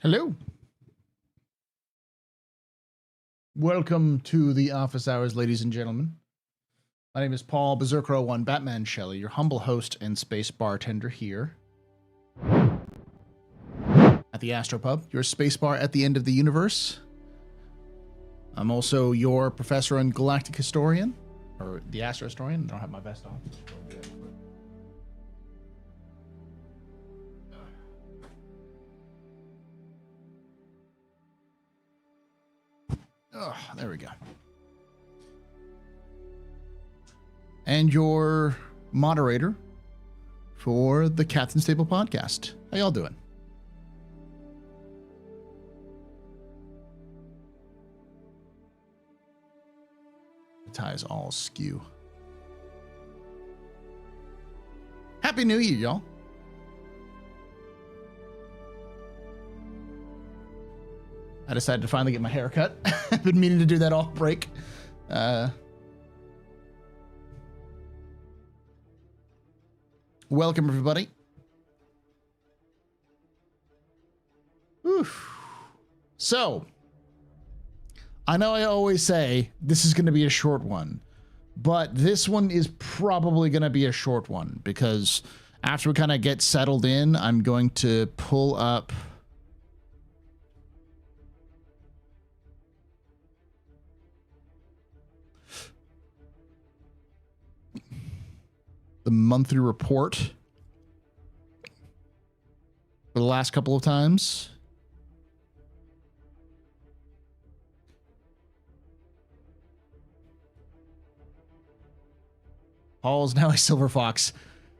Hello. Welcome to the office hours, ladies and gentlemen. My name is Paul Berserker01 Batman Shelley, your humble host and space bartender here at the AstroPub, your space bar at the end of the universe. I'm also your professor and galactic historian, or the Astro historian. I don't have my vest on. Oh, there we go. And your moderator for the Captain's Table podcast. How y'all doing? The tie is all skew. Happy New Year, y'all. I decided to finally get my hair cut. I've been meaning to do that all break. Welcome, everybody. Oof. So, I know I always say this is going to be a short one, but this one is probably going to be a short one because after we kind of get settled in, I'm going to pull up the monthly report for the last couple of times. Paul's now a silver fox.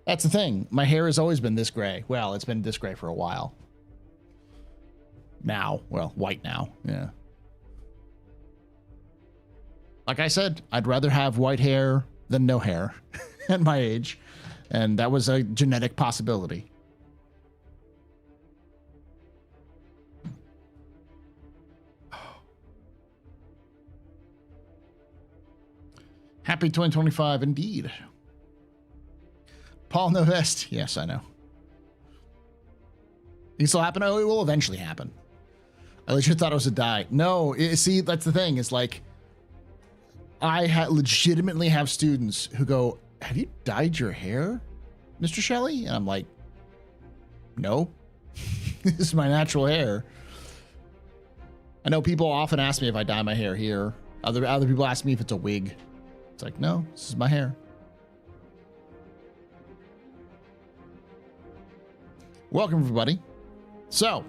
That's the thing. My hair has always been this gray. Well, it's been this gray for a while. Now, well, white now. Yeah. Like I said, I'd rather have white hair than no hair at my age. And that was a genetic possibility. Happy 2025 indeed. Paul no vest. Yes, I know. It still happen? Oh, it will eventually happen. I legit thought it was a dye. No, see, that's the thing. It's like, I legitimately have students who go, "Have you dyed your hair, Mr. Shelley?" And I'm like, "No, this is my natural hair." I know people often ask me if I dye my hair here. Other people ask me if it's a wig. It's like, no, this is my hair. Welcome, everybody. So,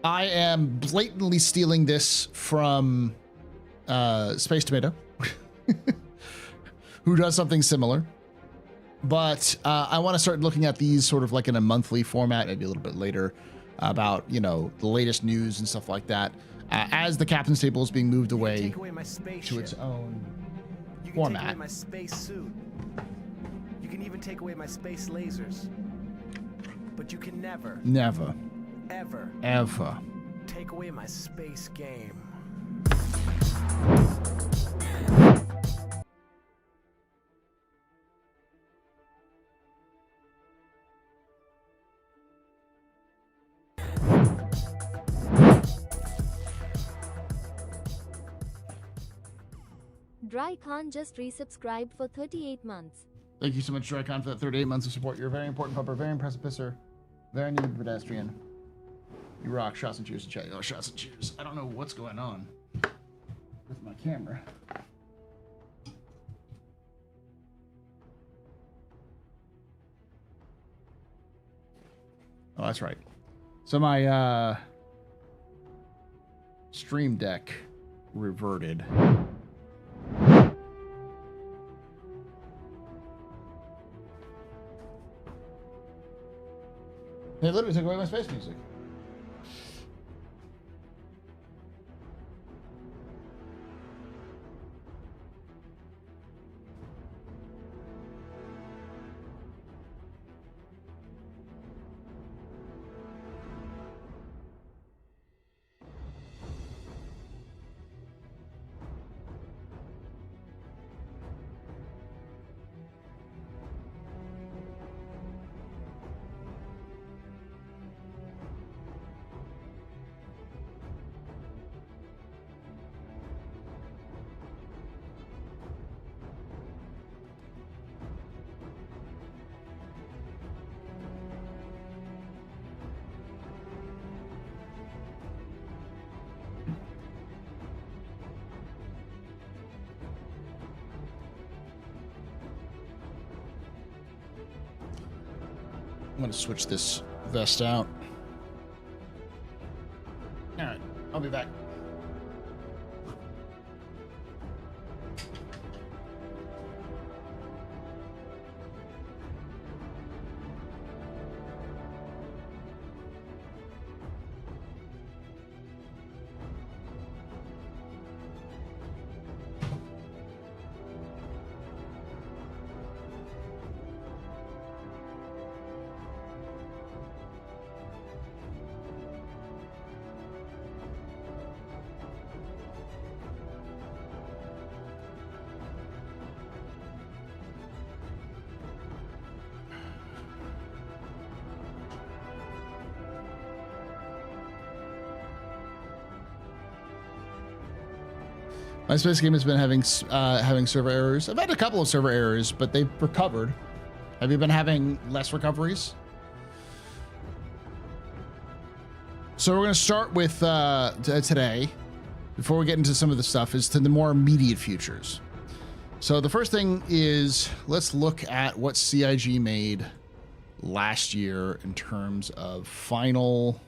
I am blatantly stealing this from Space Tomato, who does something similar. But I want to start looking at these sort of like in a monthly format, maybe a little bit later, about, you know, the latest news and stuff like that. As the Captain's Table is being moved away to its own format. Take away my space suit. You can even take away my space lasers. But you can never, ever take away my space game. Dryon just resubscribed for 38 months. Thank you so much, Dryon, for that 38 months of support. You're a very important pupper, very impressive pisser, very needed pedestrian. You rock. Shots and cheers to chat. Oh, shots and cheers. I don't know what's going on with my camera. Oh, that's right. So my Stream Deck reverted. They literally took away my space music. I'm going to switch this vest out. All right, I'll be back. My space game has been having server errors. I've had a couple of server errors, but they've recovered. Have you been having less recoveries? So we're going to start with today, before we get into some of the stuff, is to the more immediate futures. So the first thing is, let's look at what CIG made last year in terms of final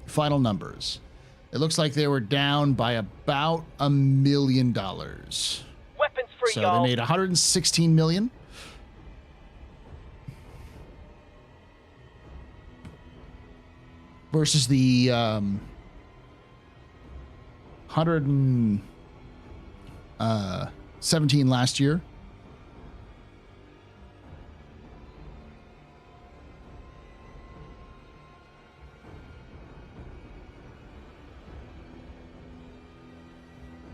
numbers. It looks like they were down by about $1 million. Weapons free, so y'all. they made 116 million. Versus the 117 last year.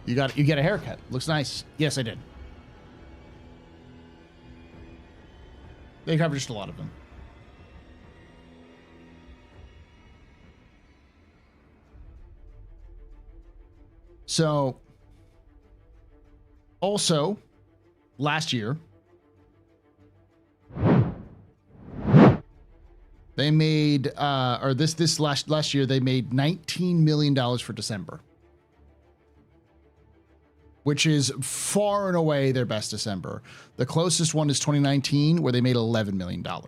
You get a haircut. Looks nice. Yes, I did. They covered just a lot of them. So, also, last year, they made, or this last year, they made $19 million for December, which is far and away their best December. The closest one is 2019, where they made $11 million. To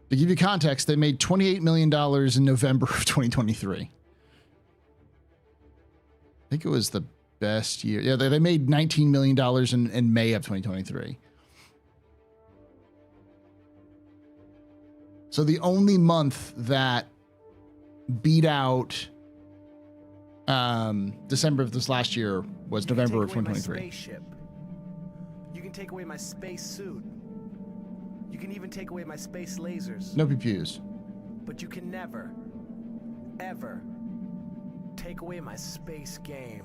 give you context, they made $28 million in November of 2023. I think it was the best year. Yeah, they made $19 million in May of 2023. So the only month that beat out December of this last year was November of 2023. You can take away my space suit. You can even take away my space lasers. No PPUs. But you can never, ever take away my space game.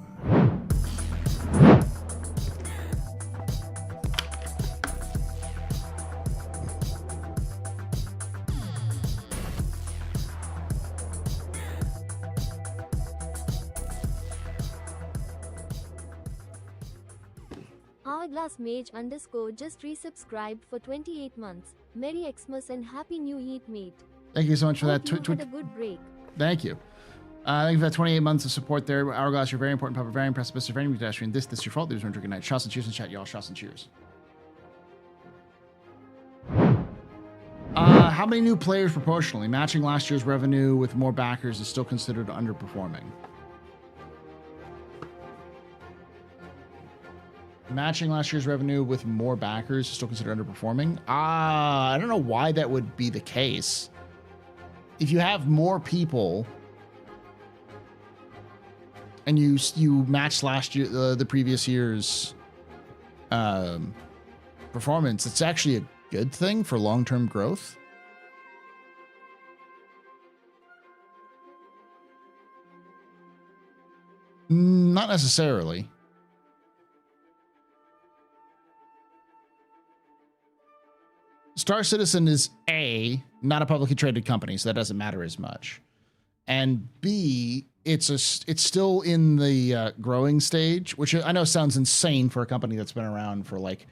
Hourglass Mage _ just resubscribed for 28 months. Merry Xmas and Happy New Year, mate. Thank you so much for that. Hope you had a good break. Thank you. Thank you for that 28 months of support there. Hourglass, you're very important, Papa, very impressive, Mr. Very pedestrian. This is your fault. There's one drinking night. Shots and cheers in chat, y'all. Shots and cheers. How many new players proportionally? Matching last year's revenue with more backers is still considered underperforming. Matching last year's revenue with more backers is still considered underperforming. I don't know why that would be the case. If you have more people and you match last year, the previous year's performance, it's actually a good thing for long-term growth. Not necessarily. Star Citizen is A, not a publicly traded company, so that doesn't matter as much. And B, it's still in the growing stage, which I know sounds insane for a company that's been around for like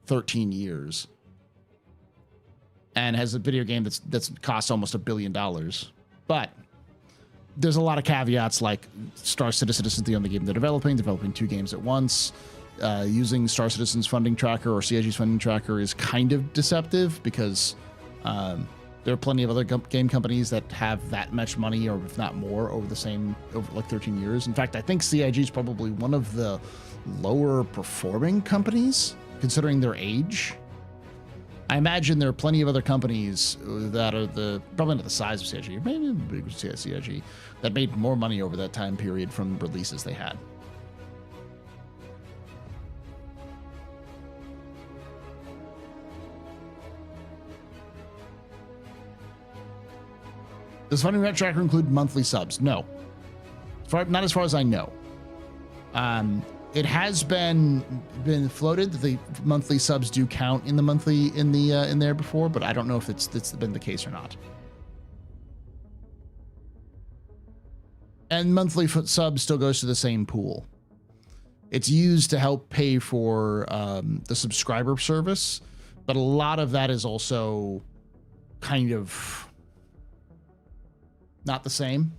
13 years and has a video game that's cost almost $1 billion. But there's a lot of caveats, like Star Citizen isn't the only game they're developing 2 games at once. using Star Citizen's funding tracker or CIG's funding tracker is kind of deceptive because there are plenty of other game companies that have that much money, or if not more, over like 13 years. In fact, I think CIG is probably one of the lower performing companies considering their age. I imagine there are plenty of other companies that are probably not the size of CIG, maybe big CIG, that made more money over that time period from releases they had. Does funding tracker include monthly subs? No, not as far as I know. It has been floated that the monthly subs do count in the monthly in there before, but I don't know if it's been the case or not. And monthly subs still goes to the same pool. It's used to help pay for the subscriber service, but a lot of that is also kind of not the same.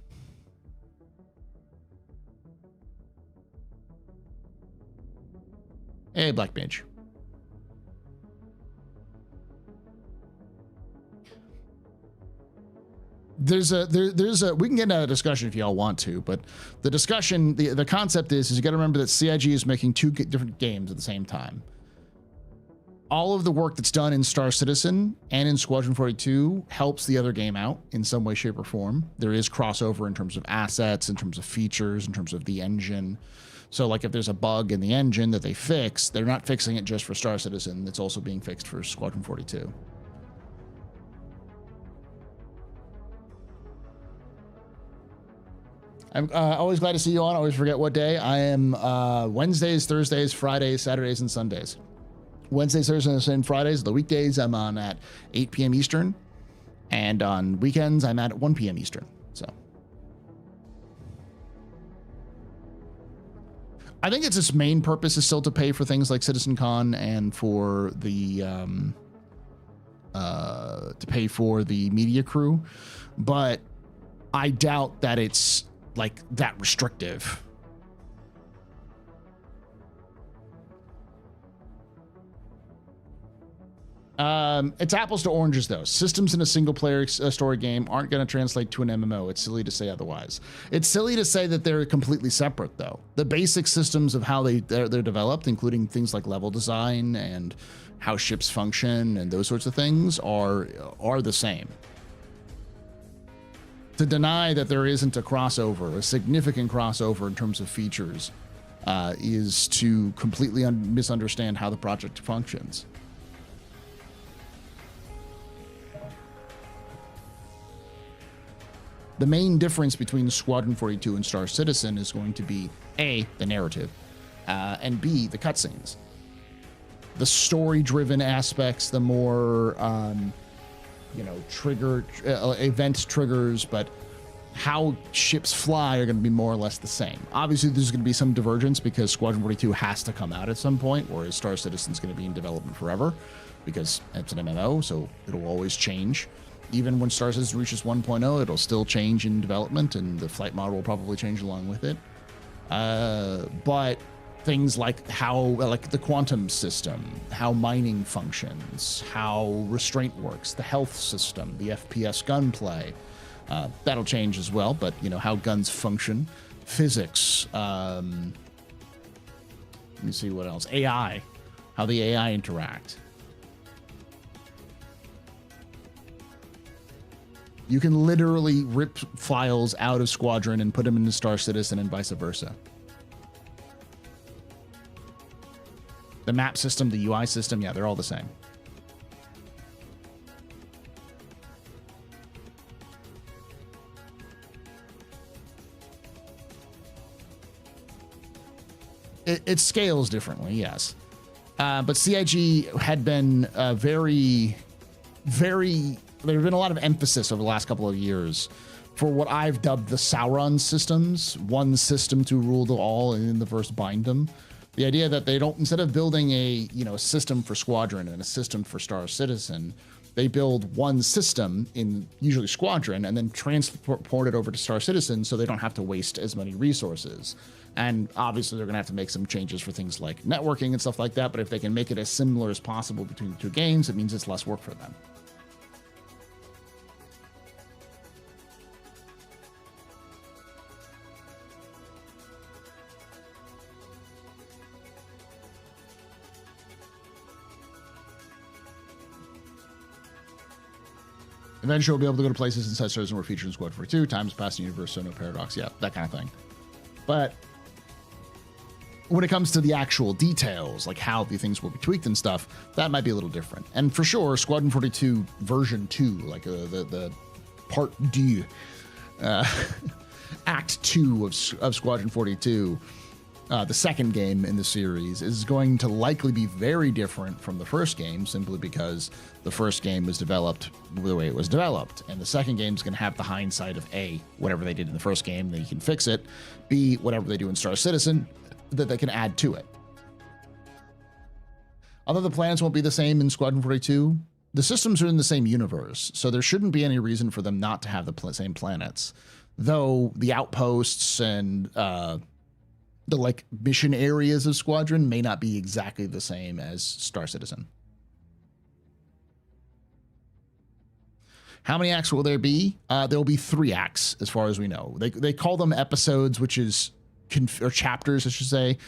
Hey, Black Mage. There's a we can get into a discussion if y'all want to, but the discussion, the concept is you got to remember that CIG is making two different games at the same time. All of the work that's done in Star Citizen and in Squadron 42 helps the other game out in some way, shape, or form. There is crossover in terms of assets, in terms of features, in terms of the engine. So like if there's a bug in the engine that they fix, they're not fixing it just for Star Citizen. It's also being fixed for Squadron 42. I'm always glad to see you on. I always forget what day. I am Wednesdays, Thursdays, Fridays, Saturdays, and Sundays. Wednesdays, Thursdays, and Fridays. The weekdays I'm on at 8 p.m. Eastern. And on weekends, I'm at 1 p.m. Eastern. So I think its main purpose is still to pay for things like CitizenCon and for the to pay for the media crew, but I doubt that it's like that restrictive. It's apples to oranges though. Systems in a single player story game aren't going to translate to an MMO. It's silly to say otherwise. It's silly to say that they're completely separate though. The basic systems of how they're developed, including things like level design and how ships function and those sorts of things are the same. To deny that there isn't a crossover, a significant crossover in terms of features, is to completely misunderstand how the project functions. The main difference between Squadron 42 and Star Citizen is going to be A, the narrative, and B, the cutscenes. The story-driven aspects, the more, event triggers, but how ships fly are going to be more or less the same. Obviously, there's going to be some divergence because Squadron 42 has to come out at some point, whereas Star Citizen's going to be in development forever because it's an MMO, so it'll always change. Even when Star Citizen reaches 1.0, it'll still change in development, and the flight model will probably change along with it. But things like the quantum system, how mining functions, how restraint works, the health system, the FPS gunplay, that'll change as well. But how guns function, physics. Let me see what else. AI, how the AI interact. You can literally rip files out of Squadron and put them into Star Citizen and vice versa. The map system, the UI system, yeah, they're all the same. It scales differently, yes. But CIG had been very there's been a lot of emphasis over the last couple of years for what I've dubbed the Sauron systems, one system to rule them all and in the verse bind them. The idea that they don't, instead of building a system for Squadron and a system for Star Citizen, They build one system in usually Squadron and then transport it over to Star Citizen so they don't have to waste as many resources. And obviously they're going to have to make some changes for things like networking and stuff like that. But if they can make it as similar as possible between the two games, it means it's less work for them. Eventually, we'll be able to go to places inside Star Citizen were featured in Squad 42. Times past the universe, so no paradox. Yeah, that kind of thing. But when it comes to the actual details, like how the things will be tweaked and stuff, that might be a little different. And for sure, Squadron 42 version 2, like the part D, Act 2 of Squadron 42, the second game in the series, is going to likely be very different from the first game, simply because the first game was developed the way it was developed, and the second game is going to have the hindsight of A, whatever they did in the first game, they can fix it, B, whatever they do in Star Citizen, that they can add to it. Although the planets won't be the same in Squadron 42, the systems are in the same universe, so there shouldn't be any reason for them not to have the same planets, though the outposts and the like mission areas of Squadron may not be exactly the same as Star Citizen. How many acts will there be? There will be 3 acts, as far as we know. They call them episodes, which is or chapters, I should say.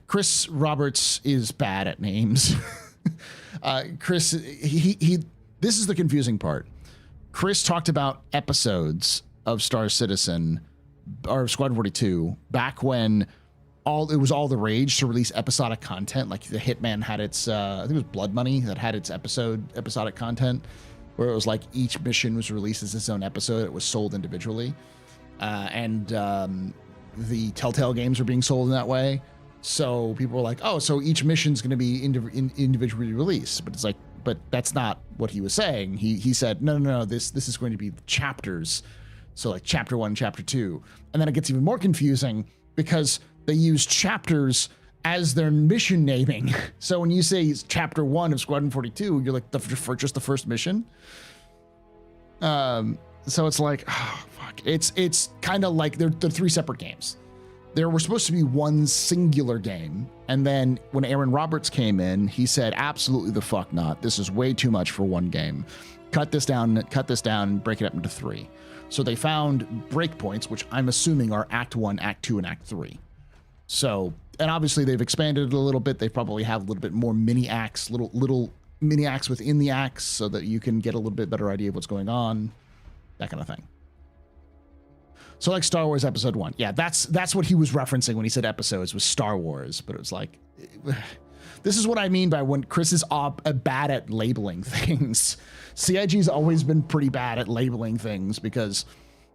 Chris Roberts is bad at names. Chris, this is the confusing part. Chris talked about episodes of Star Citizen or Squadron 42 back when it was all the rage to release episodic content. Like the Hitman had its, I think it was Blood Money that had its episodic content, where it was like each mission was released as its own episode. It was sold individually. The Telltale games are being sold in that way. So people were like, oh, so each mission's going to be individually released. But it's like, but that's not what he was saying. He said, no, this is going to be chapters. So like chapter 1, chapter 2. And then it gets even more confusing because they use chapters as their mission naming. So when you say chapter 1 of Squadron 42, you're like, for just the first mission. So it's like, oh, fuck. It's kind of like they're 3 separate games. There were supposed to be one singular game. And then when Aaron Roberts came in, he said, absolutely the fuck not. This is way too much for one game. Cut this down, break it up into 3. So they found breakpoints, which I'm assuming are Act 1, Act 2, and Act 3. So, and obviously they've expanded it a little bit. They probably have a little bit more mini acts, little mini acts within the acts, so that you can get a little bit better idea of what's going on, that kind of thing. So like Star Wars Episode 1. Yeah, that's what he was referencing when he said episodes, was Star Wars. But it was like, this is what I mean by when Chris is bad at labeling things. CIG's always been pretty bad at labeling things because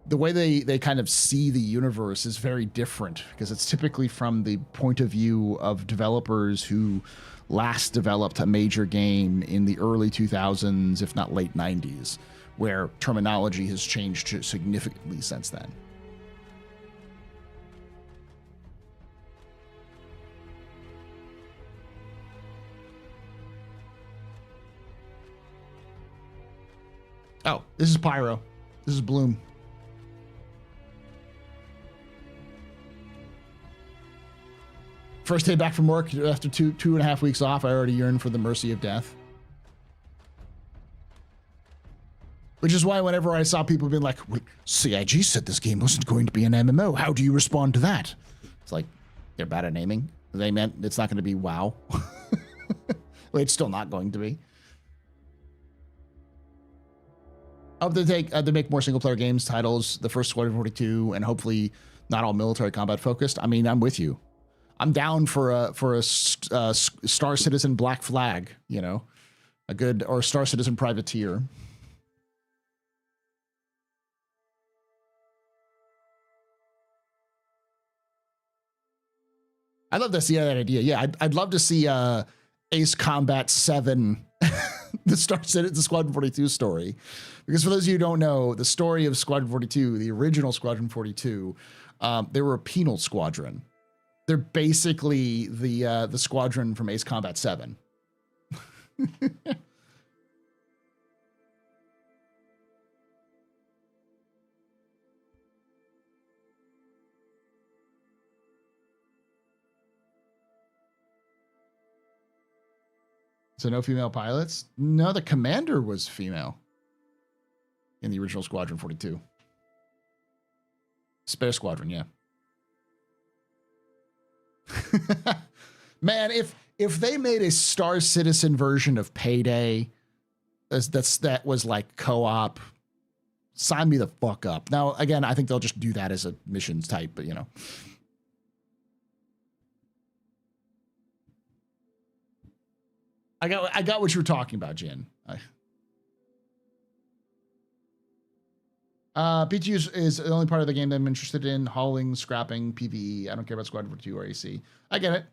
the way they kind of see the universe is very different, because it's typically from the point of view of developers who last developed a major game in the early 2000s, if not late 90s, where terminology has changed significantly since then. Oh, this is Pyro. This is Bloom. First day back from work after two and a half weeks off, I already yearn for the mercy of death. Which is why whenever I saw people being like, well, CIG said this game wasn't going to be an MMO. How do you respond to that? It's like, they're bad at naming. They meant it's not going to be WoW. Well, it's still not going to be. They make more single-player games titles, the first Squadron 42, and hopefully not all military combat focused. I mean, I'm with you. I'm down for a Star Citizen Black Flag, you know, or Star Citizen Privateer. I'd love to see that idea. Yeah, I'd love to see Ace Combat 7, the Squadron 42 story. Because for those of you who don't know, the story of Squadron 42, the original Squadron 42, they were a penal squadron. They're basically the squadron from Ace Combat 7. So no female pilots? No, the commander was female in the original Squadron 42. Spare Squadron, yeah. Man, if they made a Star Citizen version of Payday that was like co-op, sign me the fuck up. Now, again, I think they'll just do that as a missions type, but you know. I got what you were talking about, Jin. PTU is the only part of the game that I'm interested in. Hauling, scrapping, PvE. I don't care about Squadron 42 or AC. I get it.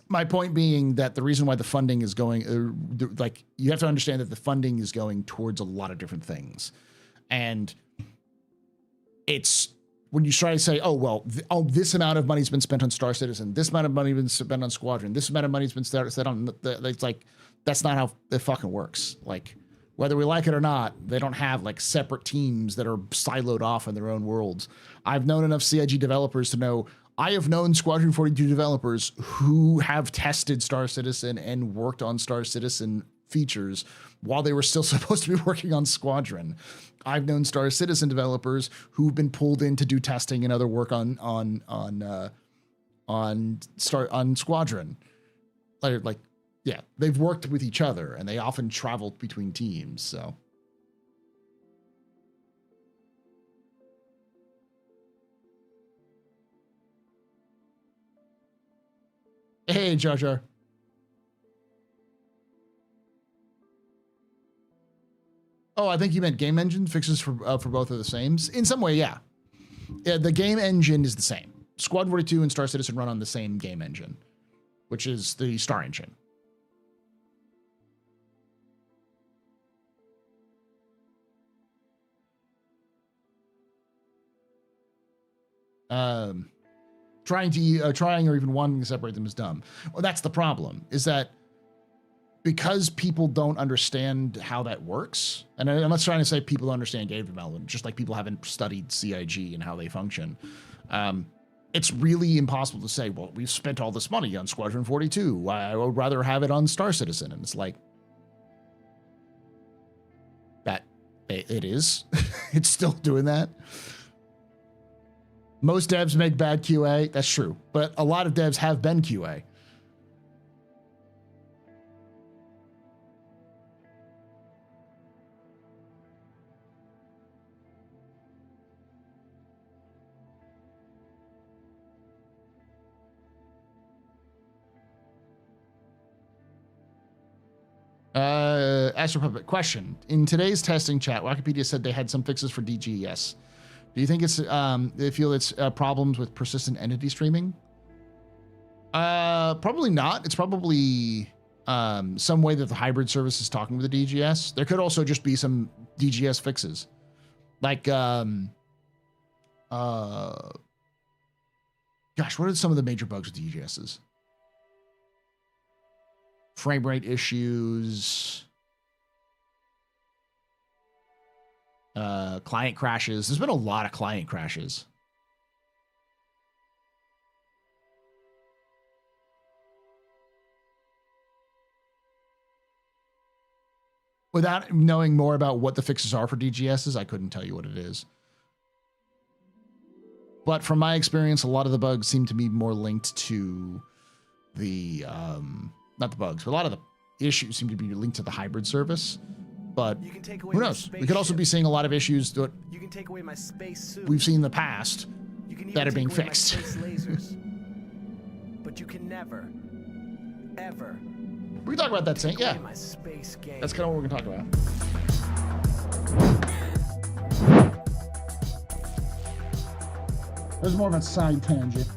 My point being that the reason why the funding is going, like, you have to understand that the funding is going towards a lot of different things. And it's, when you try to say, oh, well, this amount of money's been spent on Star Citizen, this amount of money has been spent on Squadron, this amount of money's been spent on, it's like, that's not how it fucking works. Like, whether we like it or not, they don't have like separate teams that are siloed off in their own worlds. I've known enough CIG developers to know, I have known Squadron 42 developers who have tested Star Citizen and worked on Star Citizen features while they were still supposed to be working on Squadron. I've known Star Citizen developers who've been pulled in to do testing and other work on Squadron. Like, yeah, they've worked with each other and they often travel between teams. So. Hey, Jar Jar. Oh, I think you meant game engine fixes for both are the same. In some way, yeah. The game engine is the same. Squad 42 and Star Citizen run on the same game engine, which is the Star Engine. Trying or even wanting to separate them is dumb. Well, that's the problem, is that because people don't understand how that works, and I'm not trying to say people don't understand game development, just like people haven't studied CIG and how they function. It's really impossible to say, well, we've spent all this money on Squadron 42. I would rather have it on Star Citizen. And it's like, that it is. It's still doing that. Most devs make bad QA. That's true. But a lot of devs have been QA. AstroPub question. In today's testing chat, Wikipedia said they had some fixes for DGS. Do you think it's they feel it's problems with persistent entity streaming? Probably not. It's probably some way that the hybrid service is talking with the DGS. There could also just be some DGS fixes. Like gosh, what are some of the major bugs with DGSs? Frame rate issues, client crashes. There's been a lot of client crashes. Without knowing more about what the fixes are for DGSs, I couldn't tell you what it is. But from my experience, a lot of the bugs seem to be more linked to the not the bugs, but a lot of the issues seem to be linked to the hybrid service. But who knows? We could also be seeing a lot of issues that you can take away my space suit. We've seen in the past that are being fixed. But you can never, ever. We can talk about that, Saint. Yeah. That's kind of what we're going to talk about. There's more of a side tangent.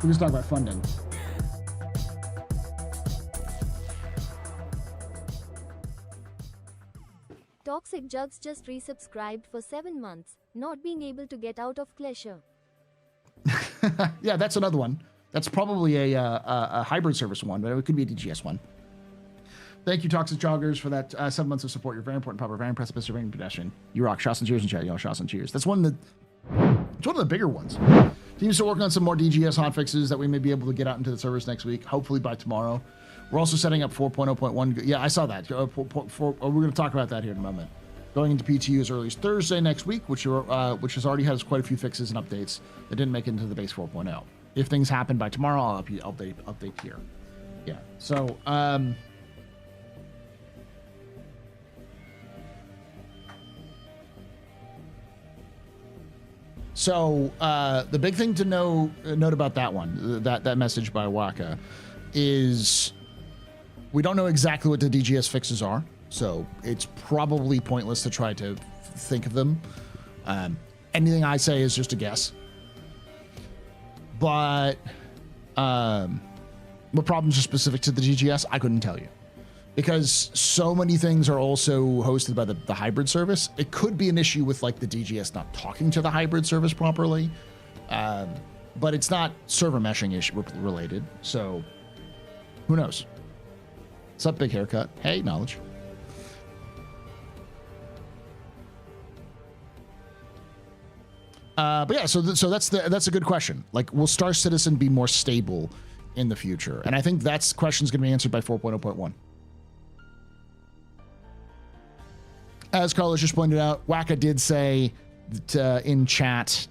We just talk about funding. Toxic Jugs just resubscribed for 7 months, not being able to get out of Klesher. Yeah, that's another one. That's probably a hybrid service one, but it could be a DGS one. Thank you, Toxic Joggers, for that 7 months of support. You're very important, proper, very impressive, very pedestrian. You rock. Shots and cheers in chat, y'all. Shots and cheers. That's one that It's one of the bigger ones. Teams are working on some more DGS hotfixes that we may be able to get out into the service next week, hopefully by tomorrow. We're also setting up 4.0.1. Yeah, I saw that. We're going to talk about that here in a moment. Going into PTU as early as Thursday next week, which has already has quite a few fixes and updates that didn't make it into the base 4.0. If things happen by tomorrow, I'll update here. Yeah. So, the big thing to note about that one, that message by Waka, is we don't know exactly what the DGS fixes are, so it's probably pointless to try to think of them. Anything I say is just a guess. But what problems are specific to the DGS, I couldn't tell you. Because so many things are also hosted by the hybrid service. It could be an issue with like the DGS not talking to the hybrid service properly. But it's not server meshing issue related. So who knows? What's up, big haircut? Hey, knowledge. But yeah, so that's a good question. Like, will Star Citizen be more stable in the future? And I think that's question's going to be answered by 4.0.1. As Carlos just pointed out, Waka did say that, in chat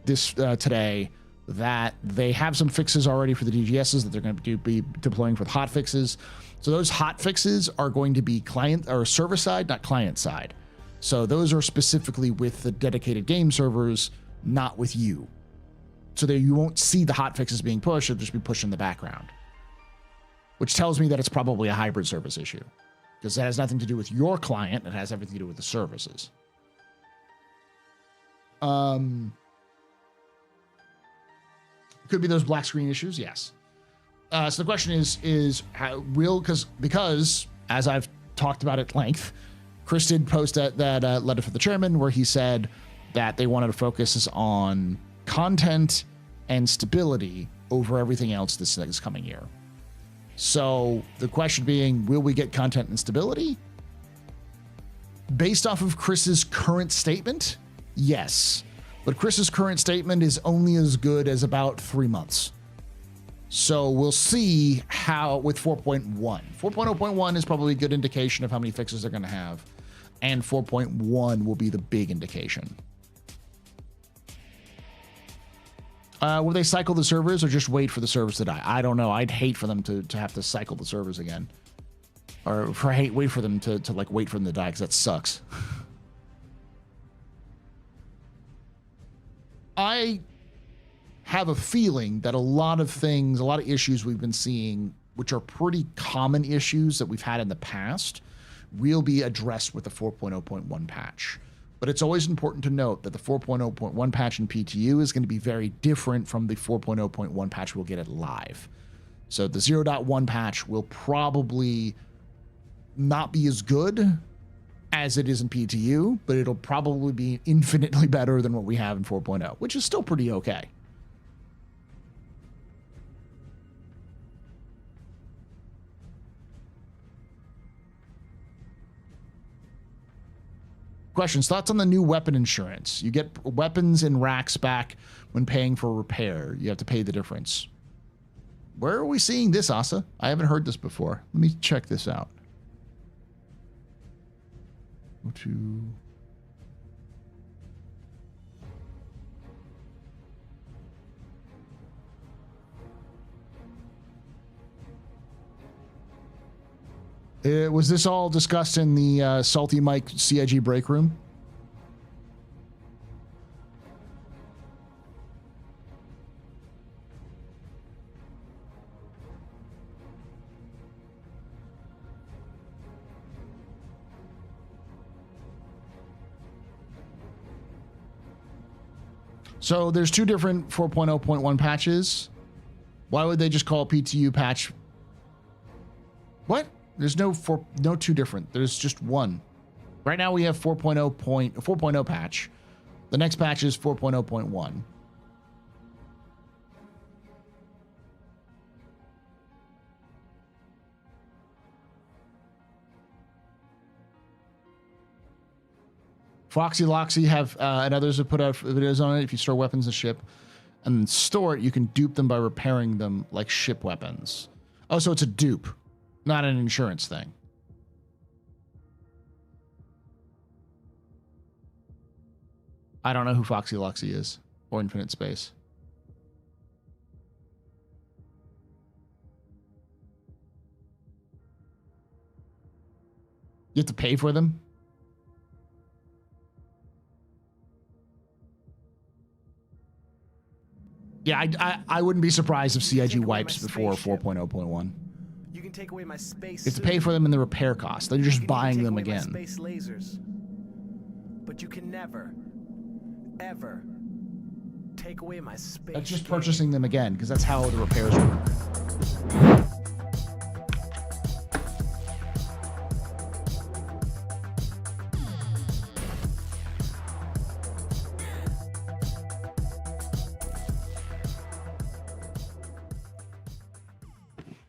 this today that they have some fixes already for the DGSs that they're going to be deploying for the hot fixes. So those hot fixes are going to be client or server side, not client side. So those are specifically with the dedicated game servers, not with you. So there you won't see the hot fixes being pushed; it'll just be pushed in the background, which tells me that it's probably a hybrid service issue, because that has nothing to do with your client. It has everything to do with the services. Could be those black screen issues, yes. So the question is how will, because as I've talked about at length, Chris did post that letter for the chairman where he said that they wanted to focus on content and stability over everything else this coming year. So the question being, will we get content and stability? Based off of Chris's current statement, yes. But Chris's current statement is only as good as about 3 months. So we'll see how with 4.1. 4.0.1 is probably a good indication of how many fixes they're going to have. And 4.1 will be the big indication. Will they cycle the servers or just wait for the servers to die? I don't know. I'd hate for them to have to cycle the servers again. Or wait for them to wait for them to die, because that sucks. I have a feeling that a lot of issues we've been seeing, which are pretty common issues that we've had in the past, will be addressed with the 4.0.1 patch. But it's always important to note that the 4.0.1 patch in PTU is going to be very different from the 4.0.1 patch we'll get at live. So the 0.1 patch will probably not be as good as it is in PTU, but it'll probably be infinitely better than what we have in 4.0, which is still pretty okay. Questions, thoughts on the new weapon insurance? You get weapons and racks back when paying for repair. You have to pay the difference. Where are we seeing this, Asa? I haven't heard this before. Let me check this out. Go to... was this all discussed in the Salty Mike CIG break room? So there's two different 4.0.1 patches. Why would they just call PTU patch? What? There's no two different. There's just one. Right now we have 4.0 patch. The next patch is 4.0.1. Foxy Loxy have and others have put out videos on it. If you store weapons in ship and then store it, you can dupe them by repairing them like ship weapons. Oh, so it's a dupe, not an insurance thing. I don't know who Foxy Loxy is or Infinite Space. You have to pay for them? Yeah, I wouldn't be surprised if CIG wipes before 4.0.1. You can take away my space. You have to pay for them in the repair cost. They're just buying them again. Space lasers. But you can never, ever take away my space. That's just purchasing them again, because that's how the repairs work.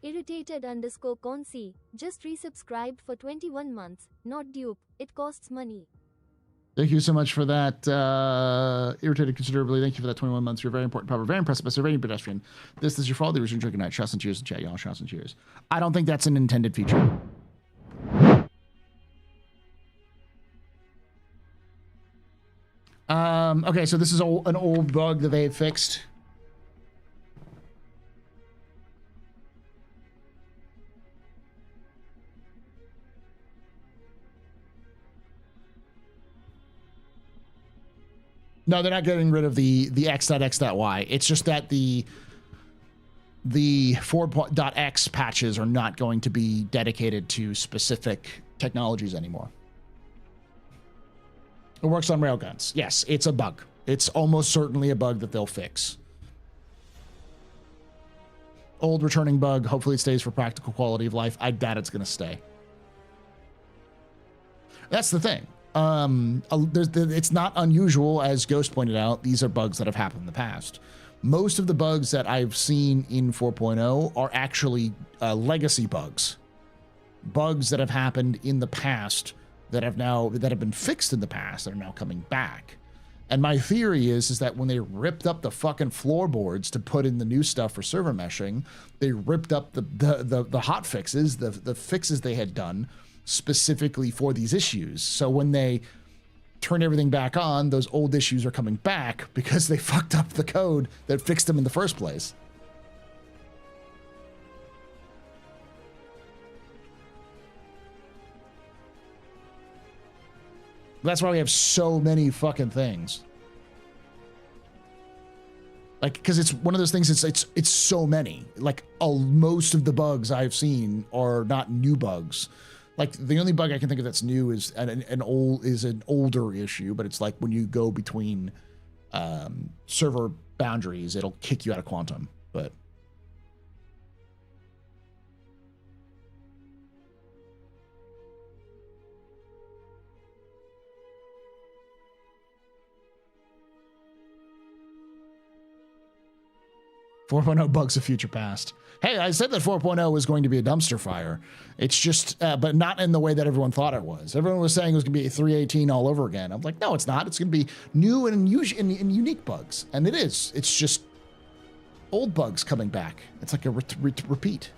Irritated_concy, just resubscribed for 21 months. Not dupe, it costs money. Thank you so much for that. Irritated considerably. Thank you for that 21 months. You're very important, proper, very impressive, very pedestrian. This is your fault. The original drinking night. Shots and cheers in chat, y'all. Shots and cheers. I don't think that's an intended feature. Okay, so this is an old bug that they had fixed. No, they're not getting rid of the x.x.y. It's just that the 4.x patches are not going to be dedicated to specific technologies anymore. It works on railguns. Yes, it's a bug. It's almost certainly a bug that they'll fix. Old returning bug. Hopefully it stays for practical quality of life. I doubt it's going to stay. That's the thing. It's not unusual, as Ghost pointed out. These are bugs that have happened in the past. Most of the bugs that I've seen in 4.0 are actually legacy bugs. Bugs that have happened in the past that have been fixed in the past that are now coming back. And my theory is that when they ripped up the fucking floorboards to put in the new stuff for server meshing, they ripped up the hot fixes, the fixes they had done specifically for these issues. So when they turn everything back on, those old issues are coming back because they fucked up the code that fixed them in the first place. That's why we have so many fucking things. Like, because it's one of those things, it's so many. Like, most of the bugs I've seen are not new bugs. Like, the only bug I can think of that's new is an older issue, but it's like when you go between server boundaries, it'll kick you out of Quantum. But .0 bugs of future past. Hey, I said that 4.0 was going to be a dumpster fire. It's just, but not in the way that everyone thought it was. Everyone was saying it was going to be a 3.18 all over again. I'm like, no, it's not. It's going to be new and unique bugs. And it is. It's just old bugs coming back. It's like a repeat.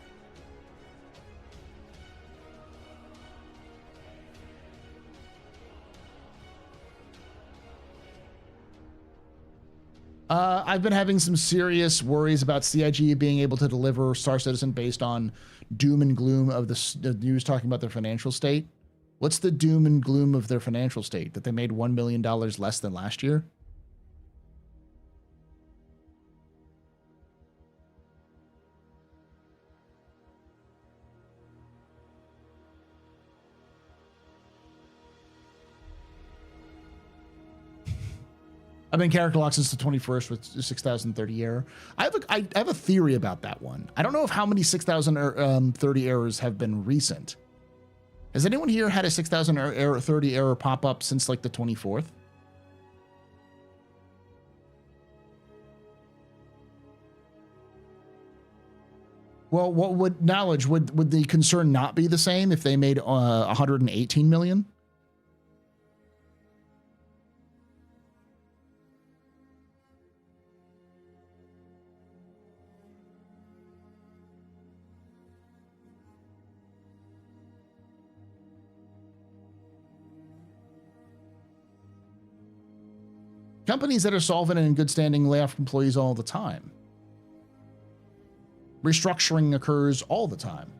I've been having some serious worries about CIG being able to deliver Star Citizen based on doom and gloom of the news talking about their financial state. What's the doom and gloom of their financial state? That they made $1 million less than last year? I've been character locked since the 21st with 6,030 error. I have a theory about that one. I don't know if how many 6,030 errors have been recent. Has anyone here had a 6,030 error pop up since like the 24th? Well, what would knowledge would the concern not be the same if they made 118 million? Companies that are solvent and in good standing lay off employees all the time. Restructuring occurs all the time.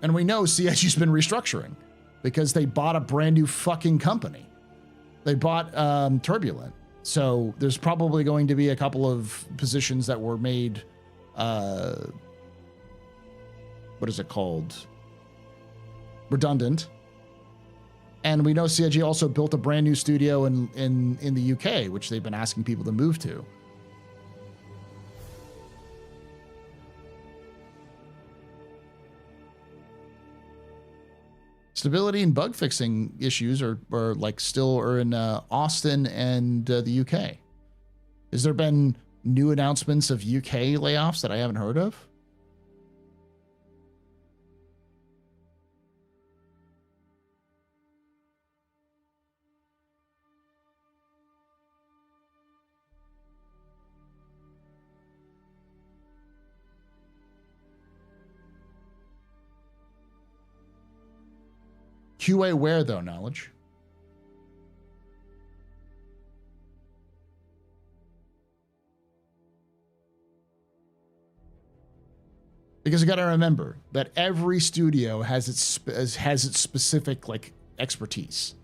And we know CIG's been restructuring because they bought a brand new fucking company. They bought Turbulent. So there's probably going to be a couple of positions that were made, what is it called? Redundant. And we know CIG also built a brand new studio in the UK, which they've been asking people to move to. Stability and bug fixing issues are like still are in Austin and the UK. Has there been new announcements of UK layoffs that I haven't heard of? QA where, though, Knowledge? Because you got to remember that every studio has its specific like expertise.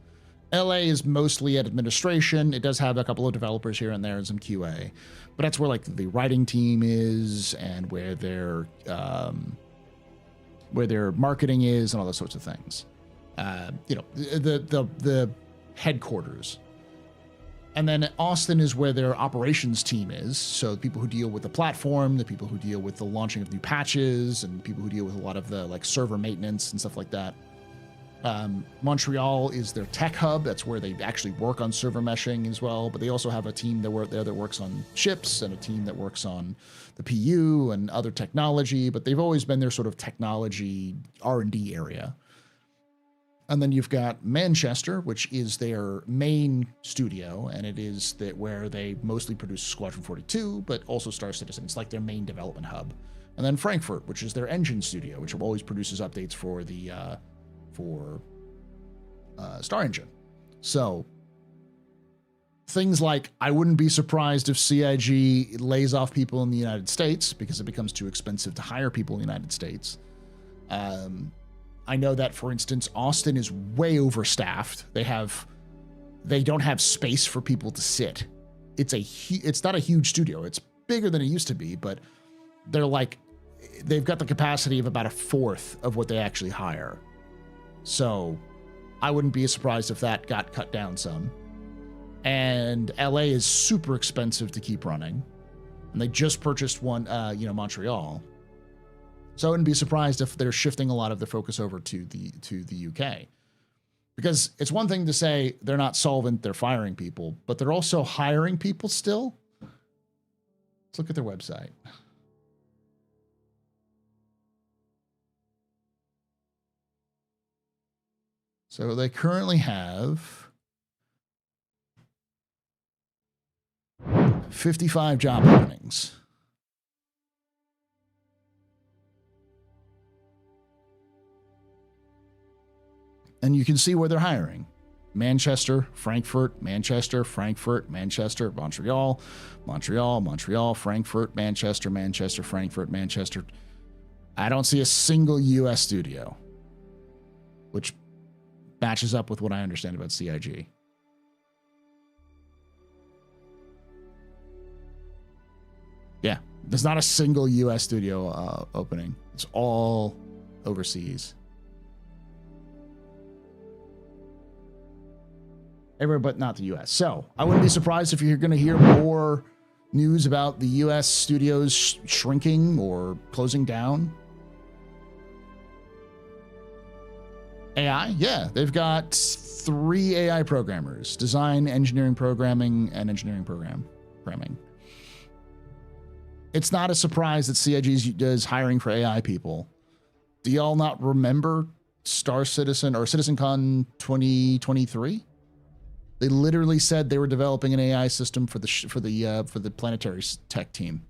LA is mostly at administration. It does have a couple of developers here and there and some QA, but that's where like the writing team is and where their marketing is and all those sorts of things. You know, the headquarters. And then Austin is where their operations team is. So the people who deal with the platform, the people who deal with the launching of new patches, and people who deal with a lot of the like server maintenance and stuff like that. Montreal is their tech hub. That's where they actually work on server meshing as well. But they also have a team that works on chips and a team that works on the PU and other technology. But they've always been their sort of technology R&D area. And then you've got Manchester, which is their main studio, and it is where they mostly produce Squadron 42, but also Star Citizen. It's like their main development hub. And then Frankfurt, which is their engine studio, which always produces updates for the Star Engine. So things like, I wouldn't be surprised if CIG lays off people in the United States because it becomes too expensive to hire people in the United States. I know that, for instance, Austin is way overstaffed. They don't have space for people to sit. It's not a huge studio. It's bigger than it used to be, but they've got the capacity of about a fourth of what they actually hire. So I wouldn't be surprised if that got cut down some. And LA is super expensive to keep running. And they just purchased one, Montreal. So I wouldn't be surprised if they're shifting a lot of their focus over to the UK. Because it's one thing to say they're not solvent, they're firing people, but they're also hiring people still. Let's look at their website. So they currently have 55 job openings. And you can see where they're hiring. Manchester, Frankfurt, Manchester, Frankfurt, Manchester, Montreal, Montreal, Montreal, Frankfurt, Manchester, Manchester, Frankfurt, Manchester. I don't see a single US studio, which matches up with what I understand about CIG. Yeah, there's not a single US studio opening. It's all overseas. Everywhere but not the US. So I wouldn't be surprised if you're going to hear more news about the US studios shrinking or closing down. AI, yeah, they've got 3 AI programmers: design, engineering programming, and engineering programming. It's not a surprise that CIG is hiring for AI people. Do y'all not remember Star Citizen or CitizenCon 2023? They literally said they were developing an AI system for the planetary tech team.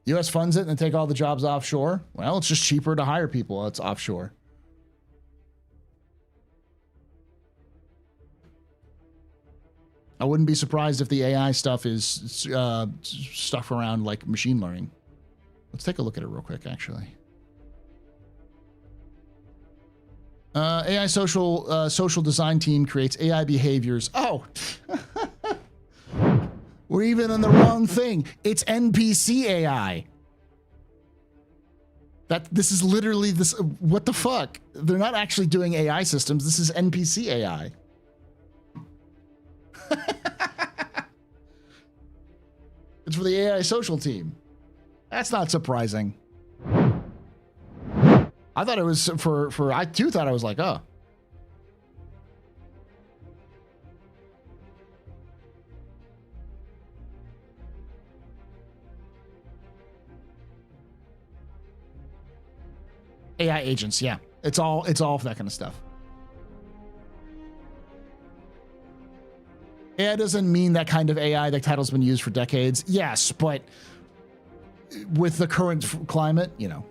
U.S. funds it and take all the jobs offshore. Well, it's just cheaper to hire people. It's offshore. I wouldn't be surprised if the AI stuff is stuff around like machine learning. Let's take a look at it real quick, actually. AI social design team creates AI behaviors. Oh, we're even on the wrong thing. It's NPC AI. This is literally this. What the fuck? They're not actually doing AI systems. This is NPC AI. It's for the AI social team. That's not surprising. I thought it was I too thought I was like, oh. AI agents, yeah. It's all that kind of stuff. AI doesn't mean that kind of AI. That title's been used for decades. Yes, but with the current climate, you know.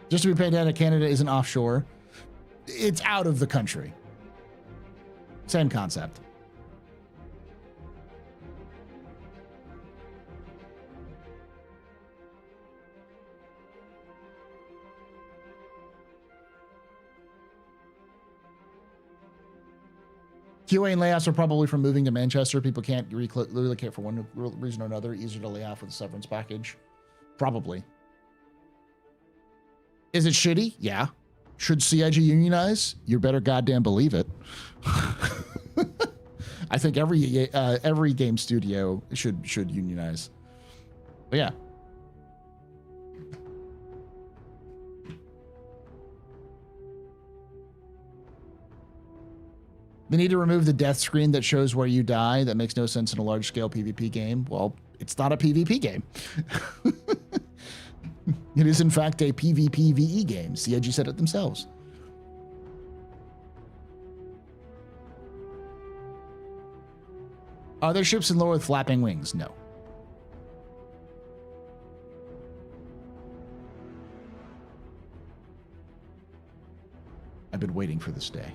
Just to be paid out of Canada isn't offshore. It's out of the country. Same concept. QA and layoffs are probably from moving to Manchester. People can't relocate for one reason or another. Easier to lay off with a severance package. Probably. Is it shitty? Yeah. Should CIG unionize? You better goddamn believe it. I think every game studio should unionize. But yeah. They need to remove the death screen that shows where you die. That makes no sense in a large-scale PvP game. Well, it's not a PvP game. It is, in fact, a PvPvE game. CIG said it themselves. Are there ships in lore with flapping wings? No. I've been waiting for this day.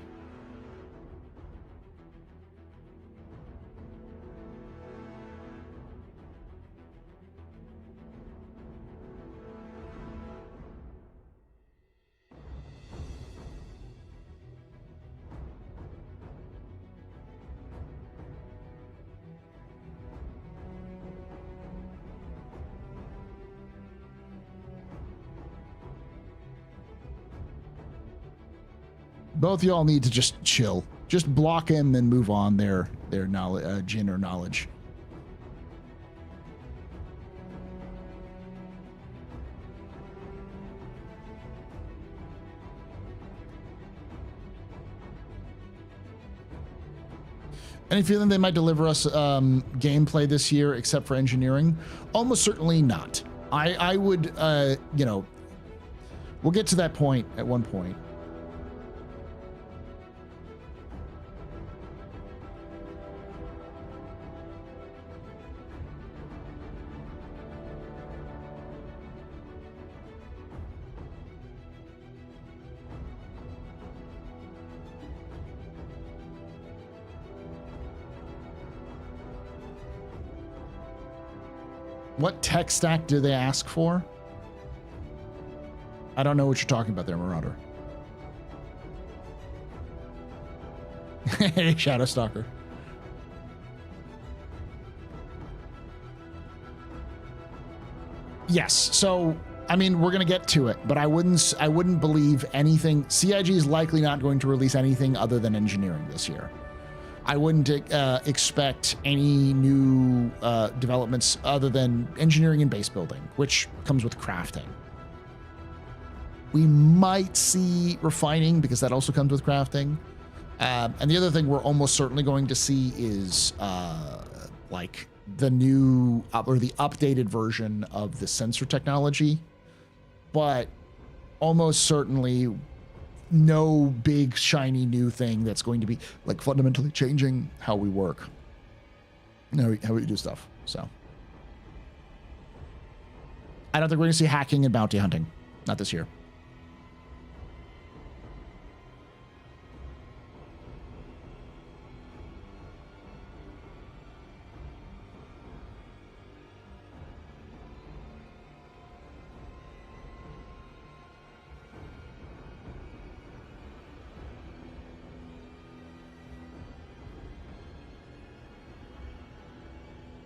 Both y'all need to just chill. Just block him and move on their knowledge, Jin or knowledge. Any feeling they might deliver us gameplay this year except for engineering? Almost certainly not. I would, you know, we'll get to that point at one point. What tech stack do they ask for? I don't know what you're talking about there, Marauder. Hey, Shadow Stalker. Yes. So, I mean, we're gonna get to it, but I wouldn't believe anything. CIG is likely not going to release anything other than engineering this year. I wouldn't expect any new developments other than engineering and base building, which comes with crafting. We might see refining because that also comes with crafting. And the other thing we're almost certainly going to see is like the new or the updated version of the sensor technology, but almost certainly no big shiny new thing that's going to be like fundamentally changing how we work, how we do stuff. So I don't think we're going to see hacking and bounty hunting. Not this year.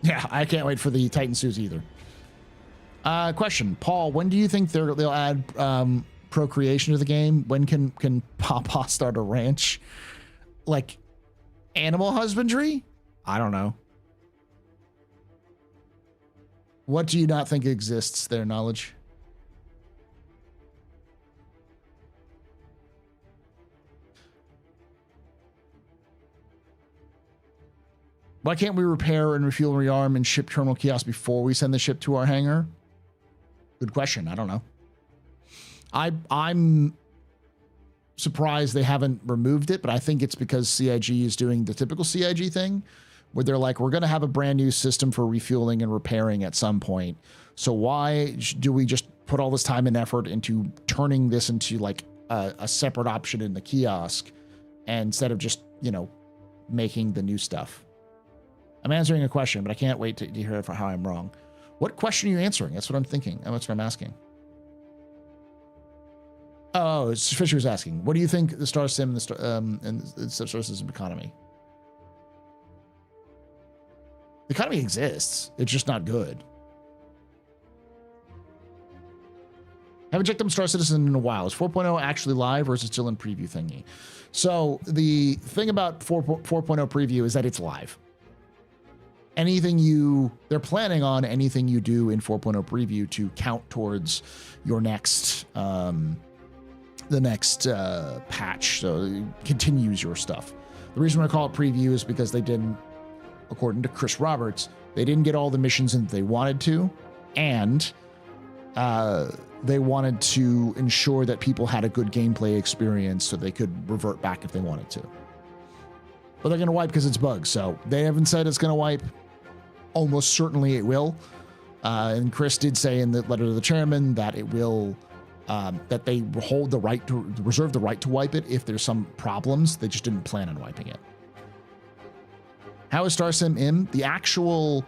Yeah, I can't wait for the Titan suits either. Question, Paul, when do you think they'll add procreation to the game? When can Papa start a ranch? Like animal husbandry? I don't know. What do you not think exists there, Knowledge? Why can't we repair and refuel and rearm and ship terminal kiosks before we send the ship to our hangar? Good question. I don't know. I'm surprised they haven't removed it, but I think it's because CIG is doing the typical CIG thing where they're like, we're going to have a brand new system for refueling and repairing at some point. So why do we just put all this time and effort into turning this into like a separate option in the kiosk instead of just, you know, making the new stuff? I'm answering a question, but I can't wait to hear how I'm wrong. What question are you answering? That's what I'm thinking. That's what I'm asking. Oh, it's Fisher's asking. What do you think the Star Sim and the Star System economy? The economy exists. It's just not good. Haven't checked on Star Citizen in a while. Is 4.0 actually live or is it still in preview thingy? So the thing about 4.0 preview is that it's live. They're planning on anything you do in 4.0 preview to count towards your next, the next patch. So it continues your stuff. The reason I call it preview is because they didn't, according to Chris Roberts, they didn't get all the missions that they wanted to, and they wanted to ensure that people had a good gameplay experience so they could revert back if they wanted to. But they're going to wipe because it's bugs. So they haven't said it's going to wipe. Almost certainly it will. And Chris did say in the letter to the chairman that it will, that they hold the right to reserve the right to wipe it if there's some problems. They just didn't plan on wiping it. How is StarSim in? The actual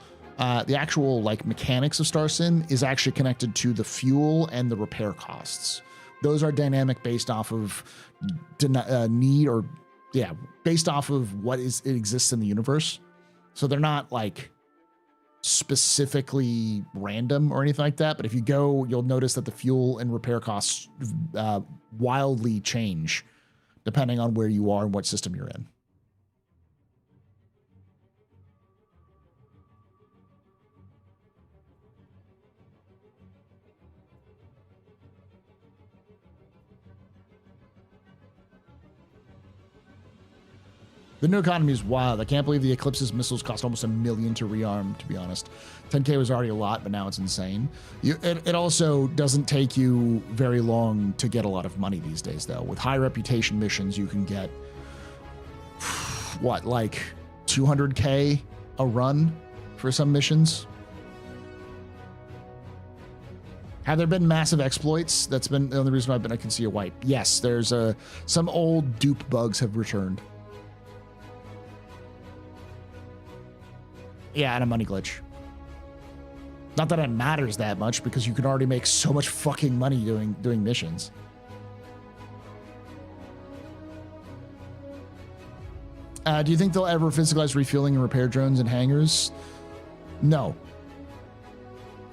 like mechanics of StarSim is actually connected to the fuel and the repair costs. Those are dynamic based off of need or based off of what it exists in the universe. So they're not like specifically random or anything like that. But if you go, you'll notice that the fuel and repair costs wildly change depending on where you are and what system you're in. The new economy is wild. I can't believe the Eclipse's missiles cost almost $1 million to rearm, to be honest. 10K was already a lot, but now it's insane. It also doesn't take you very long to get a lot of money these days, though. With high reputation missions, you can get, what, like 200K a run for some missions? Have there been massive exploits? That's been the only reason I can see a wipe. Yes, there's some old dupe bugs have returned. Yeah, and a money glitch. Not that it matters that much because you can already make so much fucking money doing missions. Do you think they'll ever physicalize refueling and repair drones in hangars? No.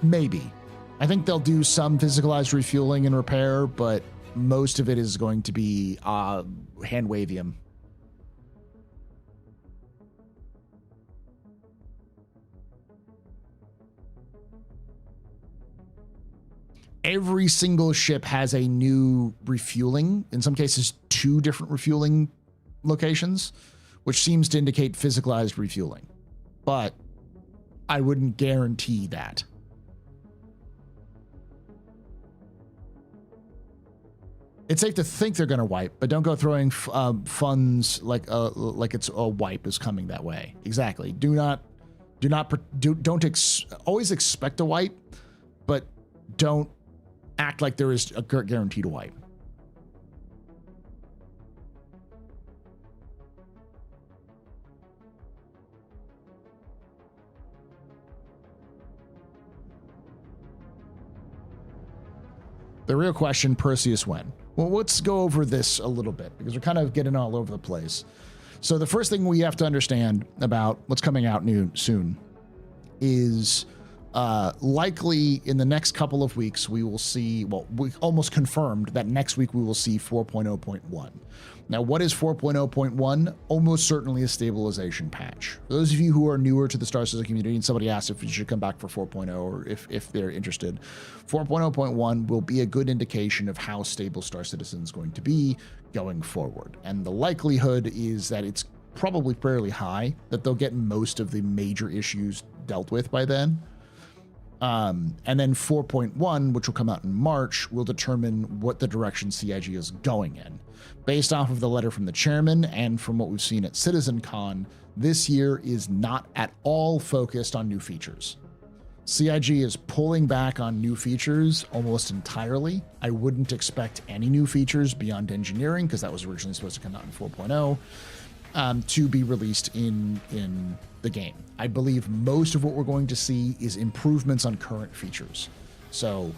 Maybe. I think they'll do some physicalized refueling and repair, but most of it is going to be hand wavium. Every single ship has a new refueling, in some cases 2 different refueling locations, which seems to indicate physicalized refueling. But I wouldn't guarantee that. It's safe to think they're going to wipe, but don't go throwing funds like it's a wipe is coming that way. Exactly. Always expect a wipe, but don't act like there is a guaranteed wipe. The real question, Perseus when? Well, let's go over this a little bit because we're kind of getting all over the place. So the first thing we have to understand about what's coming out soon is likely in the next couple of weeks, we will see, well, we almost confirmed that next week we will see 4.0.1. Now, what is 4.0.1? Almost certainly a stabilization patch. For those of you who are newer to the Star Citizen community, and somebody asked if you should come back for 4.0 or if they're interested, 4.0.1 will be a good indication of how stable Star Citizen is going to be going forward. And the likelihood is that it's probably fairly high that they'll get most of the major issues dealt with by then. And then 4.1, which will come out in March, will determine what the direction CIG is going in. Based off of the letter from the chairman and from what we've seen at CitizenCon, this year is not at all focused on new features. CIG is pulling back on new features almost entirely. I wouldn't expect any new features beyond engineering, because that was originally supposed to come out in 4.0, to be released in the game. I believe most of what we're going to see is improvements on current features. So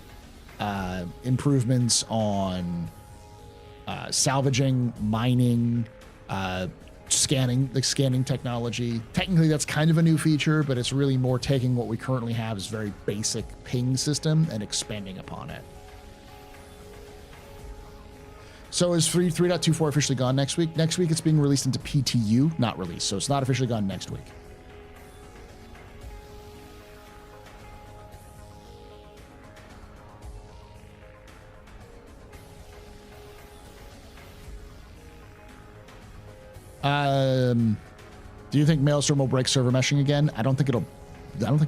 improvements on salvaging, mining, scanning technology. Technically, that's kind of a new feature, but it's really more taking what we currently have as very basic ping system and expanding upon it. So is 3.24 officially gone next week? Next week, it's being released into PTU, not released. So it's not officially gone next week. Do you think Maelstrom will break server meshing again? I don't think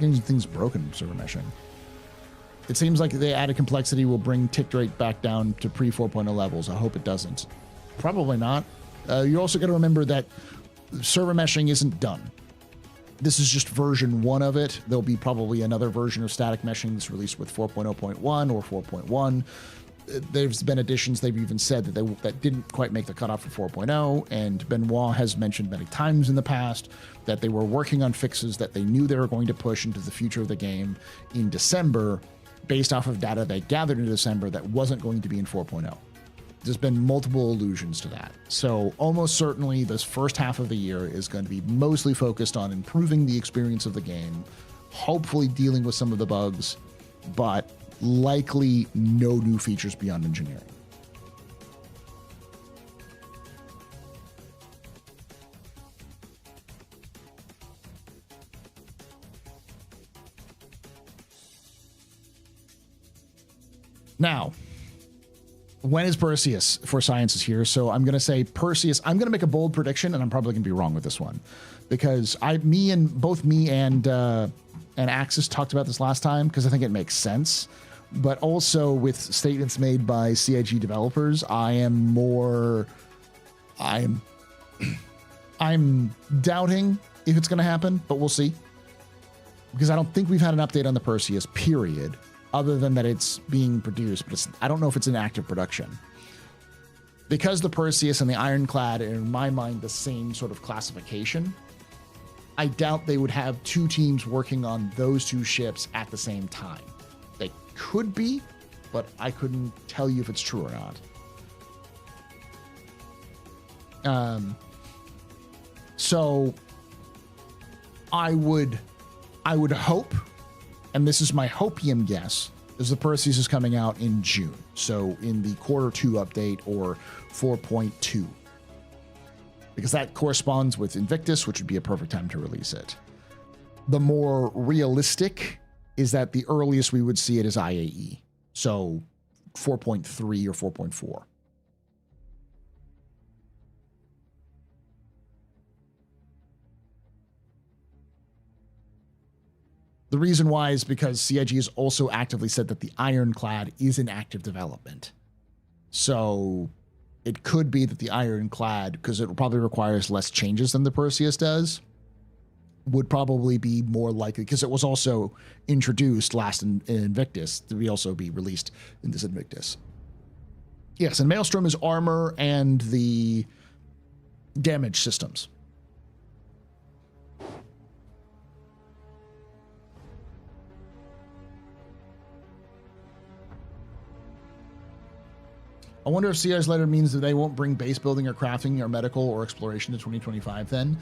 anything's broken server meshing. It seems like the added complexity will bring tick rate back down to pre 4.0 levels. I hope it doesn't. Probably not. You also got to remember that server meshing isn't done. This is just version 1 of it. There'll be probably another version of static meshing that's released with 4.0.1 or 4.1. There's been additions they've even said that didn't quite make the cutoff for 4.0, and Benoit has mentioned many times in the past that they were working on fixes that they knew they were going to push into the future of the game in December based off of data they gathered in December that wasn't going to be in 4.0. There's been multiple allusions to that. So almost certainly this first half of the year is going to be mostly focused on improving the experience of the game, hopefully dealing with some of the bugs, but likely no new features beyond engineering. Now, when is Perseus for Sciences here? So I'm going to say Perseus. I'm going to make a bold prediction, and I'm probably going to be wrong with this one, because both me and Axis talked about this last time, because I think it makes sense. But also with statements made by CIG developers, I'm doubting if it's going to happen, but we'll see. Because I don't think we've had an update on the Perseus, period, other than that it's being produced, but I don't know if it's in active production. Because the Perseus and the Ironclad are, in my mind, the same sort of classification, I doubt they would have two teams working on those two ships at the same time. They could be, but I couldn't tell you if it's true or not. So I would hope, and this is my hopium guess, is the Perseus is coming out in June. So in the Q2 update or 4.2. Because that corresponds with Invictus, which would be a perfect time to release it. The more realistic is that the earliest we would see it is IAE. So 4.3 or 4.4. The reason why is because CIG has also actively said that the Ironclad is in active development. So it could be that the Ironclad, because it probably requires less changes than the Perseus does, would probably be more likely, because it was also introduced last in Invictus, to be also be released in this Invictus. Yes, and Maelstrom is armor and the damage systems. I wonder if CI's letter means that they won't bring base building or crafting or medical or exploration to 2025 then.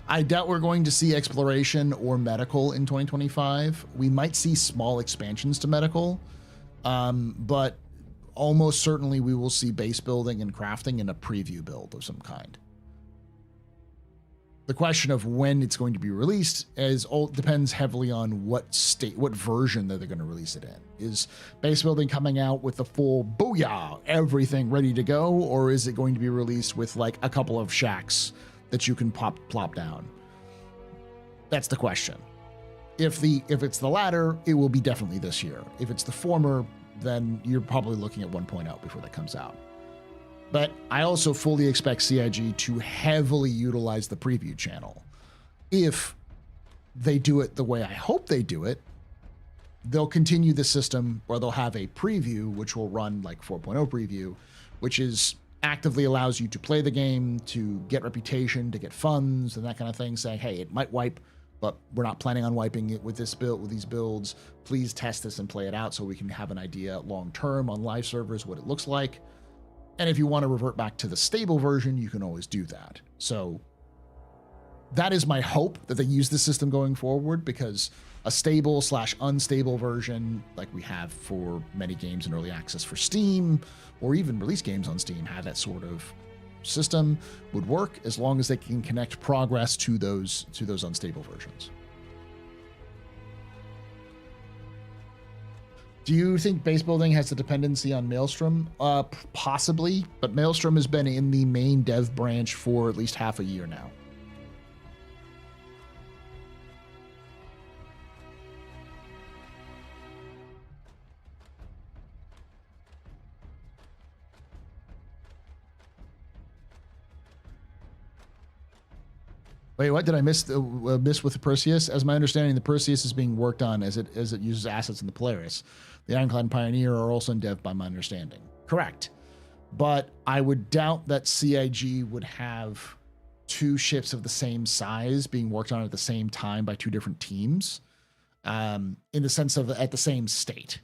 I doubt we're going to see exploration or medical in 2025. We might see small expansions to medical, but almost certainly we will see base building and crafting in a preview build of some kind. The question of when it's going to be released depends heavily on what version that they're going to release it in. Is base building coming out with the full booyah, everything ready to go, or is it going to be released with like a couple of shacks that you can plop down? That's the question. If it's the latter, it will be definitely this year. If it's the former, then you're probably looking at 1.0 before that comes out. But I also fully expect CIG to heavily utilize the preview channel. If they do it the way I hope they do it, they'll continue the system where they'll have a preview, which will run like 4.0 preview, which is actively allows you to play the game, to get reputation, to get funds and that kind of thing, saying, hey, it might wipe, but we're not planning on wiping it with this build, with these builds. Please test this and play it out so we can have an idea long-term on live servers, what it looks like. And if you want to revert back to the stable version, you can always do that. So that is my hope, that they use the system going forward, because a stable / unstable version, like we have for many games in early access for Steam, or even release games on Steam, have that sort of system, would work as long as they can connect progress to those unstable versions. Do you think base building has a dependency on Maelstrom? Possibly, but Maelstrom has been in the main dev branch for at least half a year now. Wait, what did I miss? Miss with the Perseus? As my understanding, the Perseus is being worked on as it uses assets in the Polaris. The Ironclad and Pioneer are also in dev, by my understanding. Correct, but I would doubt that CIG would have two ships of the same size being worked on at the same time by two different teams, in the sense of at the same state.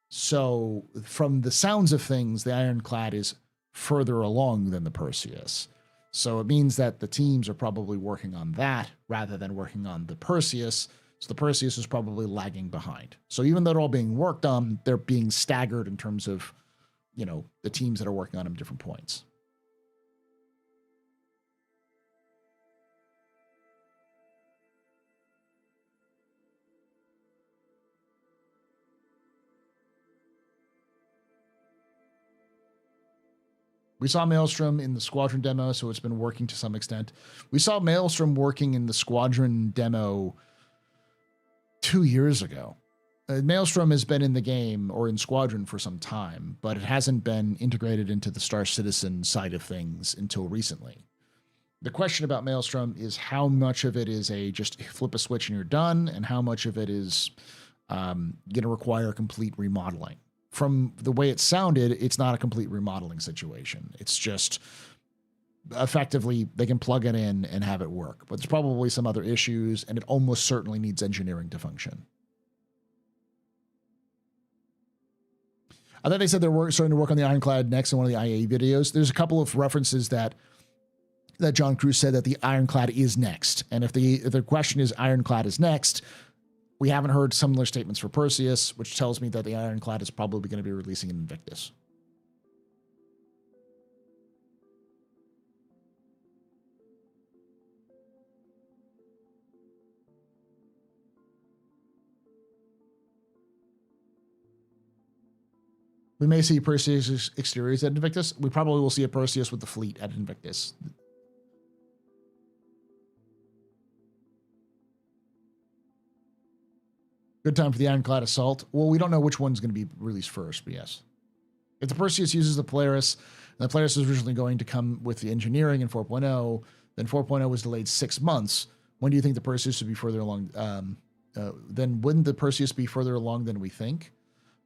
So, from the sounds of things, the Ironclad is further along than the Perseus. So it means that the teams are probably working on that rather than working on the Perseus. So the Perseus is probably lagging behind. So even though they're all being worked on, they're being staggered in terms of, the teams that are working on them at different points. We saw Maelstrom in the Squadron demo, so it's been working to some extent. We saw Maelstrom working in the Squadron demo 2 years ago. Maelstrom has been in the game or in Squadron for some time, but it hasn't been integrated into the Star Citizen side of things until recently. The question about Maelstrom is how much of it is a just flip a switch and you're done, and how much of it is going to require complete remodeling. From the way it sounded, it's not a complete remodeling situation. It's just effectively they can plug it in and have it work. But there's probably some other issues, and it almost certainly needs engineering to function. I thought they said they're starting to work on the Ironclad next in one of the IA videos. There's a couple of references that John Cruz said that the Ironclad is next. And if the question is Ironclad is next, we haven't heard similar statements for Perseus, which tells me that the Ironclad is probably going to be releasing in Invictus. We may see Perseus exteriors at Invictus. We probably will see a Perseus with the fleet at Invictus. Good time for the Ironclad assault. Well, we don't know which one's going to be released first, but yes. If the Perseus uses the Polaris, and the Polaris was originally going to come with the engineering in 4.0, then 4.0 was delayed 6 months. When do you think the Perseus would be further along? Then wouldn't the Perseus be further along than we think?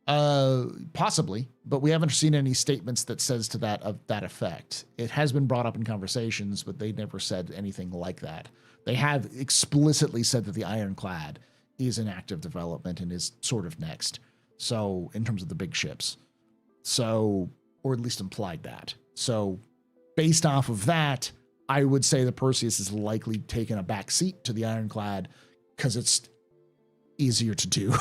Possibly, but we haven't seen any statements that says to that of that effect. It has been brought up in conversations, but they never said anything like that. They have explicitly said that the Ironclad is in active development and is sort of next. So in terms of the big ships, so, or at least implied that. So based off of that, I would say the Perseus is likely taking a back seat to the Ironclad because it's easier to do.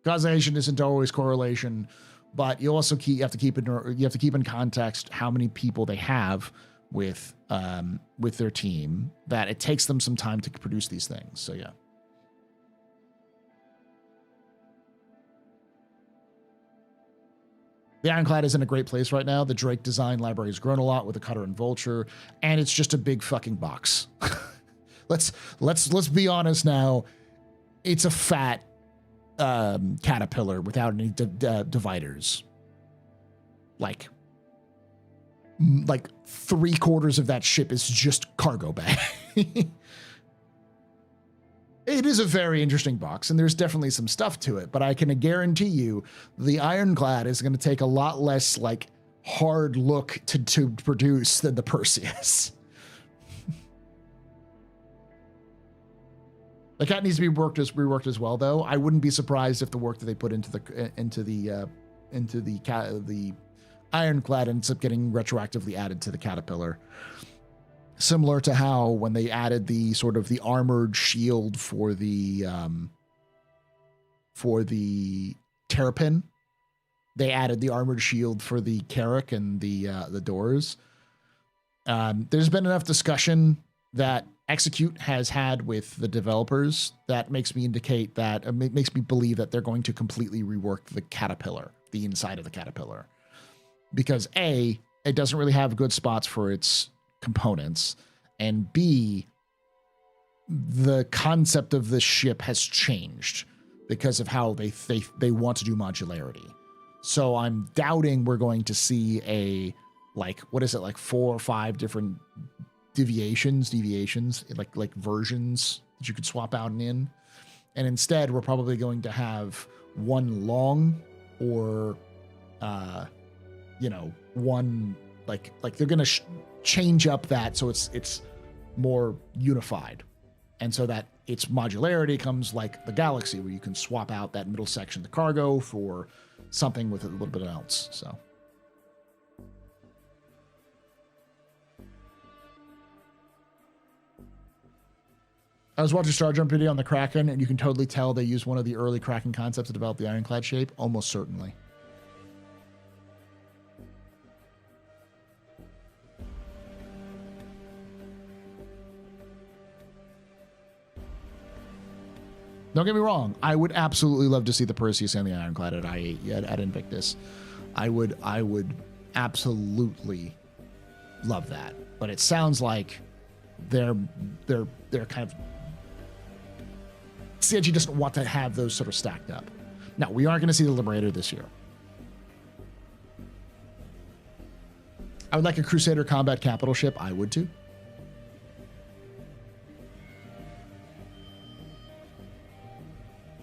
Causation isn't always correlation, but you also have to keep in context how many people they have with their team, that it takes them some time to produce these things. So yeah. The Ironclad is in a great place right now. The Drake design library has grown a lot with the Cutter and Vulture, and it's just a big fucking box. Let's be honest now. It's a fat caterpillar without any dividers. Like 3/4 of that ship is just cargo bay. It is a very interesting box, and there's definitely some stuff to it, but I can guarantee you the Ironclad is going to take a lot less like hard look to produce than the Perseus. The cat needs to be reworked as well, though. I wouldn't be surprised if the work that they put into the Ironclad ends up getting retroactively added to the Caterpillar. Similar to how when they added the sort of the armored shield for the Terrapin, they added the armored shield for the Carrack and the doors. There's been enough discussion that Execute has had with the developers that makes me indicate that it makes me believe that they're going to completely rework the Caterpillar, the inside of the Caterpillar, because A, it doesn't really have good spots for its components, and B, the concept of this ship has changed because of how they want to do modularity. So I'm doubting we're going to see a like 4 or 5 different deviations, like versions that you could swap out and in. And instead, we're probably going to have one long or, one like they're going to change up that so it's more unified. And so that its modularity comes like the Galaxy, where you can swap out that middle section, the cargo, for something with a little bit else. So. I was watching Star Jump video on the Kraken, and you can totally tell they used one of the early Kraken concepts to develop the Ironclad shape, almost certainly. Don't get me wrong, I would absolutely love to see the Perseus and the Ironclad at I8 at Invictus. I would absolutely love that. But it sounds like they're kind of CIG doesn't want to have those sort of stacked up. Now, we aren't going to see the Liberator this year. I would like a Crusader combat capital ship. I would too.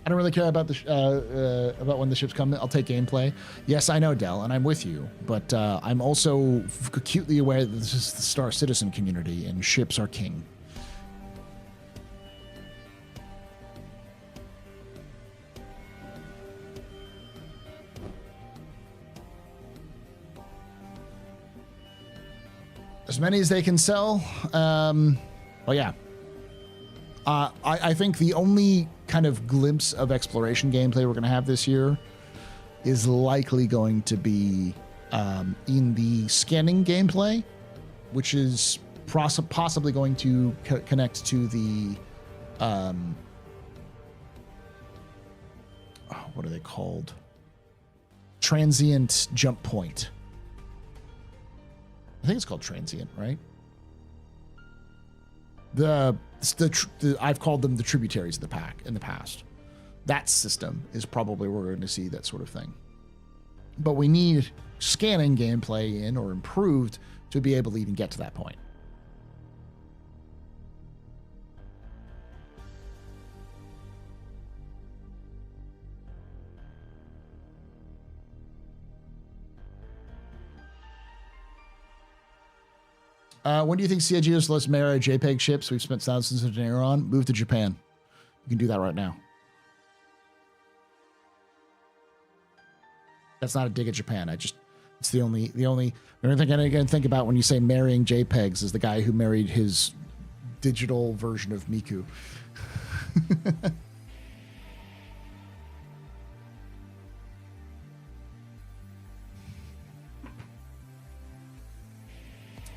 I don't really care about about when the ships come. I'll take gameplay. Yes, I know, Dell, and I'm with you. But I'm also acutely aware that this is the Star Citizen community, and ships are king. As many as they can sell. Well, yeah. I think the only kind of glimpse of exploration gameplay we're going to have this year is likely going to be in the scanning gameplay, which is possibly going to connect to the what are they called? transient jump point. I think it's called transient, right? I've called them the tributaries of the pack in the past. That system is probably where we're going to see that sort of thing. But we need scanning gameplay in or improved to be able to even get to that point. When do you think CIG will let us marry JPEG ships we've spent thousands of dinner on? Move to Japan. You can do that right now. That's not a dig at Japan. It's the only thing I'm going to think about when you say marrying JPEGs is the guy who married his digital version of Miku.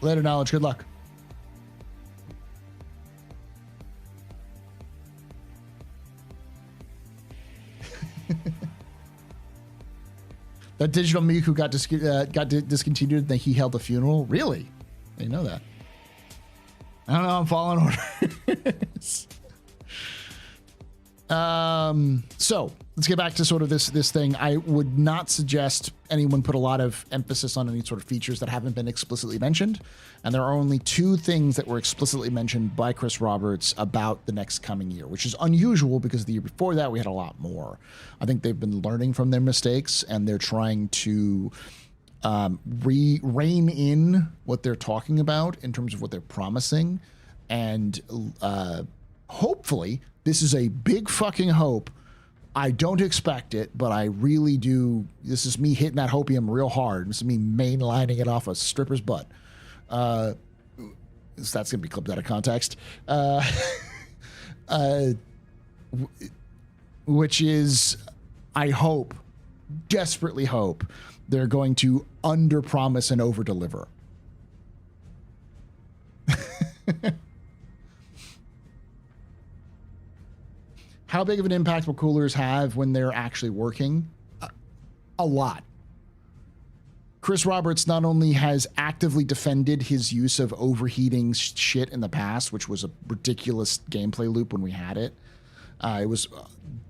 Later, Knowledge. Good luck. That digital Miku got discontinued and he held a funeral? Really? I didn't know that. I don't know. I'm following orders. So let's get back to sort of this thing. I would not suggest anyone put a lot of emphasis on any sort of features that haven't been explicitly mentioned. And there are only 2 things that were explicitly mentioned by Chris Roberts about the next coming year, which is unusual because the year before that we had a lot more. I think they've been learning from their mistakes and they're trying to rein in what they're talking about in terms of what they're promising. And hopefully, this is a big fucking hope. I don't expect it, but I really do. This is me hitting that hopium real hard. This is me mainlining it off a stripper's butt. That's going to be clipped out of context. Which is, I hope, desperately hope, they're going to under-promise and over-deliver. How big of an impact will coolers have when they're actually working? A lot. Chris Roberts not only has actively defended his use of overheating shit in the past, which was a ridiculous gameplay loop when we had it. It was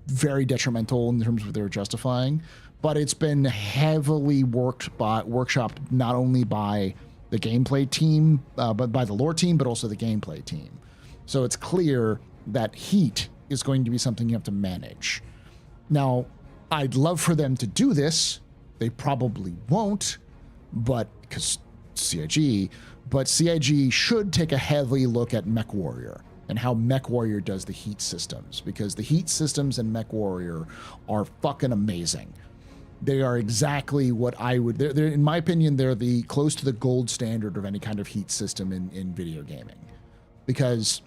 very detrimental in terms of what they were justifying, but it's been heavily workshopped not only by the gameplay team, but by the lore team, but also the gameplay team. So it's clear that heat is going to be something you have to manage. Now, I'd love for them to do this. They probably won't, but because CIG should take a heavy look at MechWarrior and how MechWarrior does the heat systems, because the heat systems in MechWarrior are fucking amazing. They are exactly what I would, they're in my opinion, they're the close to the gold standard of any kind of heat system in video gaming, because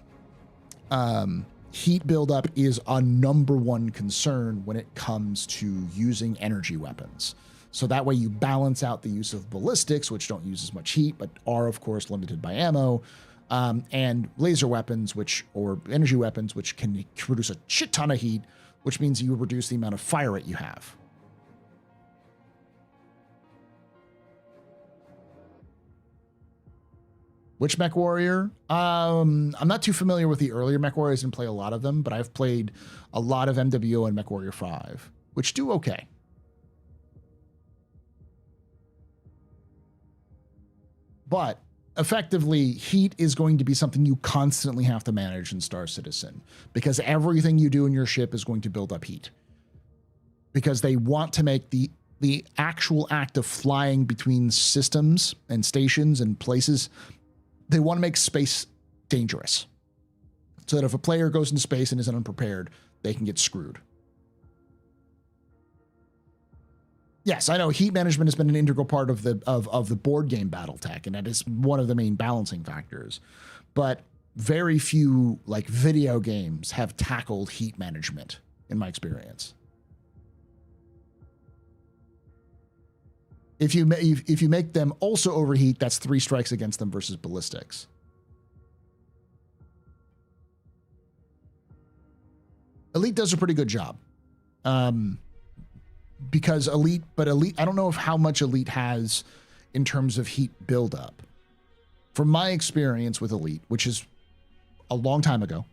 heat buildup is a #1 concern when it comes to using energy weapons. So that way you balance out the use of ballistics, which don't use as much heat, but are of course limited by ammo, and laser weapons, or energy weapons, which can produce a shit ton of heat, which means you reduce the amount of fire rate you have. Which MechWarrior? I'm not too familiar with the earlier MechWarriors and play a lot of them, but I've played a lot of MWO and MechWarrior 5, which do okay. But effectively, heat is going to be something you constantly have to manage in Star Citizen, because everything you do in your ship is going to build up heat. Because they want to make the actual act of flying between systems and stations and places, they want to make space dangerous, so that if a player goes into space and isn't unprepared, they can get screwed. Yes, I know heat management has been an integral part of the board game BattleTech, and that is one of the main balancing factors. But very few video games have tackled heat management, in my experience. If you make them also overheat, that's 3 strikes against them versus ballistics. Elite does a pretty good job. because elite, I don't know if how much elite has in terms of heat buildup. From my experience with elite, which is a long time ago,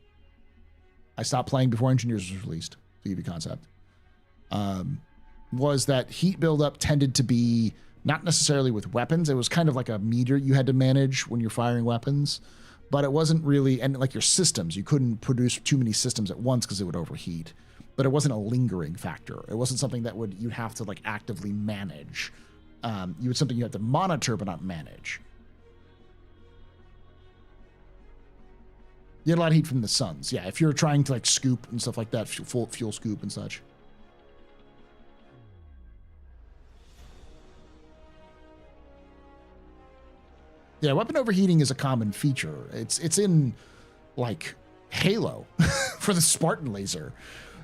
I stopped playing before Engineers was released, to give you concept, was that heat buildup tended to be not necessarily with weapons. It was kind of like a meter you had to manage when you're firing weapons, but it wasn't really, and like your systems, you couldn't produce too many systems at once because it would overheat, but it wasn't a lingering factor. It wasn't something that you'd have to like actively manage. Something you have to monitor, but not manage. You get a lot of heat from the suns. Yeah, if you're trying to like scoop and stuff like that, fuel scoop and such. Yeah, weapon overheating is a common feature. It's in like Halo for the Spartan laser.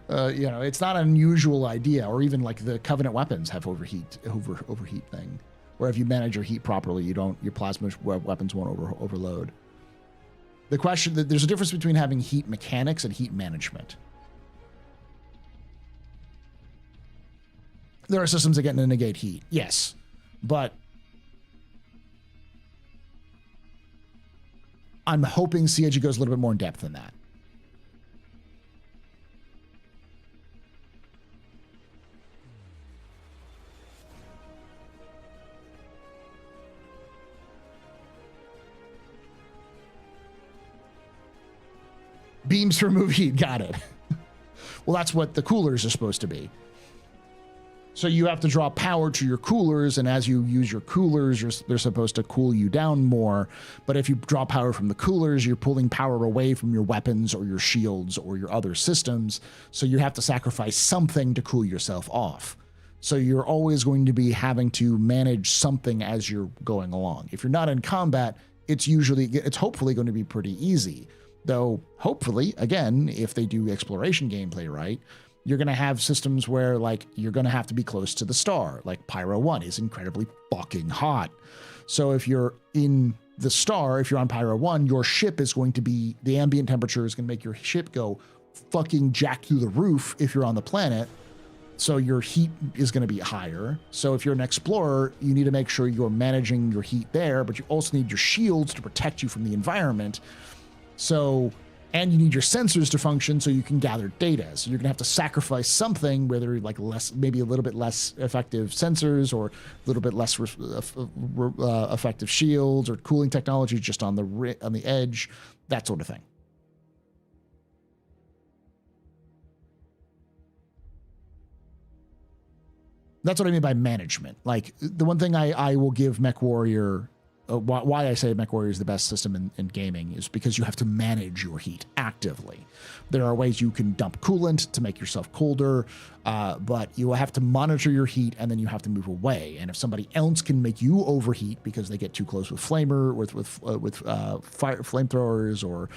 It's not an unusual idea, or even like the Covenant weapons have overheat thing, where if you manage your heat properly, your plasma weapons won't overload. The question, there's a difference between having heat mechanics and heat management. There are systems that get to negate heat, yes, but I'm hoping CIG goes a little bit more in depth than that. Beams to remove heat, got it. Well, that's what the coolers are supposed to be. So you have to draw power to your coolers, and as you use your coolers, they're supposed to cool you down more. But if you draw power from the coolers, you're pulling power away from your weapons or your shields or your other systems. So you have to sacrifice something to cool yourself off. So you're always going to be having to manage something as you're going along. If you're not in combat, it's hopefully going to be pretty easy. Though, hopefully, again, if they do exploration gameplay right, you're going to have systems where, like, you're going to have to be close to the star. Like, Pyro 1 is incredibly fucking hot. So if you're in the star, if you're on Pyro 1, your ship is going to be, the ambient temperature is going to make your ship go fucking jack through the roof if you're on the planet. So your heat is going to be higher. So if you're an explorer, you need to make sure you're managing your heat there, but you also need your shields to protect you from the environment. So, and you need your sensors to function so you can gather data. So you're gonna have to sacrifice something, whether like maybe a little bit less effective sensors or a little bit less effective shields or cooling technology just on the edge, that sort of thing. That's what I mean by management. Like, the one thing I will give MechWarrior, why I say MechWarrior is the best system in gaming is because you have to manage your heat actively. There are ways you can dump coolant to make yourself colder, but you have to monitor your heat and then you have to move away. And if somebody else can make you overheat because they get too close with flamethrowers or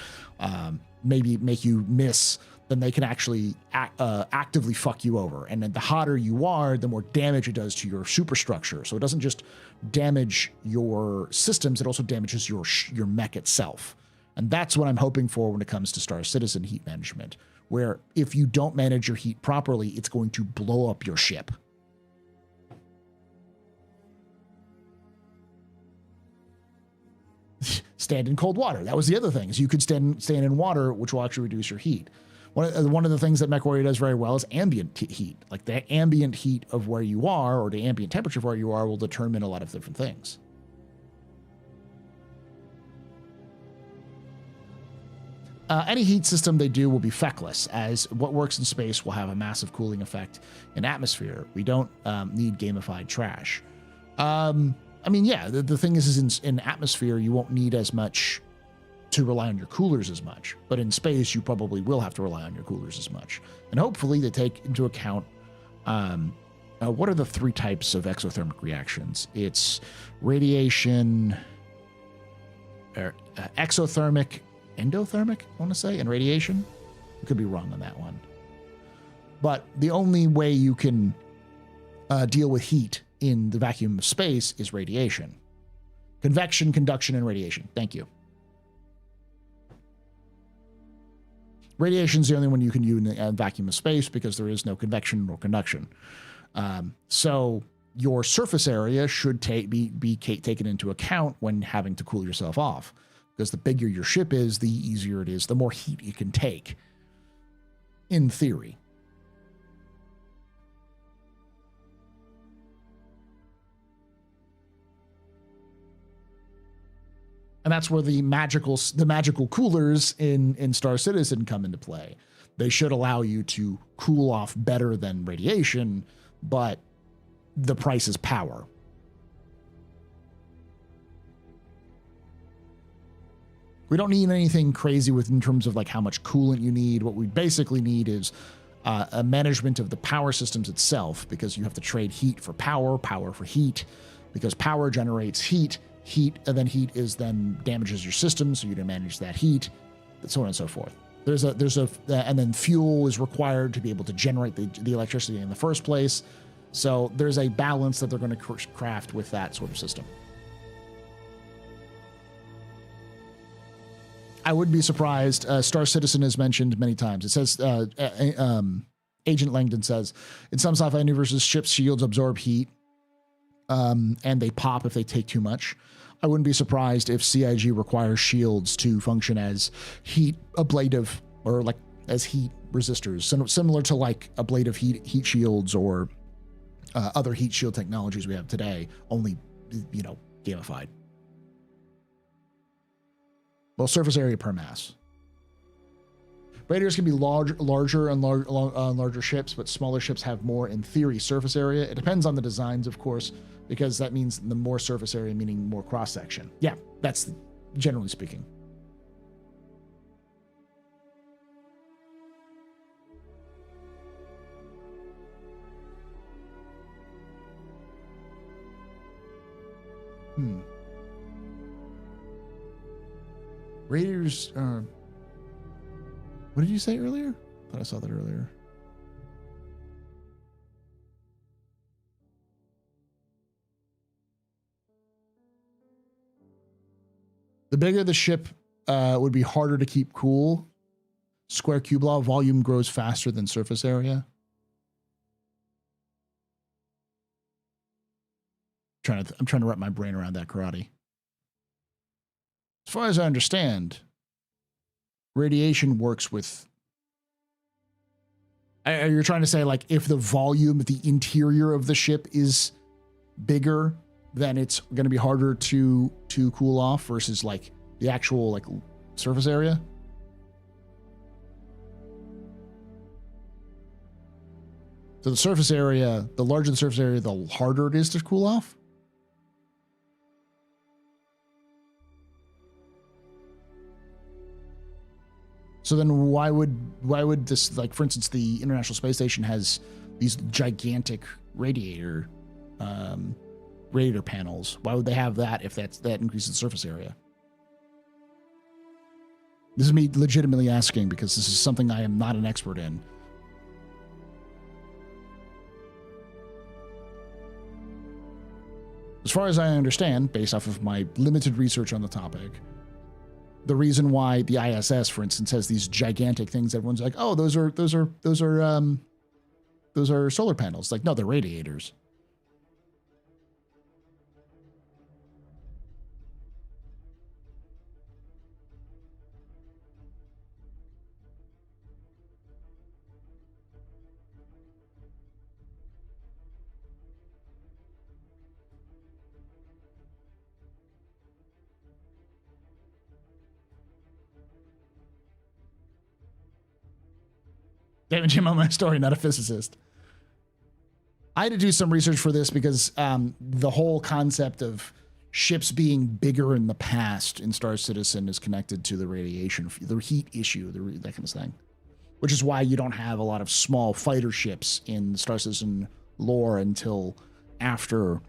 maybe make you miss, then they can actually actively fuck you over. And then the hotter you are, the more damage it does to your superstructure. So it doesn't just damage your systems, it also damages your mech itself. And that's what I'm hoping for when it comes to Star Citizen heat management, where if you don't manage your heat properly, it's going to blow up your ship. Stand in cold water. That was the other thing, is you could stand in water, which will actually reduce your heat. One of the things that MechWarrior does very well is ambient heat. Like, the ambient heat of where you are, or the ambient temperature of where you are, will determine a lot of different things. Any heat system they do will be feckless, as what works in space will have a massive cooling effect in atmosphere. We don't need gamified trash. I mean, yeah, the thing is in atmosphere, you won't need as much to rely on your coolers as much, but in space, you probably will have to rely on your coolers as much. And hopefully they take into account, what are the three types of exothermic reactions? It's radiation, exothermic, endothermic, I want to say, and radiation. I could be wrong on that one. But the only way you can deal with heat in the vacuum of space is radiation. Convection, conduction, and radiation. Thank you. Radiation is the only one you can use in the vacuum of space because there is no convection or conduction. So your surface area should be taken into account when having to cool yourself off, because the bigger your ship is, the easier it is, the more heat it can take, in theory. And that's where the magical coolers in Star Citizen come into play. They should allow you to cool off better than radiation, but the price is power. We don't need anything crazy in terms of like how much coolant you need. What we basically need is a management of the power systems itself, because you have to trade heat for power, power for heat, because power generates heat, and then heat damages your system, so you need to manage that heat, and so on and so forth. And then fuel is required to be able to generate the electricity in the first place. So there's a balance that they're going to craft with that sort of system. I wouldn't be surprised. Star Citizen is mentioned many times. It says, Agent Langdon says, in some sci-fi universes, ships' shields absorb heat, and they pop if they take too much. I wouldn't be surprised if CIG requires shields to function as heat ablative, or like as heat resistors, similar to like ablative heat shields or other heat shield technologies we have today, only, gamified. Well, surface area per mass. Raiders can be larger and larger ships, but smaller ships have more, in theory, surface area. It depends on the designs, of course, because that means the more surface area, meaning more cross-section. Yeah, that's generally speaking. Raiders, what did you say earlier? I thought I saw that earlier. The bigger the ship would be harder to keep cool. Square cube law, volume grows faster than surface area. I'm trying to wrap my brain around that, karate. As far as I understand, radiation works with... You're trying to say, like, if the volume, the interior of the ship is bigger, then it's going to be harder to cool off versus, like, the actual, like, surface area? So the surface area, the larger the surface area, the harder it is to cool off? So then why would this, like, for instance, the International Space Station has these gigantic radiator panels. Why would they have that if that increases the surface area? This is me legitimately asking, because this is something I am not an expert in. As far as I understand, based off of my limited research on the topic, the reason why the ISS, for instance, has these gigantic things, everyone's like, oh, those are solar panels. Like, no, they're radiators. David Jim on my story, not a physicist. I had to do some research for this because the whole concept of ships being bigger in the past in Star Citizen is connected to the radiation, the heat issue, that kind of thing. Which is why you don't have a lot of small fighter ships in Star Citizen lore until after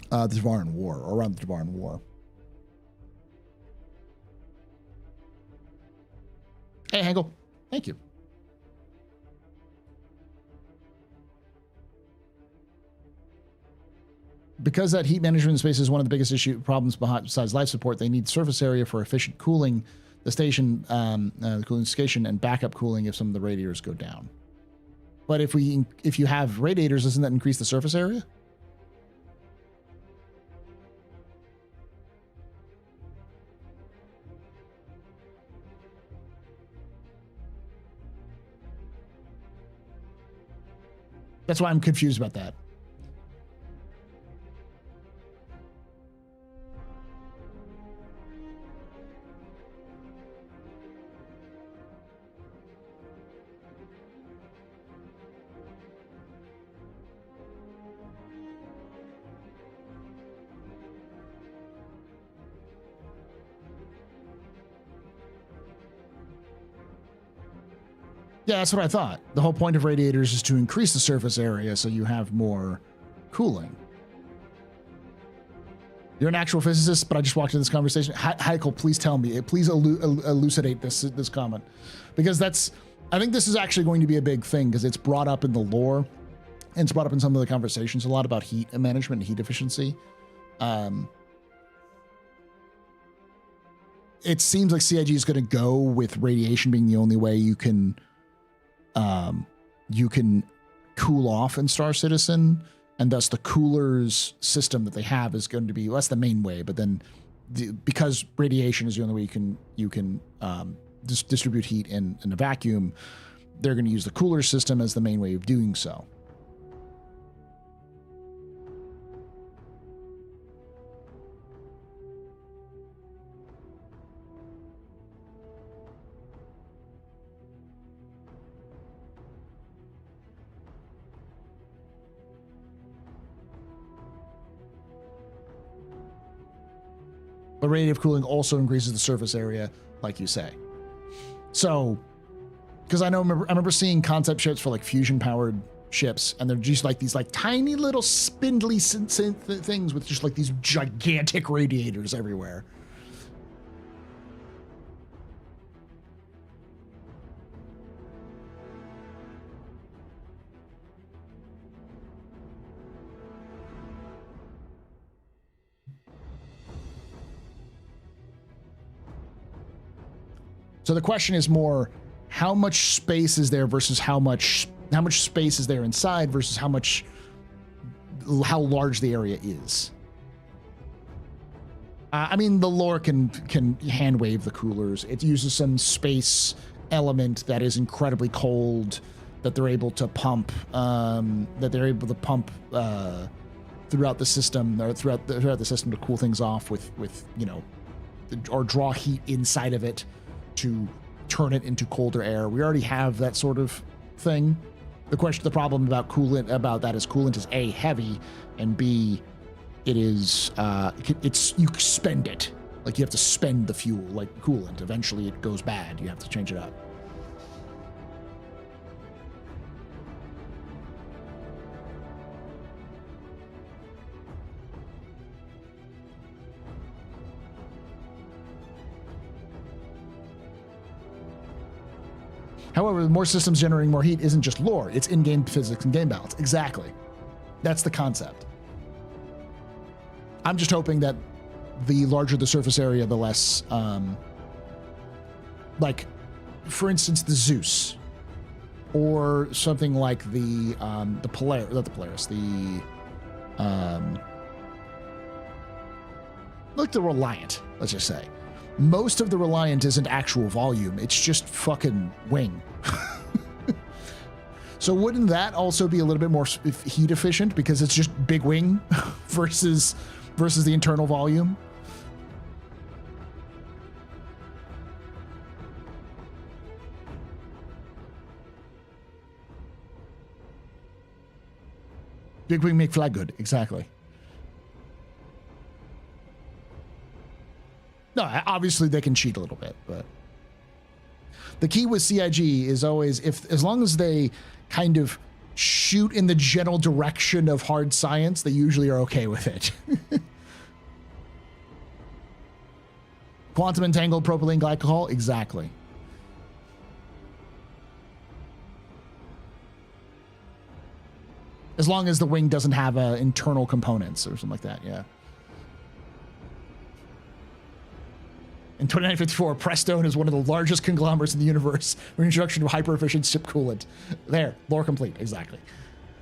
the Dryon War, or around the Dryon War. Hey, Hegel. Thank you. Because that heat management in space is one of the biggest problems besides life support, they need surface area for efficient cooling the station, the cooling station, and backup cooling if some of the radiators go down. But if you have radiators, doesn't that increase the surface area? That's why I'm confused about that. Yeah, that's what I thought. The whole point of radiators is to increase the surface area so you have more cooling. You're an actual physicist, but I just walked into this conversation. Heikel, please tell me. Please elucidate this comment. Because I think this is actually going to be a big thing because it's brought up in the lore and it's brought up in some of the conversations a lot about heat management and heat efficiency. It seems like CIG is going to go with radiation being the only way you can cool off in Star Citizen, and thus the coolers system that they have is going to be, well, that's the main way, but then because radiation is the only way you can distribute heat in a vacuum, they're going to use the cooler system as the main way of doing so. But radiative cooling also increases the surface area, like you say. So, because I remember seeing concept ships for like fusion-powered ships, and they're just like these like tiny little spindly things with just like these gigantic radiators everywhere. So the question is more, how much space is there versus how much space is there inside versus how large the area is. I mean, the lore can hand wave the coolers. It uses some space element that is incredibly cold that they're able to pump. Throughout the system, or throughout the system to cool things off with or draw heat inside of it to turn it into colder air. We already have that sort of thing. The problem about that is coolant is A, heavy, and B, you spend it. Like you have to spend the fuel, like coolant. Eventually it goes bad. You have to change it up. However, more systems generating more heat isn't just lore, it's in-game physics and game balance. Exactly. That's the concept. I'm just hoping that the larger the surface area, the less, like, for instance, the Zeus, or something like the Polaris, not the Polaris, like the Reliant, let's just say. Most of the Reliant isn't actual volume, it's just fucking wing. So wouldn't that also be a little bit more heat efficient because it's just big wing versus the internal volume? Big wing make flag good, exactly. No, obviously they can cheat a little bit, but the key with CIG is always, as long as they kind of shoot in the general direction of hard science, they usually are okay with it. Quantum entangled propylene glycol, exactly. As long as the wing doesn't have internal components or something like that, yeah. In 2954, Prestone is one of the largest conglomerates in the universe. Reintroduction of hyper-efficient ship coolant. There, lore complete, exactly.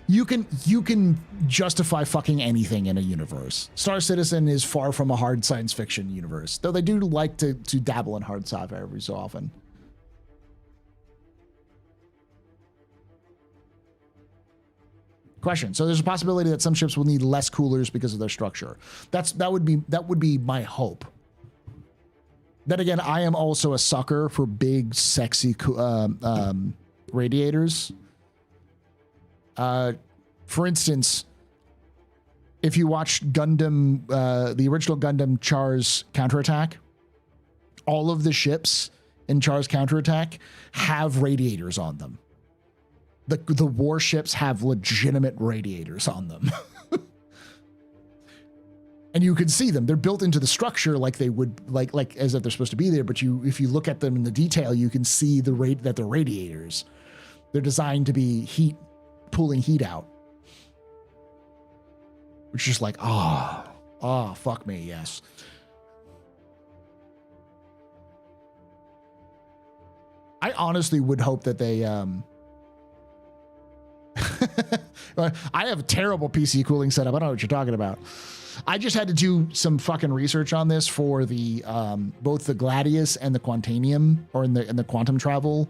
You can justify fucking anything in a universe. Star Citizen is far from a hard science fiction universe, though they do like to dabble in hard sci-fi every so often. Question. So there's a possibility that some ships will need less coolers because of their structure. That would be my hope. Then again, I am also a sucker for big, sexy radiators. For instance, if you watch Gundam, the original Gundam Char's Counterattack, all of the ships in Char's Counterattack have radiators on them. The warships have legitimate radiators on them. And you can see them. They're built into the structure like they would, like as if they're supposed to be there, but if you look at them in the detail, you can see that they're radiators. They're designed to be pulling heat out. Which is just like, fuck me, yes. I honestly would hope that they, I have a terrible PC cooling setup. I don't know what you're talking about. I just had to do some fucking research on this for the both the Gladius and the Quantanium, or in the quantum travel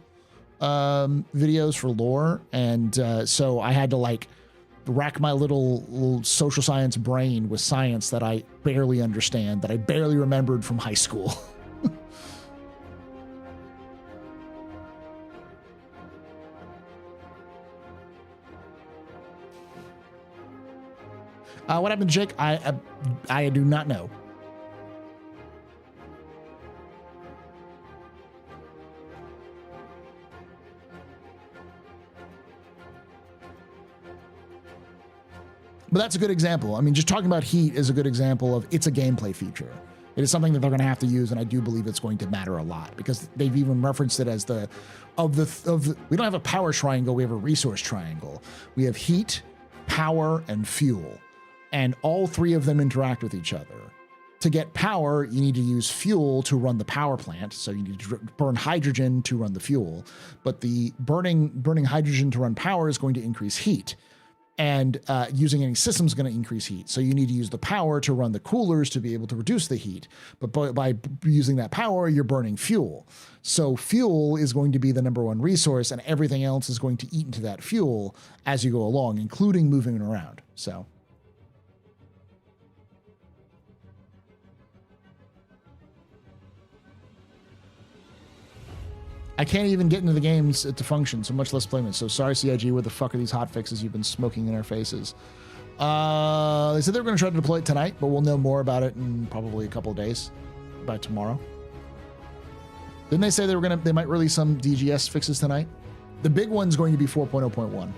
videos for lore, and so I had to like rack my little social science brain with science that I barely understand, that I barely remembered from high school. What happened to Jake? I do not know. But that's a good example. I mean, just talking about heat is a good example of it's a gameplay feature. It is something that they're going to have to use, and I do believe it's going to matter a lot because they've even referenced it as we don't have a power triangle, we have a resource triangle. We have heat, power, and fuel. And all three of them interact with each other. To get power, you need to use fuel to run the power plant. So you need to burn hydrogen to run the fuel. But the burning hydrogen to run power is going to increase heat. And using any system is going to increase heat. So you need to use the power to run the coolers to be able to reduce the heat. But by using that power, you're burning fuel. So fuel is going to be the number one resource, and everything else is going to eat into that fuel as you go along, including moving it around. So I can't even get into the games to function, so much less play them. So sorry, CIG, where the fuck are these hot fixes you've been smoking in our faces? They said they were going to try to deploy it tonight, but we'll know more about it in probably a couple of days, by tomorrow. Didn't they say they might release some DGS fixes tonight? The big one's going to be 4.0.1.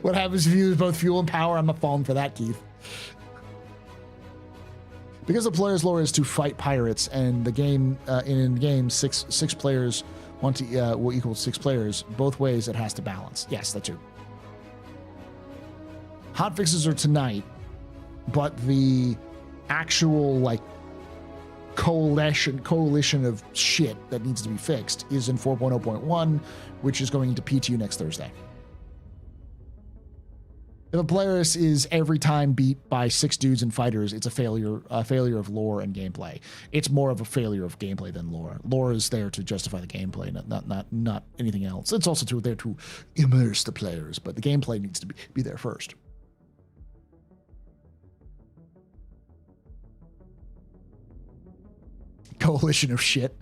What happens if you use both fuel and power? I'm not falling for that, Keith. Because the player's lore is to fight pirates, and the game in the game six players will equal 6 players. Both ways it has to balance. Yes, that's true. Hot fixes are tonight, but the actual like coalition of shit that needs to be fixed is in 4.0.1, which is going into P2 next Thursday. If a player is every time beat by 6 dudes and fighters, it's a failure of lore and gameplay. It's more of a failure of gameplay than lore. Lore is there to justify the gameplay, not anything else. It's also there to immerse the players, but the gameplay needs to be there first. Coalition of shit.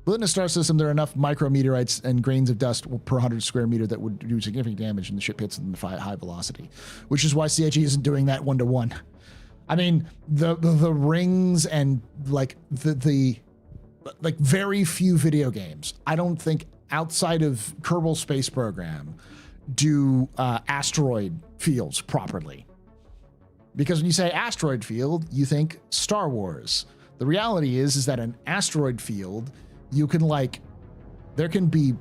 Within a star system, there are enough micrometeorites and grains of dust per 100 square meter that would do significant damage in the ship hits in the high velocity, which is why CIG isn't doing that 1-to-1. I mean, the rings and like the very few video games, I don't think outside of Kerbal Space Program do asteroid fields properly. Because when you say asteroid field, you think Star Wars. The reality is that an asteroid field, you can there can be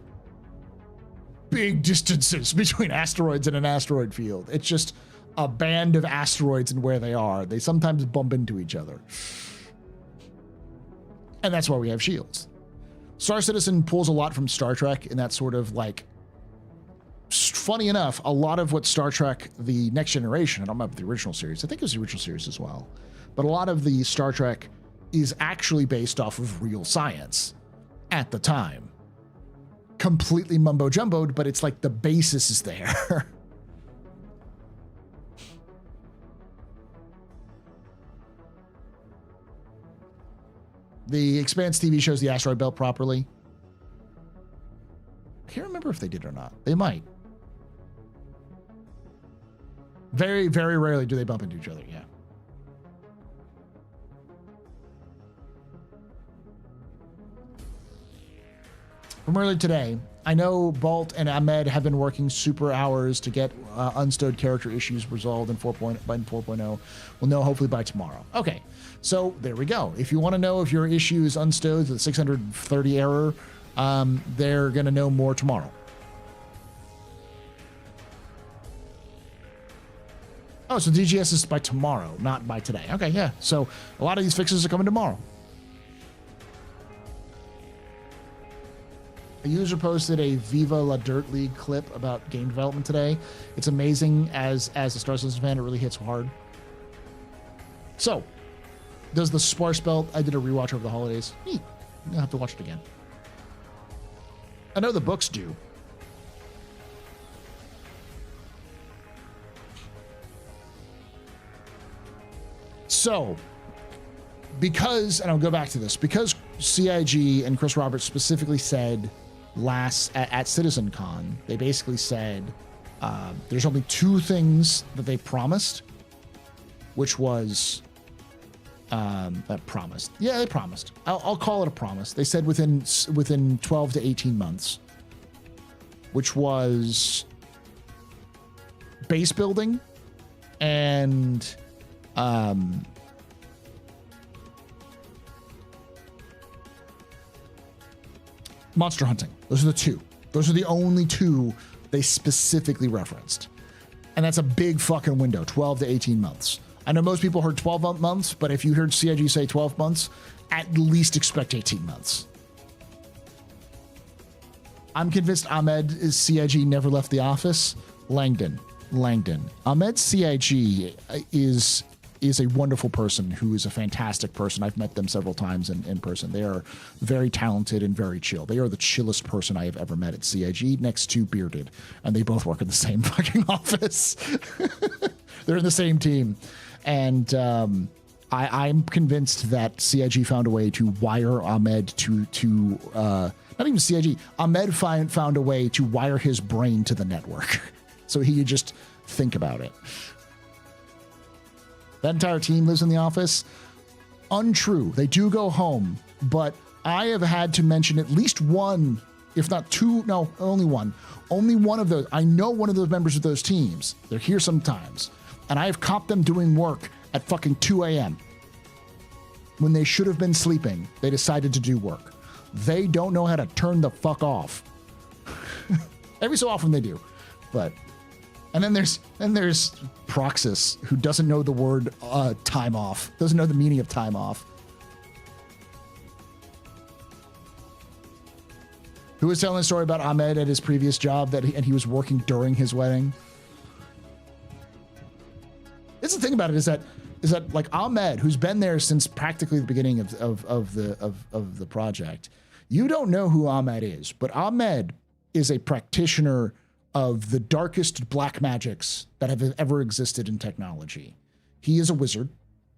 big distances between asteroids and an asteroid field. It's just a band of asteroids and where they are. They sometimes bump into each other. And that's why we have shields. Star Citizen pulls a lot from Star Trek in that sort of like, funny enough, a lot of what Star Trek, the Next Generation, I don't remember the original series, I think it was the original series as well, but a lot of the Star Trek is actually based off of real science at the time. Completely mumbo jumboed, but it's like the basis is there. The Expanse TV shows the asteroid belt properly. I can't remember if they did or not. They might. Very, very rarely do they bump into each other, yeah. From earlier today, I know Balt and Ahmed have been working super hours to get unstowed character issues resolved in 4.0. We'll know hopefully by tomorrow. Okay, so there we go. If you want to know if your issue is unstowed, the 630 error, they're going to know more tomorrow. Oh, so DGS is by tomorrow, not by today. Okay, yeah. So a lot of these fixes are coming tomorrow. A user posted a Viva La Dirt League clip about game development today. It's amazing. As a Star Citizen fan, it really hits hard. So, does the Sparse Belt? I did a rewatch over the holidays. Neat. I'll have to watch it again. I know the books do. So, because, and I'll go back to this, because CIG and Chris Roberts specifically said at CitizenCon, they basically said there's only two things that they promised, which was promised. Yeah, they promised. I'll call it a promise. They said within 12 to 18 months, which was base building and monster hunting. Those are the two. Those are the only two they specifically referenced. And that's a big fucking window, 12 to 18 months. I know most people heard 12 months, but if you heard CIG say 12 months, at least expect 18 months. I'm convinced Ahmed's CIG never left the office. Langdon. Ahmed's CIG is a wonderful person who is a fantastic person. I've met them several times in person. They are very talented and very chill. They are the chillest person I have ever met at CIG, next to Bearded. And they both work in the same fucking office. They're in the same team. And I'm convinced that CIG found a way to wire Ahmed to not even CIG. Ahmed found a way to wire his brain to the network. So he could just think about it. That entire team lives in the office. Untrue. They do go home, but I have had to mention at least one, if not two, no, only one. Only one of those. I know one of those members of those teams. They're here sometimes. And I have caught them doing work at fucking 2 a.m. When they should have been sleeping, they decided to do work. They don't know how to turn the fuck off. Every so often they do, but... And then there's Proxus, who doesn't know the word time off, doesn't know the meaning of time off. Who was telling a story about Ahmed at his previous job and he was working during his wedding. It's the thing about it is that like Ahmed, who's been there since practically the beginning of the project, you don't know who Ahmed is, but Ahmed is a practitioner of the darkest black magics that have ever existed in technology. He is a wizard.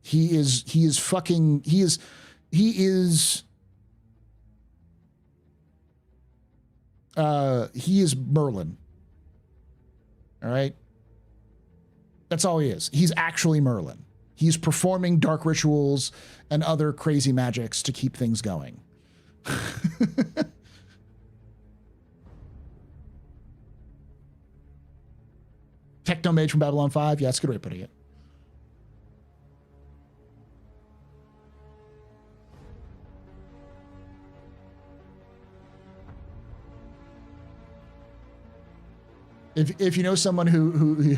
He is Merlin. All right. That's all he is. He's actually Merlin. He's performing dark rituals and other crazy magics to keep things going. Techno Mage from Babylon 5. Yeah, that's a good way of putting it. If you know someone who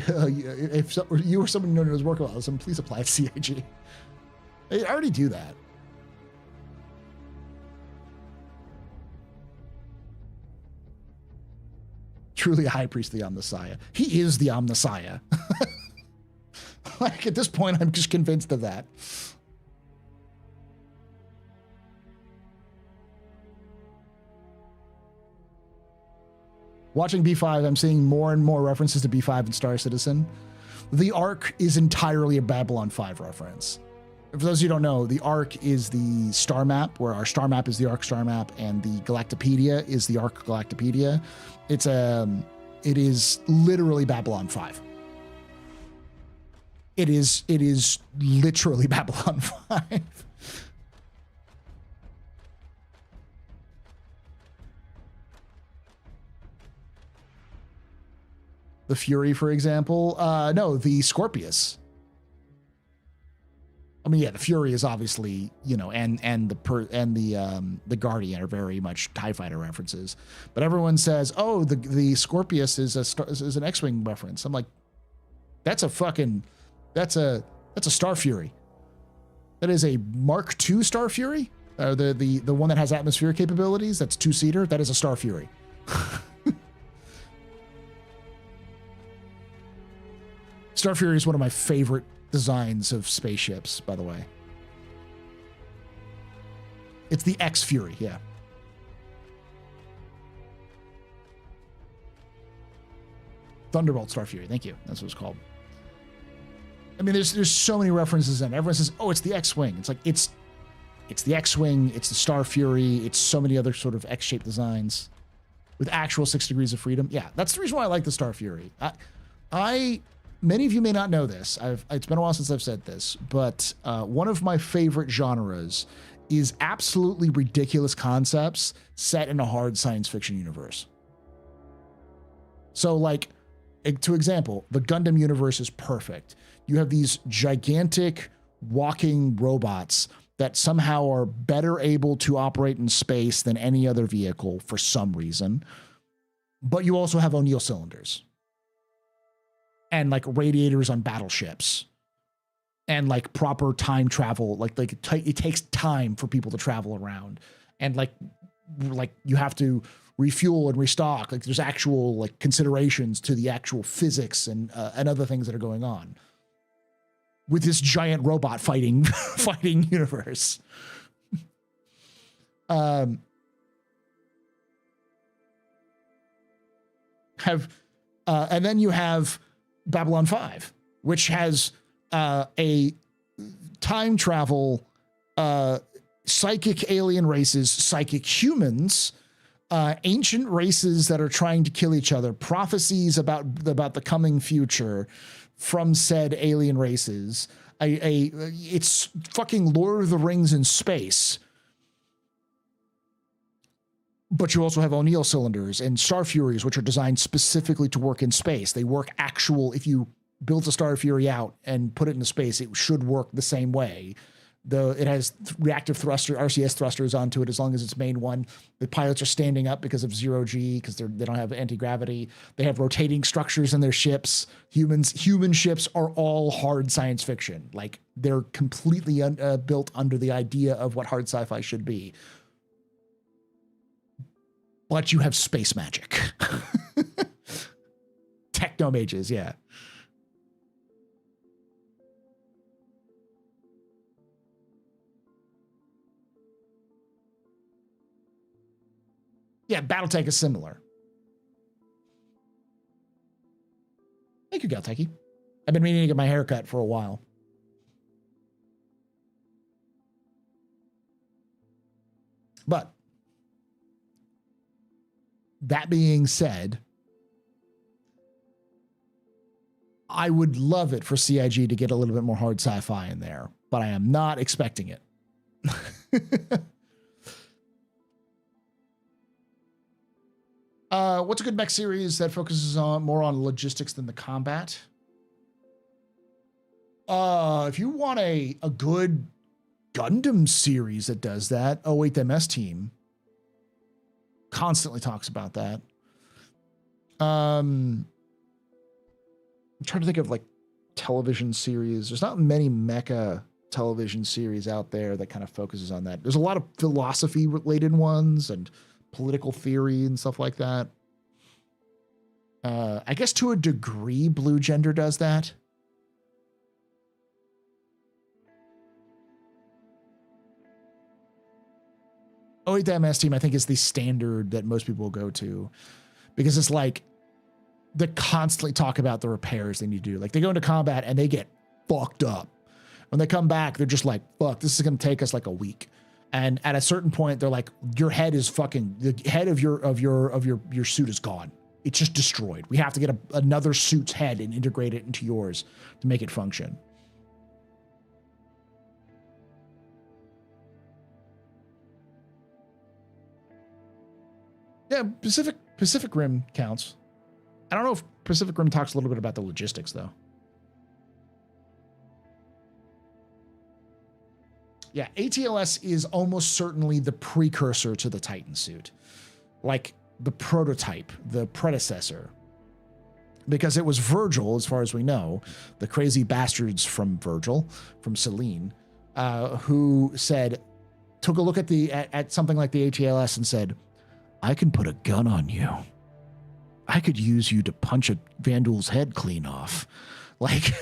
if you or someone you know knows work about them, please apply at CIG. They already do that. Truly a high priest of the Omnissiah. He is the Omnissiah. Like at this point, I'm just convinced of that. Watching B5, I'm seeing more and more references to B5 and Star Citizen. The Ark is entirely a Babylon 5 reference. For those of you who don't know, the Ark is the star map, where our star map is the Ark star map, and the Galactopedia is the Ark Galactopedia. It is literally Babylon 5. It is literally Babylon 5. The Fury, for example. No, the Scorpius. I mean, yeah, the Fury is obviously, you know, and the Guardian are very much TIE Fighter references, but everyone says, oh, the Scorpius is an X-Wing reference. I'm like, that's a Star Fury. That is a Mark II Star Fury. The one that has atmospheric capabilities. That's 2-seater. That is a Star Fury. Star Fury is one of my favorite designs of spaceships, by the way. It's the X Fury, yeah. Thunderbolt Star Fury, thank you. That's what it's called. I mean, there's so many references in it. Everyone says, oh, it's the X-Wing. It's like, it's the X-Wing, it's the Star Fury, it's so many other sort of X-shaped designs with actual 6 degrees of freedom. Yeah, that's the reason why I like the Star Fury. Many of you may not know this. It's been a while since I've said this, but one of my favorite genres is absolutely ridiculous concepts set in a hard science fiction universe. So like, to example, the Gundam universe is perfect. You have these gigantic walking robots that somehow are better able to operate in space than any other vehicle for some reason. But you also have O'Neill cylinders. And like radiators on battleships, and like proper time travel, like it takes time for people to travel around, and like you have to refuel and restock. Like there's actual like considerations to the actual physics and other things that are going on with this giant robot fighting universe. And then you have Babylon 5, which has a time travel, psychic alien races, psychic humans, ancient races that are trying to kill each other, prophecies about the coming future from said alien races. It's fucking Lord of the Rings in space. But you also have O'Neill cylinders and Star Furies, which are designed specifically to work in space. They work if you build a Star Fury out and put it into space, it should work the same way. It has reactive thruster, RCS thrusters onto it as long as it's main one. The pilots are standing up because of 0G, because they don't have anti-gravity. They have rotating structures in their ships. Human ships are all hard science fiction. Like they're completely built under the idea of what hard sci-fi should be. But you have space magic. Techno mages, yeah. Yeah, Battletech is similar. Thank you, Galteki. I've been meaning to get my hair cut for a while. But that being said, I would love it for CIG to get a little bit more hard sci-fi in there, but I am not expecting it. What's a good mech series that focuses more on logistics than the combat? If you want a good Gundam series that does that, 08MS Team constantly talks about that. I'm trying to think of like television series. There's not many mecha television series out there that kind of focuses on that. There's a lot of philosophy related ones and political theory and stuff like that. I guess to a degree, Blue Gender does that. Oh, Wait, the MS Team, I think, is the standard that most people go to, because it's like they constantly talk about the repairs they need to do. Like they go into combat and they get fucked up. When they come back, they're just like, fuck, this is going to take us like a week. And at a certain point, they're like, your head is fucking, the head of your suit is gone. It's just destroyed. We have to get another suit's head and integrate it into yours to make it function. Yeah, Pacific Rim counts. I don't know if Pacific Rim talks a little bit about the logistics, though. Yeah, ATLS is almost certainly the precursor to the Titan suit. Like the prototype, the predecessor. Because it was Virgil, as far as we know, the crazy bastards from Virgil, from Selene, who took a look at something like the ATLS and said, I can put a gun on you. I could use you to punch a Vandal's head clean off. Like,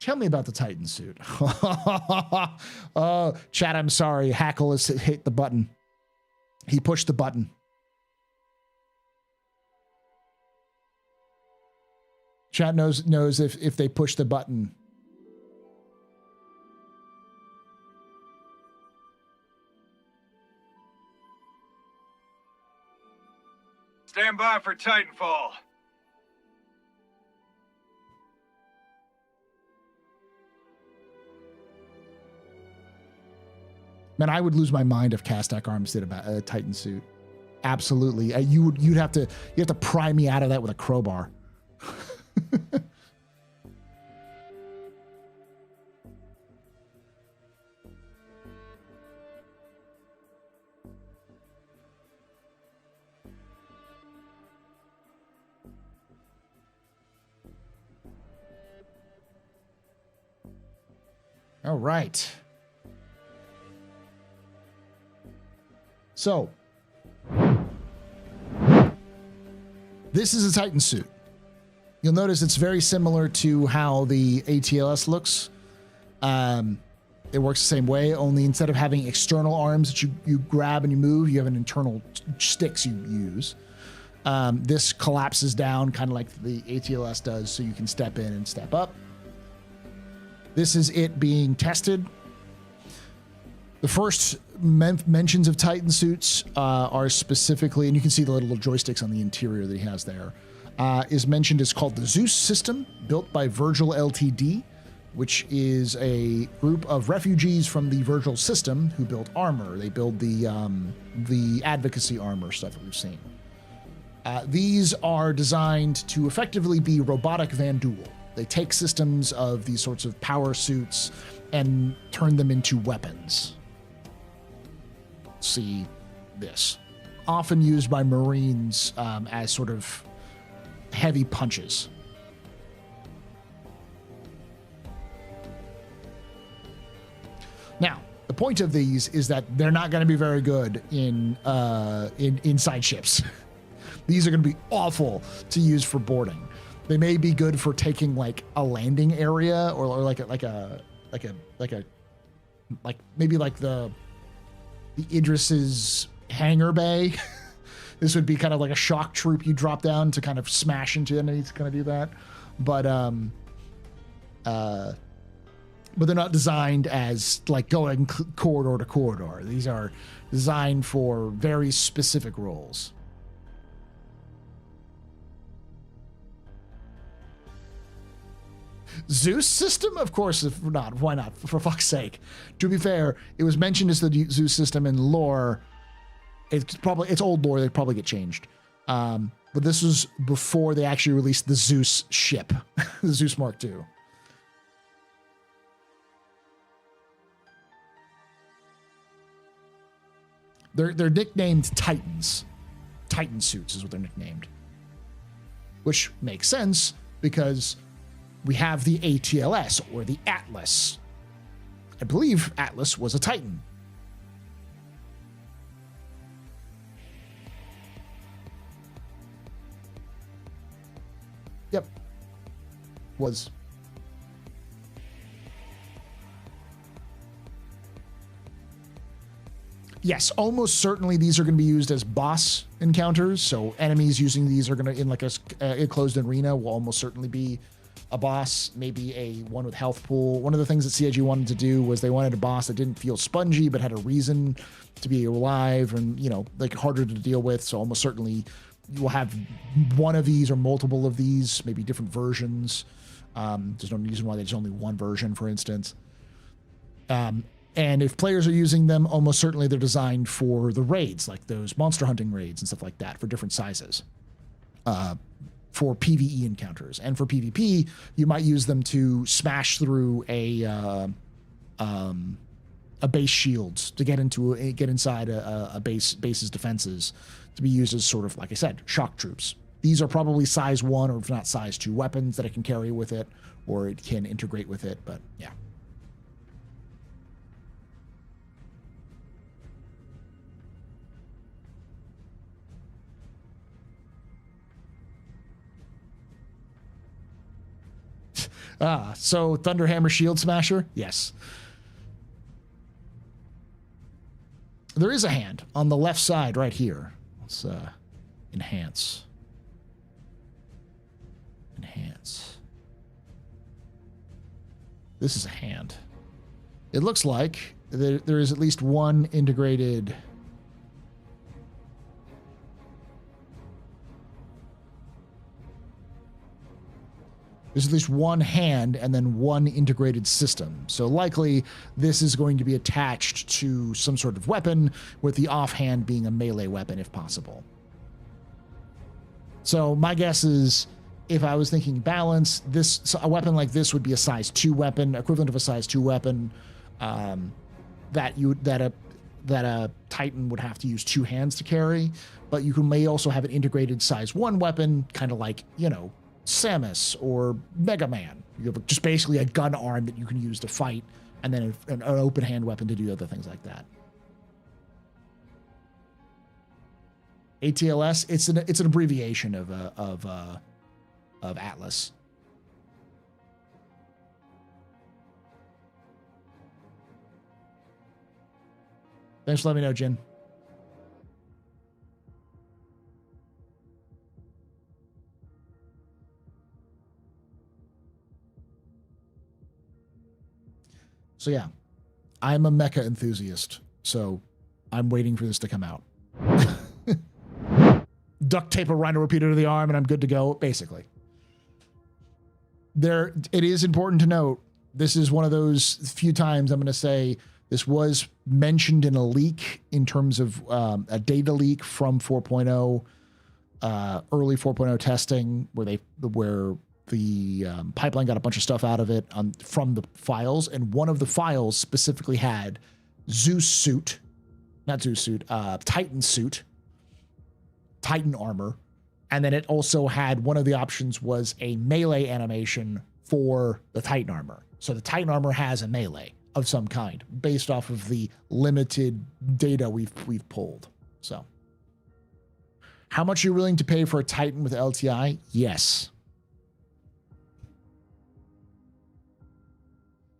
tell me about the Titan suit. Oh, chat, I'm sorry. Hackle has hit the button. He pushed the button. Chat knows if they push the button. Stand by for Titanfall. Man, I would lose my mind if Castak Arms did a Titan suit. Absolutely. You'd have to pry me out of that with a crowbar. All right. So, this is a Titan suit. You'll notice it's very similar to how the ATLS looks. It works the same way, only instead of having external arms that you grab and you move, you have an internal sticks you use. This collapses down kind of like the ATLS does, so you can step in and step up. This is it being tested. The first mentions of Titan suits are specifically, and you can see the little joysticks on the interior that he has there, is mentioned as called the Zeus system, built by Virgil Ltd., which is a group of refugees from the Virgil system who built armor. They build the advocacy armor stuff that we've seen. These are designed to effectively be robotic Vandal. They take systems of these sorts of power suits and turn them into weapons. See this. Often used by Marines as sort of heavy punches. Now, the point of these is that they're not going to be very good in inside ships. These are going to be awful to use for boarding. They may be good for taking like a landing area or like maybe like the Idris's hangar bay. This would be kind of like a shock troop you drop down to kind of smash into enemies to kind of do that. But they're not designed as like going corridor to corridor. These are designed for very specific roles. Zeus system? Of course, if not, why not? For fuck's sake. To be fair, it was mentioned as the Zeus system in lore. It's old lore. They probably get changed. but this was before they actually released the Zeus ship, the Zeus Mark II. They're nicknamed Titans. Titan suits is what they're nicknamed. Which makes sense because we have the ATLS or the Atlas. I believe Atlas was a Titan. Yep. Was. Yes, almost certainly these are going to be used as boss encounters. So enemies using these are going to, in like a enclosed arena, will almost certainly be a boss, maybe a one with health pool. One of the things that CIG wanted to do was they wanted a boss that didn't feel spongy, but had a reason to be alive and, you know, like harder to deal with. So almost certainly you will have one of these or multiple of these, maybe different versions. There's no reason why there's only one version, for instance. And if players are using them, almost certainly they're designed for the raids, like those monster hunting raids and stuff like that, for different sizes. For PvE encounters. And for PvP, you might use them to smash through a base shields to get inside a base's defenses, to be used as sort of, like I said, shock troops. These are probably size 1 or if not size 2 weapons that it can carry with it, or it can integrate with it, but yeah. So Thunderhammer Shield Smasher? Yes. There is a hand on the left side right here. Let's enhance. Enhance. This is a hand. It looks like there is at least one integrated... There's at least one hand and then one integrated system. So likely this is going to be attached to some sort of weapon, with the offhand being a melee weapon if possible. So my guess is, if I was thinking balance, a weapon like this would be a size 2 weapon, equivalent of a size 2 weapon, that a Titan would have to use 2 hands to carry. But you may also have an integrated size 1 weapon, kind of like, you know, Samus or Mega Man. You have just basically a gun arm that you can use to fight, and then an open hand weapon to do other things like that. ATLS, it's an abbreviation of Atlas. Thanks for letting me know, Jin. So yeah, I'm a mecha enthusiast, so I'm waiting for this to come out. Duct tape a rhino repeater to the arm and I'm good to go, basically. It is important to note, this is one of those few times I'm going to say this was mentioned in a leak, in terms of a data leak from 4.0, early 4.0 testing, where the pipeline got a bunch of stuff out of it from the files, and one of the files specifically had Titan suit, Titan armor, and then it also had, one of the options was a melee animation for the Titan armor. So the Titan armor has a melee of some kind based off of the limited data we've pulled. So, how much are you willing to pay for a Titan with LTI? Yes.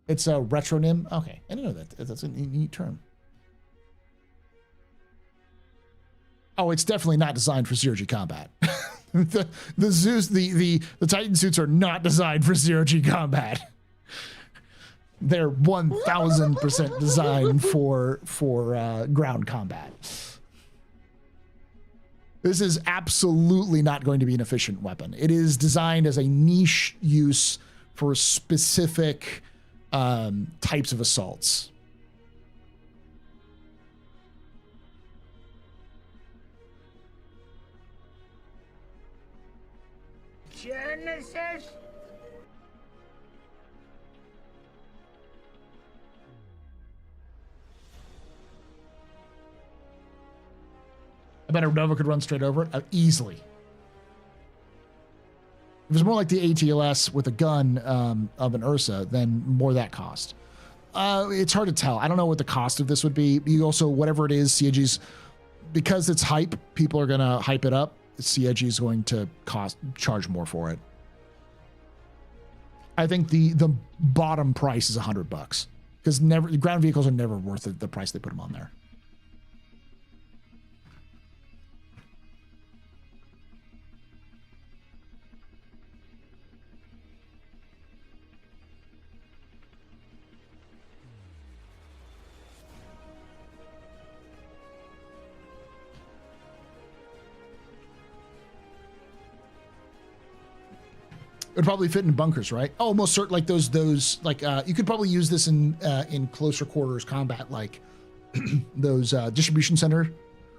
It's a retronym. Okay, I didn't know that. That's a neat term. Oh, it's definitely not designed for zero-G combat. the Titan suits are not designed for zero-G combat. They're 1000% designed for ground combat. This is absolutely not going to be an efficient weapon. It is designed as a niche use for specific types of assaults. Genesis? I bet a Nova could run straight over it easily. If it was more like the ATLS with a gun of an Ursa, then more that cost. It's hard to tell. I don't know what the cost of this would be. You also, whatever it is, CIG's, because it's hype, people are going to hype it up. CIG is going to charge more for it. I think the bottom price is $100 because ground vehicles are never worth the price they put them on there. It would probably fit in bunkers, right? Oh, most certain, like those like you could probably use this in closer quarters combat, like those distribution center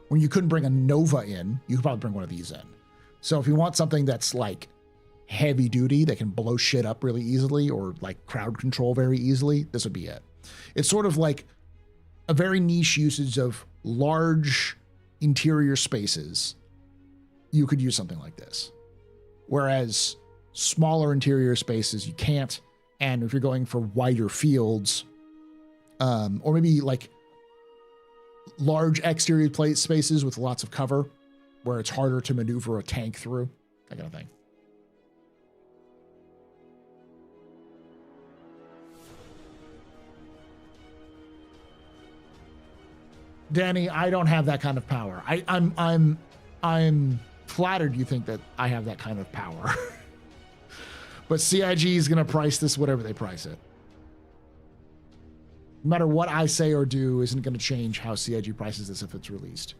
when you couldn't bring a Nova in. You could probably bring one of these in. So if you want something that's like heavy duty that can blow shit up really easily or like crowd control very easily, this would be it. It's sort of like a very niche usage of large interior spaces. You could use something like this, whereas smaller interior spaces you can't. And if you're going for wider fields, or maybe like large exterior plate spaces with lots of cover where it's harder to maneuver a tank through, that kind of thing. Danny, I don't have that kind of power. I'm flattered you think that I have that kind of power. But CIG is going to price this whatever they price it. No matter what I say or do isn't going to change how CIG prices this if it's released.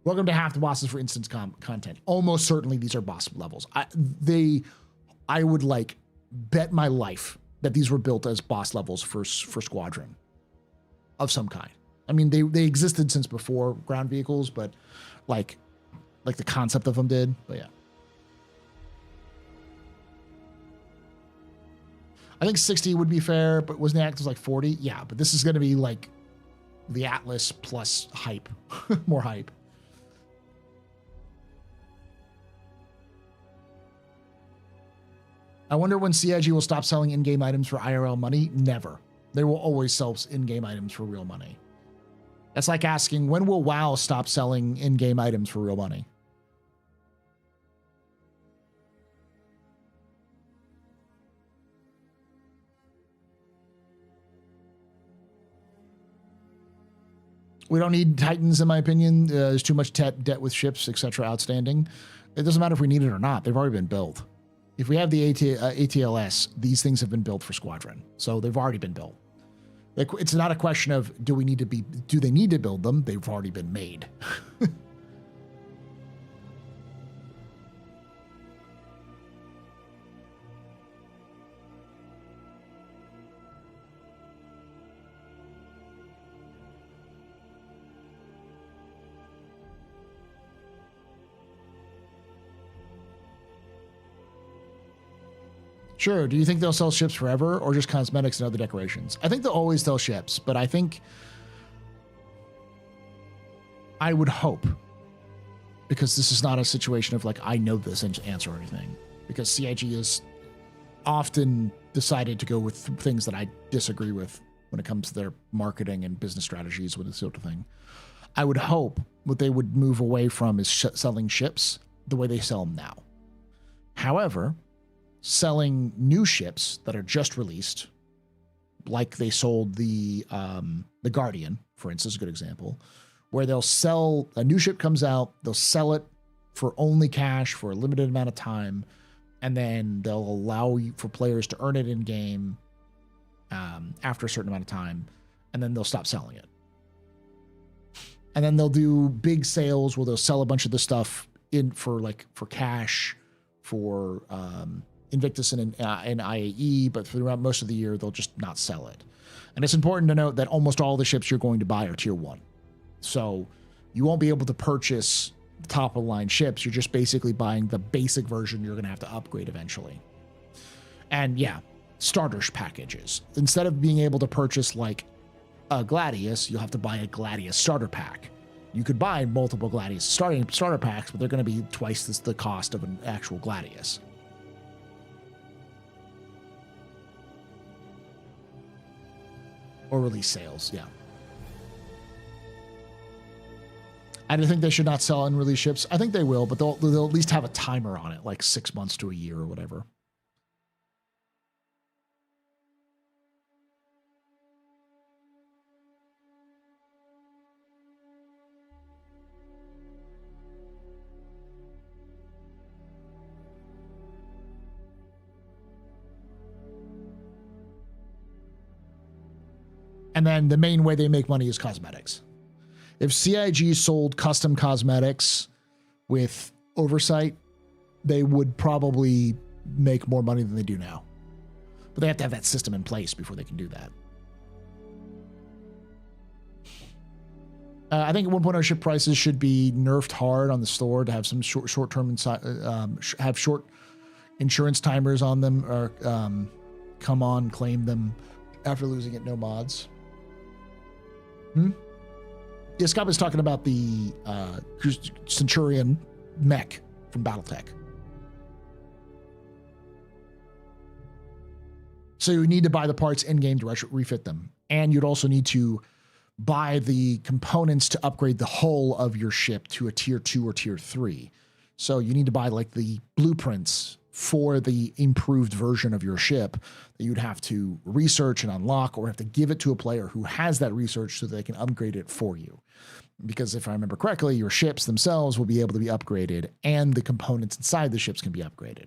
Welcome to Half the Bosses for instance content. Almost certainly these are boss levels. I would like bet my life that these were built as boss levels for Squadron of some kind. I mean, they existed since before ground vehicles, but like the concept of them did. But yeah. I think 60 would be fair, but wasn't the Atlas like 40? Yeah, but this is going to be like the Atlas plus hype, more hype. I wonder when CIG will stop selling in-game items for IRL money. Never. They will always sell in-game items for real money. That's like asking, when will WoW stop selling in-game items for real money? We don't need Titans, in my opinion. There's too much debt with ships, etc. outstanding. It doesn't matter if we need it or not. They've already been built. If we have the ATLS, these things have been built for Squadron. So they've already been built. Like, it's not a question of do they need to build them? They've already been made. Sure. Do you think they'll sell ships forever or just cosmetics and other decorations? I think they'll always sell ships, but I think I would hope, because this is not a situation of like, I know this answer or anything, because CIG has often decided to go with things that I disagree with when it comes to their marketing and business strategies with this sort of thing. I would hope what they would move away from is selling ships the way they sell them now. However, selling new ships that are just released, like they sold the Guardian, for instance, a good example, where they'll sell a new ship comes out, they'll sell it for only cash for a limited amount of time, and then they'll allow for players to earn it in game after a certain amount of time, and then they'll stop selling it. And then they'll do big sales where they'll sell a bunch of the stuff for cash for Invictus and IAE, but throughout most of the year, they'll just not sell it. And it's important to note that almost all the ships you're going to buy are tier 1. So you won't be able to purchase top of the line ships. You're just basically buying the basic version you're going to have to upgrade eventually. And yeah, starter packages. Instead of being able to purchase like a Gladius, you'll have to buy a Gladius starter pack. You could buy multiple Gladius starter packs, but they're going to be twice the cost of an actual Gladius. Or release sales, yeah. I don't think they should not sell unreleased ships. I think they will, but they'll at least have a timer on it, like 6 months to a year or whatever. And then the main way they make money is cosmetics. If CIG sold custom cosmetics with oversight, they would probably make more money than they do now. But they have to have that system in place before they can do that. I think at 1.0 ship prices should be nerfed hard on the store to have some short-term have short insurance timers on them, or come on, claim them after losing it, no mods. Yeah, Scott was talking about the Centurion mech from Battletech. So you need to buy the parts in-game to refit them. And you'd also need to buy the components to upgrade the hull of your ship to a tier 2 or tier 3. So you need to buy like the blueprints for the improved version of your ship that you'd have to research and unlock, or have to give it to a player who has that research so they can upgrade it for you. Because if I remember correctly, your ships themselves will be able to be upgraded and the components inside the ships can be upgraded.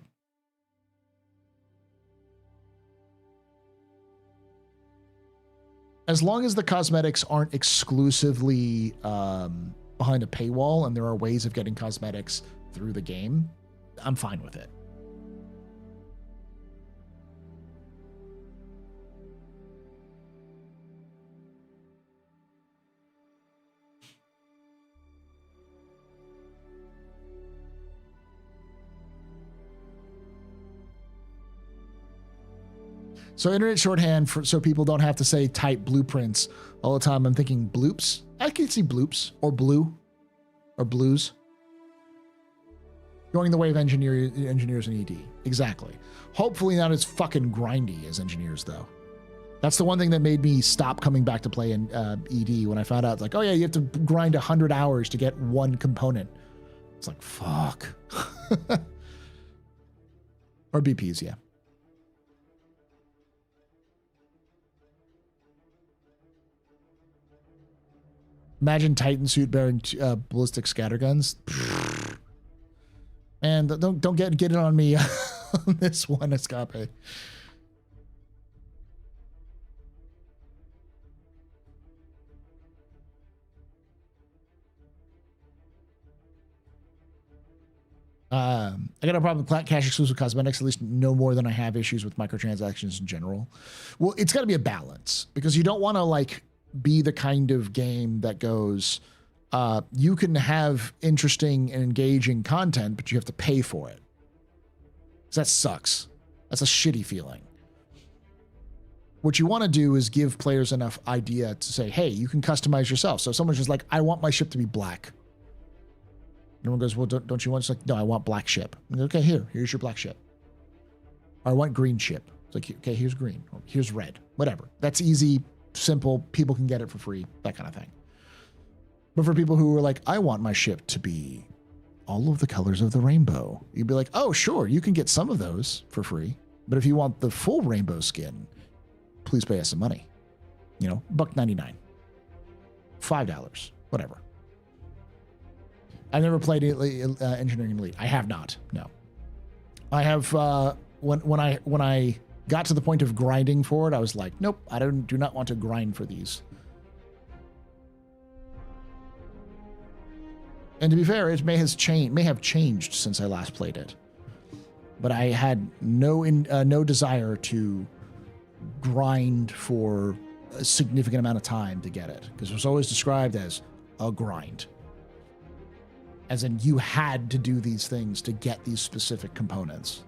As long as the cosmetics aren't exclusively behind a paywall and there are ways of getting cosmetics through the game, I'm fine with it. So internet shorthand so people don't have to say type blueprints all the time. I'm thinking bloops. I can see bloops or blue or blues. Going the way of engineers in ED. Exactly. Hopefully not as fucking grindy as engineers though. That's the one thing that made me stop coming back to play in ED when I found out, like, oh yeah, you have to grind 100 hours to get one component. It's like, fuck. Or BPs, yeah. Imagine Titan suit bearing ballistic scatterguns. Man, don't get it on me on this one, Escape. I got a problem with cash exclusive cosmetics, at least no more than I have issues with microtransactions in general. Well, it's got to be a balance, because you don't want to like be the kind of game that goes, you can have interesting and engaging content, but you have to pay for it. 'Cause that sucks. That's a shitty feeling. What you want to do is give players enough idea to say, hey, you can customize yourself. So if someone's just like, I want my ship to be black. Everyone goes, well, don't you want? It's like, no, I want black ship. I'm like, okay, here's your black ship. Or I want green ship. It's like, okay, here's green. Or here's red. Whatever. That's easy, simple. People can get it for free. That kind of thing. But for people who are like, I want my ship to be all of the colors of the rainbow, you'd be like, oh, sure, you can get some of those for free. But if you want the full rainbow skin, please pay us some money. You know, $1.99, $5, whatever. I've never played Engineering Elite. I have not. No, I have. When I got to the point of grinding for it, I was like, nope, I do not want to grind for these. And to be fair, it may have changed since I last played it. But I had no desire to grind for a significant amount of time to get it, because it was always described as a grind. As in, you had to do these things to get these specific components.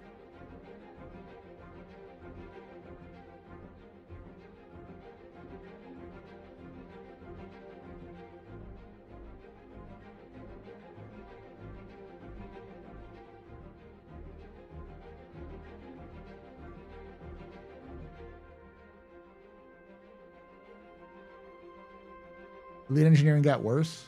Lead engineering got worse.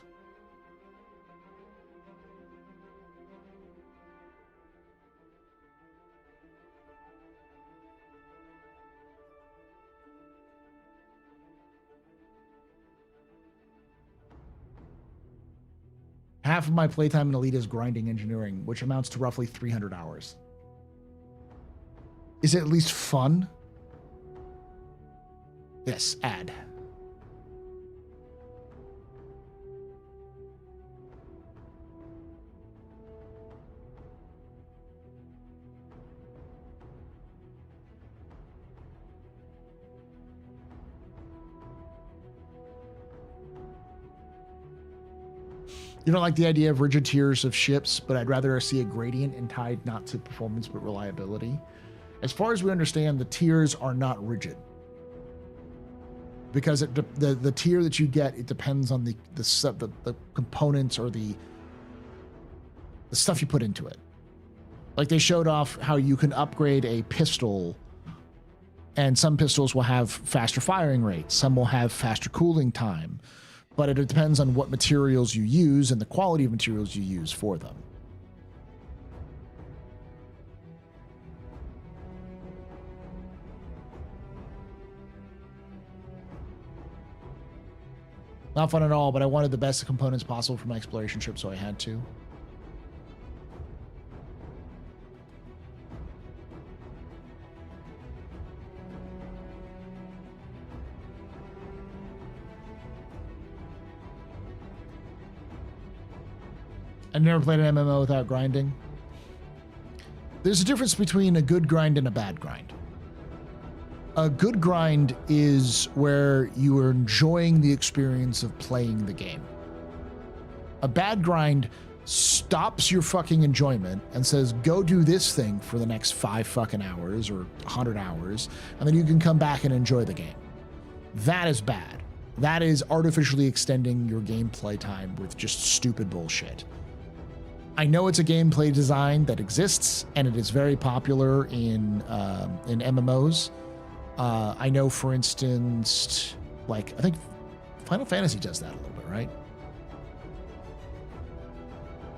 Half of my playtime in Elite is grinding engineering, which amounts to roughly 300 hours. Is it at least fun? Yes, add. You don't like the idea of rigid tiers of ships, but I'd rather see a gradient and tied not to performance but reliability. As far as we understand, the tiers are not rigid. Because the tier that you get, it depends on the components or the stuff you put into it. Like they showed off how you can upgrade a pistol, and some pistols will have faster firing rates, some will have faster cooling time. But it depends on what materials you use and the quality of materials you use for them. Not fun at all, but I wanted the best components possible for my exploration ship, so I had to. I've never played an MMO without grinding. There's a difference between a good grind and a bad grind. A good grind is where you are enjoying the experience of playing the game. A bad grind stops your fucking enjoyment and says, go do this thing for the next 5 fucking hours or 100 hours, and then you can come back and enjoy the game. That is bad. That is artificially extending your gameplay time with just stupid bullshit. I know it's a gameplay design that exists, and it is very popular in MMOs. I know, for instance, like I think Final Fantasy does that a little bit, right?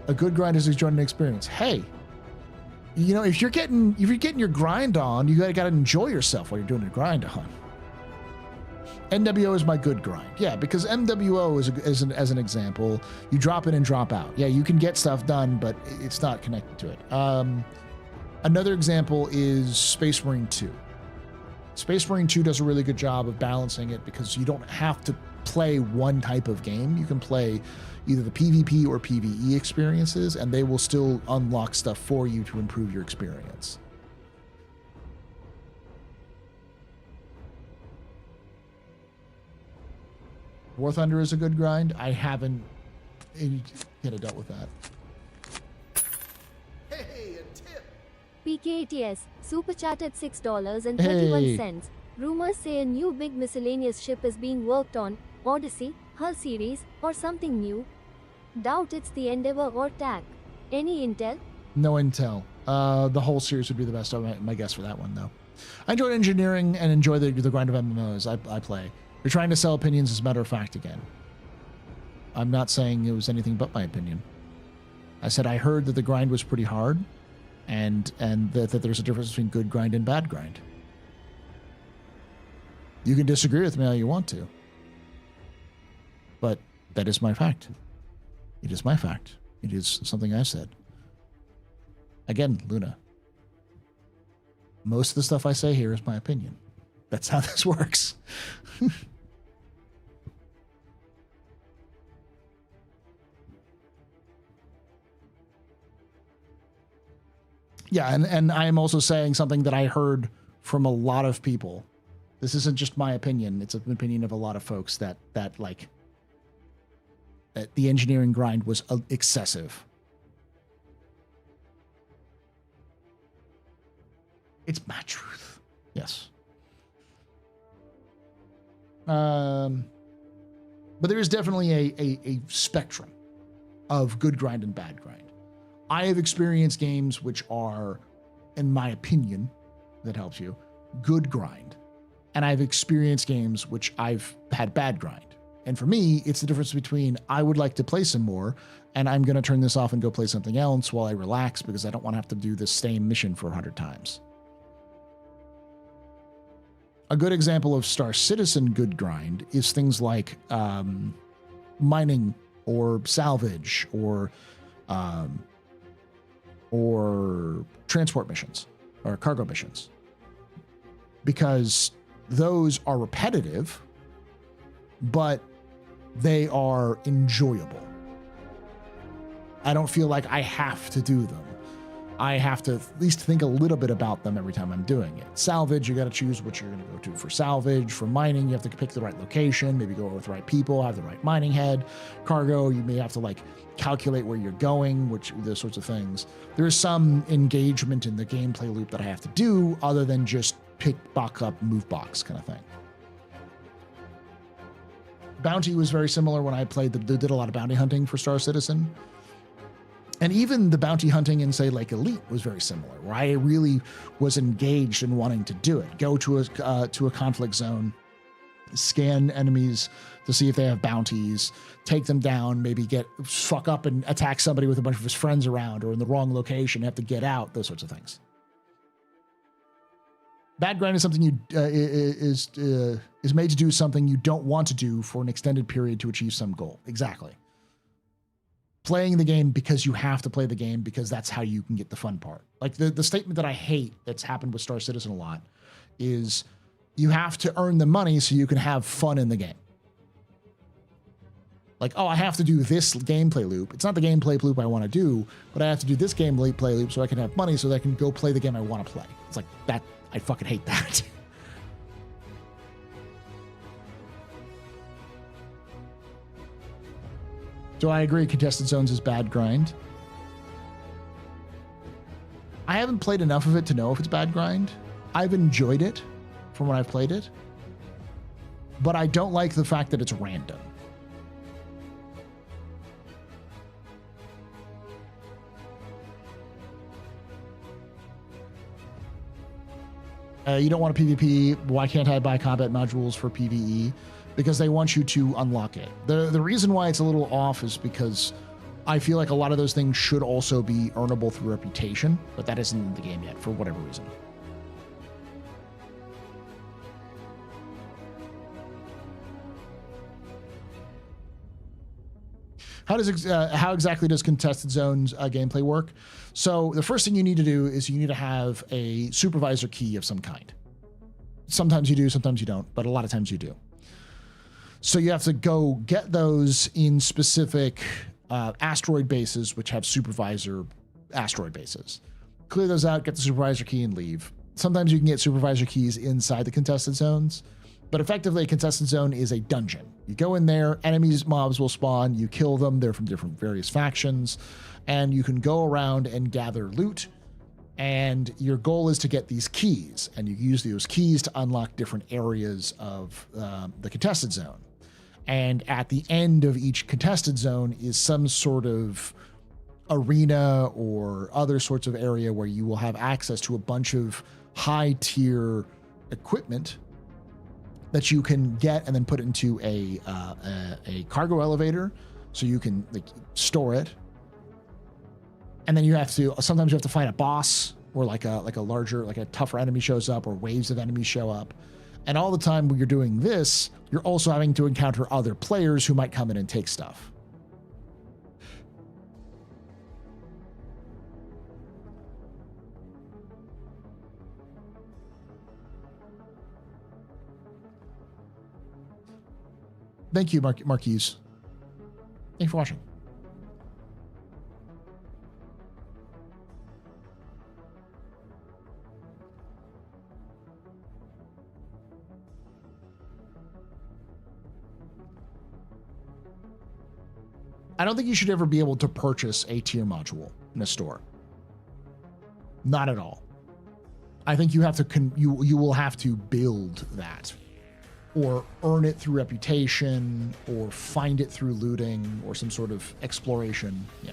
A good grind is enjoying an experience. Hey, you know, if you're getting your grind on, you gotta enjoy yourself while you're doing a grind on. NWO is my good grind. Yeah, because MWO is as an example, you drop in and drop out. Yeah, you can get stuff done, but it's not connected to it. Another example is Space Marine 2. Space Marine 2 does a really good job of balancing it because you don't have to play one type of game. You can play either the PvP or PvE experiences, and they will still unlock stuff for you to improve your experience. War Thunder is a good grind. I haven't dealt with that. Hey, a tip! PKATS, super chatted $6.31. Rumors say a new big miscellaneous ship is being worked on, Odyssey, Hull series, or something new. Doubt it's the Endeavor or TAC. Any intel? No intel. The whole series would be the best. My guess for that one, though. I enjoy engineering and enjoy the grind of MMOs I play. You're trying to sell opinions, as a matter of fact, again. I'm not saying it was anything but my opinion. I said I heard that the grind was pretty hard, and that there's a difference between good grind and bad grind. You can disagree with me all you want to, but that is my fact. It is my fact. It is something I said. Again, Luna, most of the stuff I say here is my opinion. That's how this works. Yeah, and I am also saying something that I heard from a lot of people. This isn't just my opinion. It's an opinion of a lot of folks that like that the engineering grind was excessive. It's my truth. Yes. But there is definitely a spectrum of good grind and bad grind. I have experienced games which are, in my opinion, that helps you, good grind. And I've experienced games which I've had bad grind. And for me, it's the difference between I would like to play some more and I'm going to turn this off and go play something else while I relax because I don't want to have to do the same mission for 100 times. A good example of Star Citizen good grind is things like mining or salvage or transport missions or cargo missions, because those are repetitive, but they are enjoyable. I don't feel like I have to do them. I have to at least think a little bit about them every time I'm doing it. Salvage, you got to choose what you're going to go to for salvage. For mining, you have to pick the right location, maybe go with the right people, have the right mining head. Cargo, you may have to like calculate where you're going, which those sorts of things. There is some engagement in the gameplay loop that I have to do other than just pick box up, move box kind of thing. Bounty was very similar when I played, did a lot of bounty hunting for Star Citizen. And even the bounty hunting in, say, like Elite was very similar, where I really was engaged in wanting to do it. Go to a conflict zone, scan enemies to see if they have bounties, take them down, maybe fuck up and attack somebody with a bunch of his friends around or in the wrong location, have to get out, those sorts of things. Bad grind is something is made to do something you don't want to do for an extended period to achieve some goal. Exactly. Playing the game because you have to play the game because that's how you can get the fun part. Like the statement that I hate that's happened with Star Citizen a lot is you have to earn the money so you can have fun in the game. Like, oh, I have to do this gameplay loop. It's not the gameplay loop I want to do, but I have to do this gameplay loop so I can have money so that I can go play the game I want to play. It's like that. I fucking hate that. Do I agree Contested Zones is bad grind? I haven't played enough of it to know if it's bad grind. I've enjoyed it from when I've played it, but I don't like the fact that it's random. You don't want a PvP. Why can't I buy combat modules for PvE? Because they want you to unlock it. The reason why it's a little off is because I feel like a lot of those things should also be earnable through reputation, but that isn't in the game yet for whatever reason. How exactly does Contested Zones gameplay work? So the first thing you need to do is you need to have a supervisor key of some kind. Sometimes you do, sometimes you don't, but a lot of times you do. So you have to go get those in specific asteroid bases, which have supervisor asteroid bases. Clear those out, get the supervisor key, and leave. Sometimes you can get supervisor keys inside the contested zones, but effectively a contested zone is a dungeon. You go in there, mobs will spawn, you kill them, they're from different various factions, and you can go around and gather loot, and your goal is to get these keys, and you use those keys to unlock different areas of the contested zone. And at the end of each contested zone is some sort of arena or other sorts of area where you will have access to a bunch of high-tier equipment that you can get and then put into a cargo elevator so you can like store it. And then sometimes you have to fight a boss or like a larger, like a tougher enemy shows up or waves of enemies show up. And all the time when you're doing this, you're also having to encounter other players who might come in and take stuff. Thank you, Marquise. Thank you for watching. I don't think you should ever be able to purchase a tier module in a store. Not at all. I think you have to you will have to build that, or earn it through reputation, or find it through looting, or some sort of exploration. Yeah.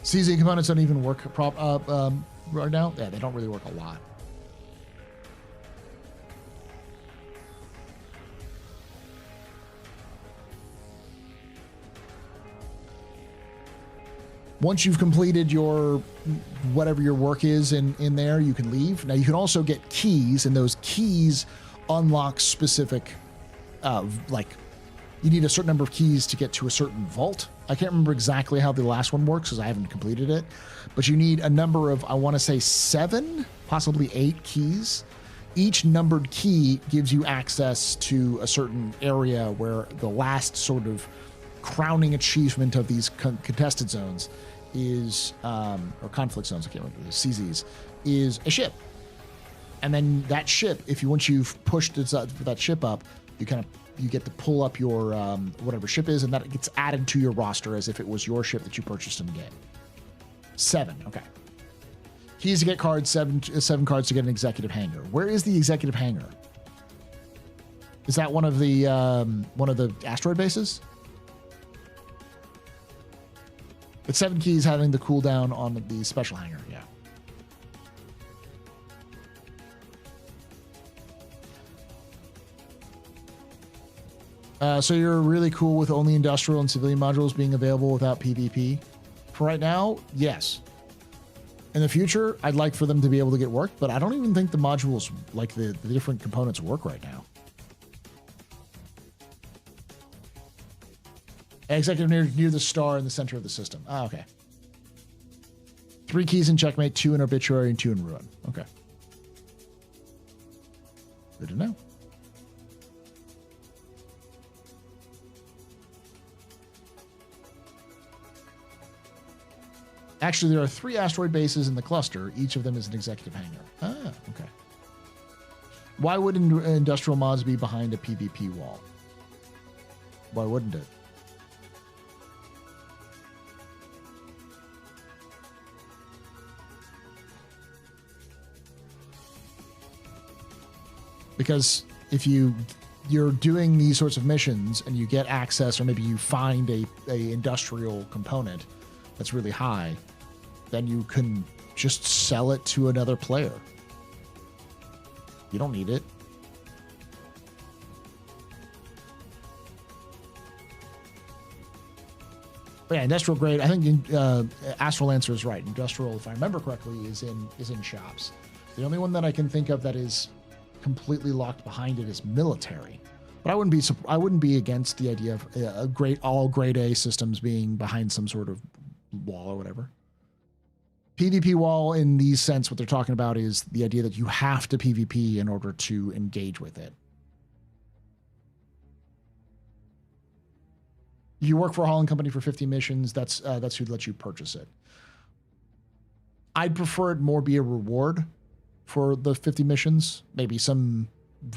CZ components don't even work right now. Yeah, they don't really work a lot. Once you've completed your whatever your work is in there, you can leave. Now you can also get keys, and those keys unlock specific, like you need a certain number of keys to get to a certain vault. I can't remember exactly how the last one works because I haven't completed it, but you need a number of, I want to say 7, possibly 8 keys. Each numbered key gives you access to a certain area where the last sort of crowning achievement of these contested zones is, or conflict zones, I can't remember, the CZs, is a ship. And then that ship, once you've pushed that ship up, you get to pull up your whatever ship is, and that gets added to your roster as if it was your ship that you purchased in the game. 7, okay. Keys to get cards, 7 cards to get an executive hangar. Where is the executive hangar? Is that one of the asteroid bases? It's 7 keys having the cooldown on the special hangar, yeah. So you're really cool with only industrial and civilian modules being available without PvP? For right now, yes. In the future, I'd like for them to be able to get worked, but I don't even think the modules, like the different components, work right now. Executive near the star in the center of the system. Ah, okay. 3 keys in checkmate, 2 in obituary, and 2 in ruin. Okay. Good to know. Actually, there are 3 asteroid bases in the cluster. Each of them is an executive hangar. Ah, okay. Why wouldn't industrial mods be behind a PvP wall? Why wouldn't it? Because if you're doing these sorts of missions and you get access, or maybe you find a industrial component that's really high, then you can just sell it to another player. You don't need it. But yeah, industrial grade. I think Astral Lancer is right. Industrial, if I remember correctly, is in shops. The only one that I can think of that is completely locked behind it is military. But I wouldn't be against the idea of all grade A systems being behind some sort of wall or whatever. PvP wall, in these sense, what they're talking about is the idea that you have to PvP in order to engage with it. You work for a hauling company for 50 missions, that's who lets you purchase it. I'd prefer it more be a reward for the 50 missions, maybe some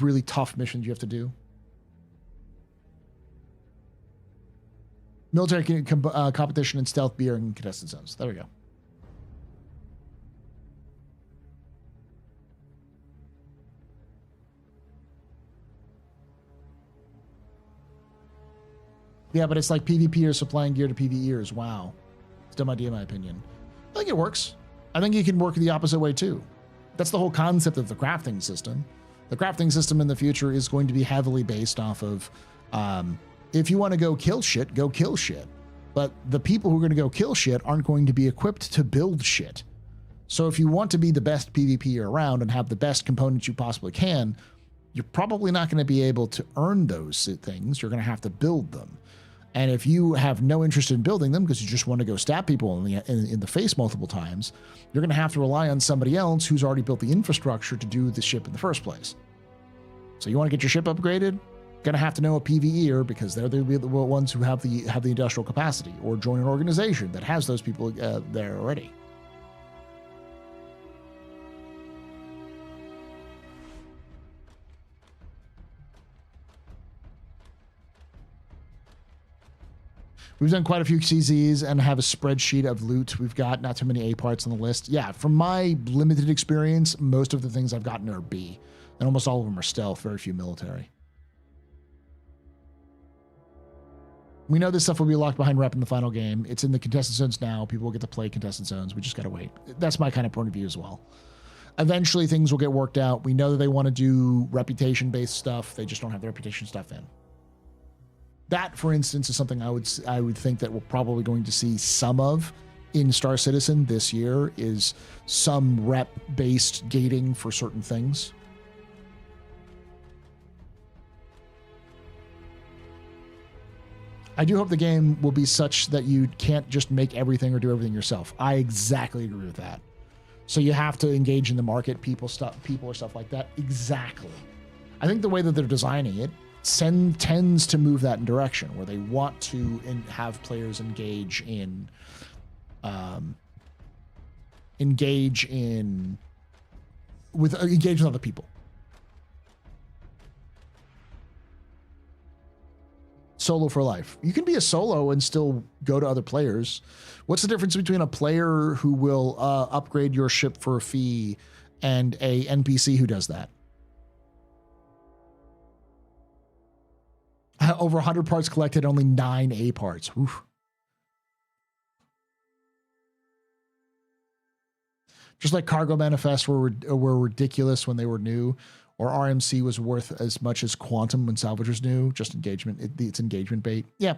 really tough missions you have to do. Military competition and stealth beer and contested zones. There we go. Yeah, but it's like PvPers supplying gear to PvEers. Wow. It's a dumb idea, in my opinion. I think it works. I think you can work the opposite way, too. That's the whole concept of the crafting system. The crafting system in the future is going to be heavily based off of, if you want to go kill shit, go kill shit. But the people who are going to go kill shit aren't going to be equipped to build shit. So if you want to be the best PvPer around and have the best components you possibly can, you're probably not going to be able to earn those things. You're going to have to build them. And if you have no interest in building them because you just want to go stab people in the face multiple times, you're going to have to rely on somebody else who's already built the infrastructure to do the ship in the first place. So you want to get your ship upgraded? Going to have to know a PvEer because they're the ones who have the industrial capacity, or join an organization that has those people there already. We've done quite a few CZs and have a spreadsheet of loot. We've got not too many A parts on the list. Yeah, from my limited experience, most of the things I've gotten are B. And almost all of them are stealth, very few military. We know this stuff will be locked behind rep in the final game. It's in the contested zones now. People will get to play contested zones. We just got to wait. That's my kind of point of view as well. Eventually, things will get worked out. We know that they want to do reputation-based stuff. They just don't have the reputation stuff in. That, for instance, is something I would think that we're probably going to see some of in Star Citizen this year, is some rep-based gating for certain things. I do hope the game will be such that you can't just make everything or do everything yourself. I exactly agree with that. So you have to engage in the market, people or stuff like that. Exactly. I think the way that they're designing it tends to move that in direction where they want to have players engage with other people. Solo for life. You can be a solo and still go to other players. What's the difference between a player who will upgrade your ship for a fee and a NPC who does that? Over 100 parts collected, only 9 A parts. Oof. Just like cargo manifests were ridiculous when they were new, or RMC was worth as much as Quantum when Salvagers new. Just engagement. It's engagement bait. Yeah.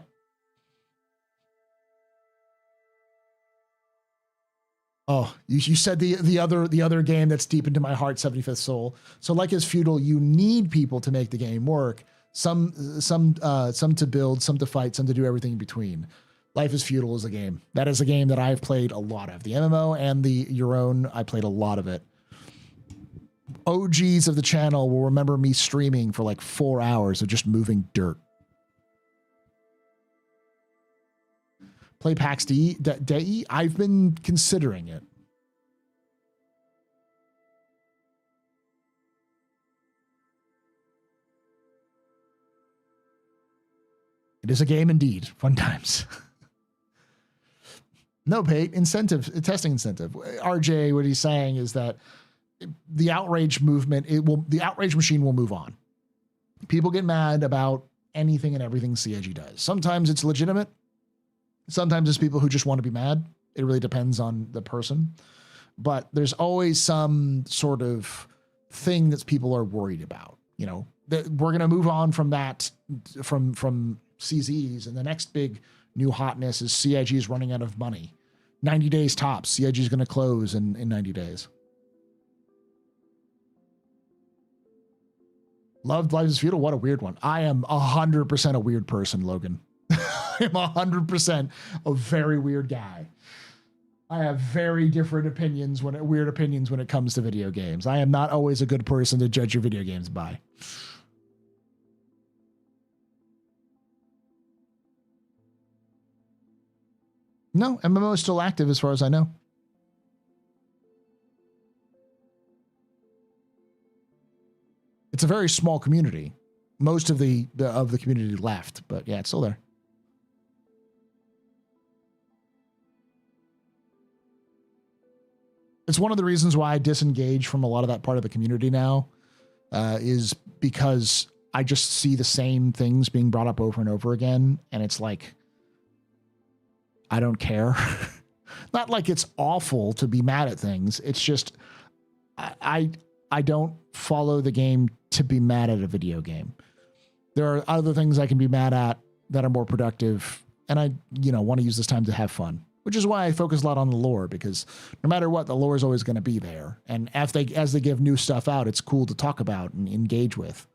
Oh, you said the other game that's deep into my heart, 75th Soul. So like as Feudal, you need people to make the game work. Some to build, some to fight, some to do everything in between. Life is Feudal is a game. That is a game that I've played a lot of. The MMO and the Your Own, I played a lot of it. OGs of the channel will remember me streaming for like 4 hours of just moving dirt. Play PAX DE? I've been considering it. It is a game indeed. Fun times. No, Pate. Incentive, testing incentive. RJ, what he's saying is that the outrage movement, the outrage machine will move on. People get mad about anything and everything CIG does. Sometimes it's legitimate. Sometimes it's people who just want to be mad. It really depends on the person. But there's always some sort of thing that people are worried about. You know, that we're going to move on from that, from CZs, and the next big new hotness is CIG is running out of money. 90 days tops. CIG is going to close in 90 days. Loved Life is Feudal. What a weird one. I am 100% a weird person, Logan. I'm 100% a very weird guy. I have very different opinions weird opinions when it comes to video games. I am not always a good person to judge your video games by. No, MMO is still active as far as I know. It's a very small community. Most of the community left, but yeah, it's still there. It's one of the reasons why I disengage from a lot of that part of the community now, is because I just see the same things being brought up over and over again, and it's like, I don't care. Not like it's awful to be mad at things. It's just I don't follow the game to be mad at a video game. There are other things I can be mad at that are more productive, and I want to use this time to have fun, which is why I focus a lot on the lore, because no matter what, the lore is always going to be there. And as they give new stuff out, it's cool to talk about and engage with.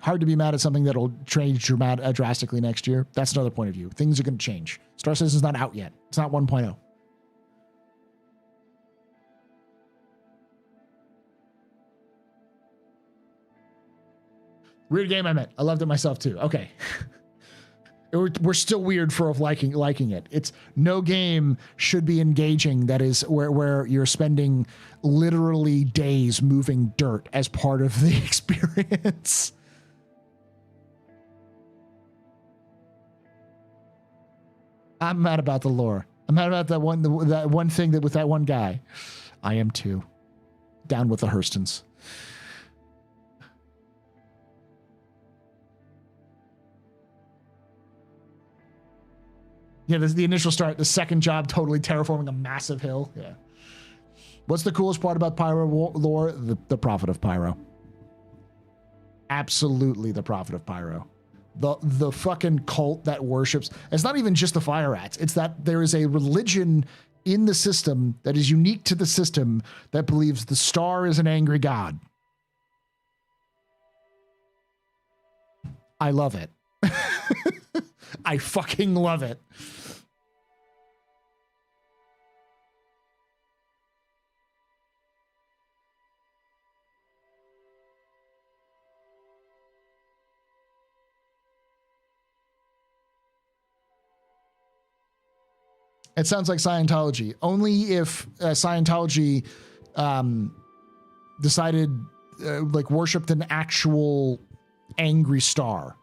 Hard to be mad at something that'll change drastically next year. That's another point of view. Things are going to change. Star Citizen's not out yet. It's not 1.0. Weird game, I meant. I loved it myself too. Okay. We're still weird for liking it. It's no game should be engaging that is where you're spending literally days moving dirt as part of the experience. I'm mad about the lore. I'm mad about that one thing that with that one guy. I am too. Down with the Hurstons. Yeah, this is the initial start. The second job, totally terraforming a massive hill. Yeah. What's the coolest part about Pyro lore? The Prophet of Pyro. Absolutely the Prophet of Pyro. The fucking cult that worships. It's not even just the fire rats. It's that there is a religion in the system that is unique to the system that believes the star is an angry god. I love it. I fucking love it. It sounds like Scientology. Only if Scientology decided, like, worshipped an actual angry star.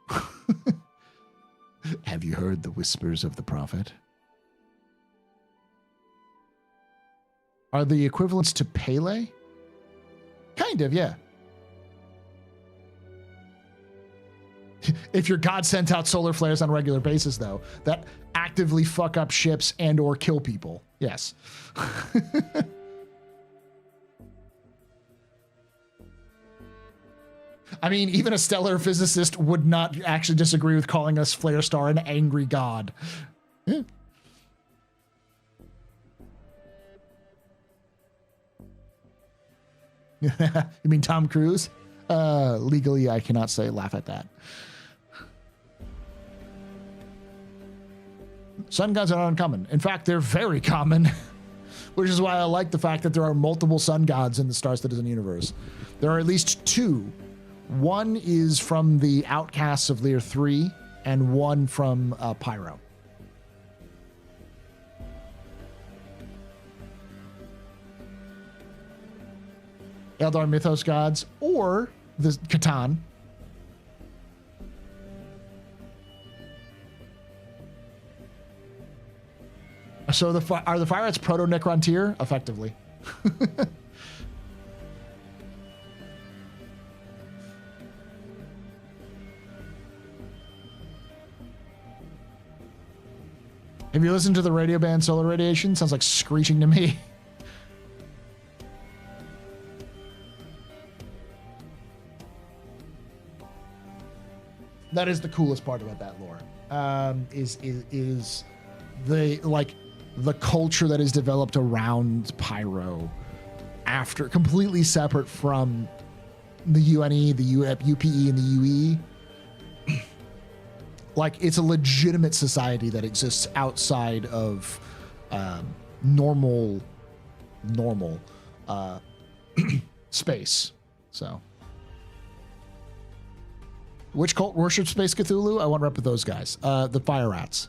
Have you heard the whispers of the prophet? Are the equivalents to Pele? Kind of, yeah. If your god sent out solar flares on a regular basis, though, that actively fuck up ships and or kill people. Yes. I mean, even a stellar physicist would not actually disagree with calling us Flare Star an angry god. Yeah. You mean Tom Cruise? Legally, I cannot say laugh at that. Sun gods are not uncommon. In fact, they're very common, which is why I like the fact that there are multiple sun gods in the Star Citizen universe. There are at least two. One is from the Outcasts of Lear 3, and one from Pyro. Eldar Mythos gods, or the Catan. So are the Fire Rats proto-Necrontyr? Effectively. Have you listened to the radio band Solar Radiation? Sounds like screeching to me. That is the coolest part about that lore. Is the the culture that is developed around Pyro after completely separate from the UNE, the UPE, and the UE. Like, it's a legitimate society that exists outside of normal space. So, which cult worships Space Cthulhu? I want to rep with those guys. The Fire Rats.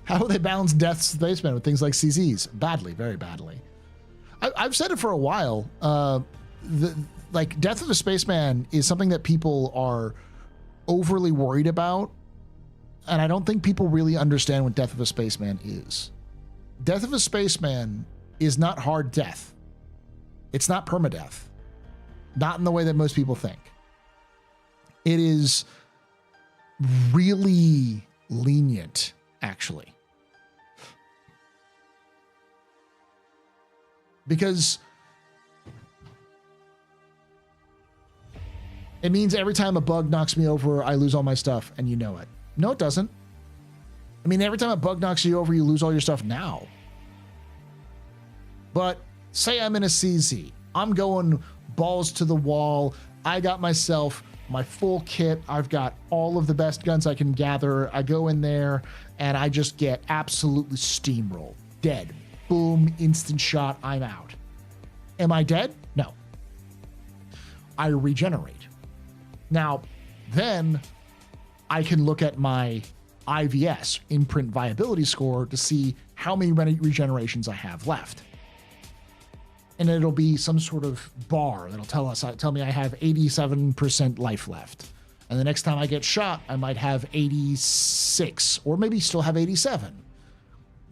How will they balance Death's Spaceman with things like CZs? Badly, very badly. I've said it for a while. Like, Death of a Spaceman is something that people are overly worried about, and I don't think people really understand what Death of a Spaceman is. Death of a Spaceman is not hard death. It's not permadeath. Not in the way that most people think. It is really lenient, actually. Because it means every time a bug knocks me over, I lose all my stuff, and you know it. No, it doesn't. I mean, every time a bug knocks you over, you lose all your stuff now. But say I'm in a CZ. I'm going balls to the wall. I got myself my full kit. I've got all of the best guns I can gather. I go in there, and I just get absolutely steamrolled. Dead. Boom, instant shot, I'm out. Am I dead? No. I regenerate. Now, then I can look at my IVS, imprint viability score, to see how many regenerations I have left. And it'll be some sort of bar that'll tell me I have 87% life left. And the next time I get shot, I might have 86 or maybe still have 87.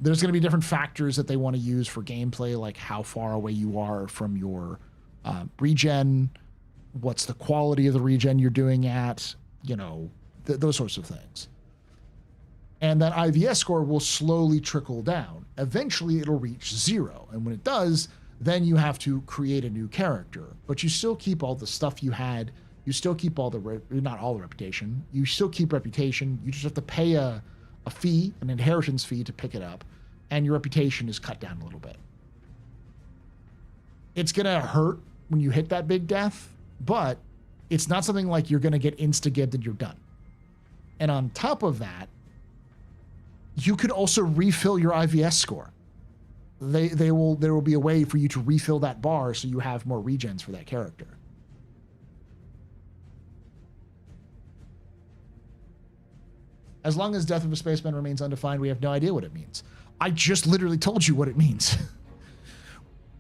There's going to be different factors that they want to use for gameplay, like how far away you are from your regen, what's the quality of the regen you're doing at, those sorts of things. And that IVS score will slowly trickle down. Eventually, it'll reach 0. And when it does, then you have to create a new character. But you still keep all the stuff you had. You still keep not all the reputation. You still keep reputation. You just have to pay a fee, an inheritance fee to pick it up. And your reputation is cut down a little bit. It's going to hurt when you hit that big death, but it's not something like you're going to get insta-gibbed and you're done. And on top of that, you could also refill your IVS score. There will be a way for you to refill that bar so you have more regens for that character. As long as Death of a Spaceman remains undefined, we have no idea what it means. I just literally told you what it means.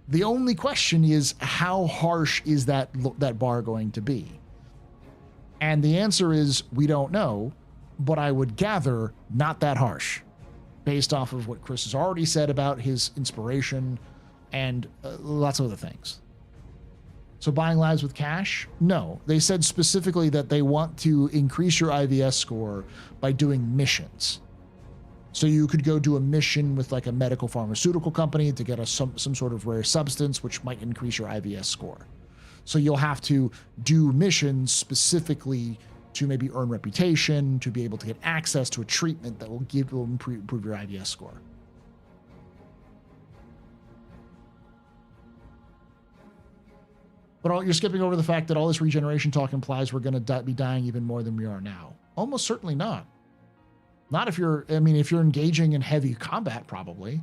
The only question is, how harsh is that bar going to be? And the answer is, we don't know, but I would gather not that harsh, based off of what Chris has already said about his inspiration and lots of other things. So buying lives with cash? No. They said specifically that they want to increase your IVS score by doing missions. So you could go do a mission with like a medical pharmaceutical company to get some sort of rare substance, which might increase your IVS score. So you'll have to do missions specifically to maybe earn reputation, to be able to get access to a treatment that will improve your IVS score. But you're skipping over the fact that all this regeneration talk implies we're going to be dying even more than we are now. Almost certainly not. Not if you're engaging in heavy combat, probably.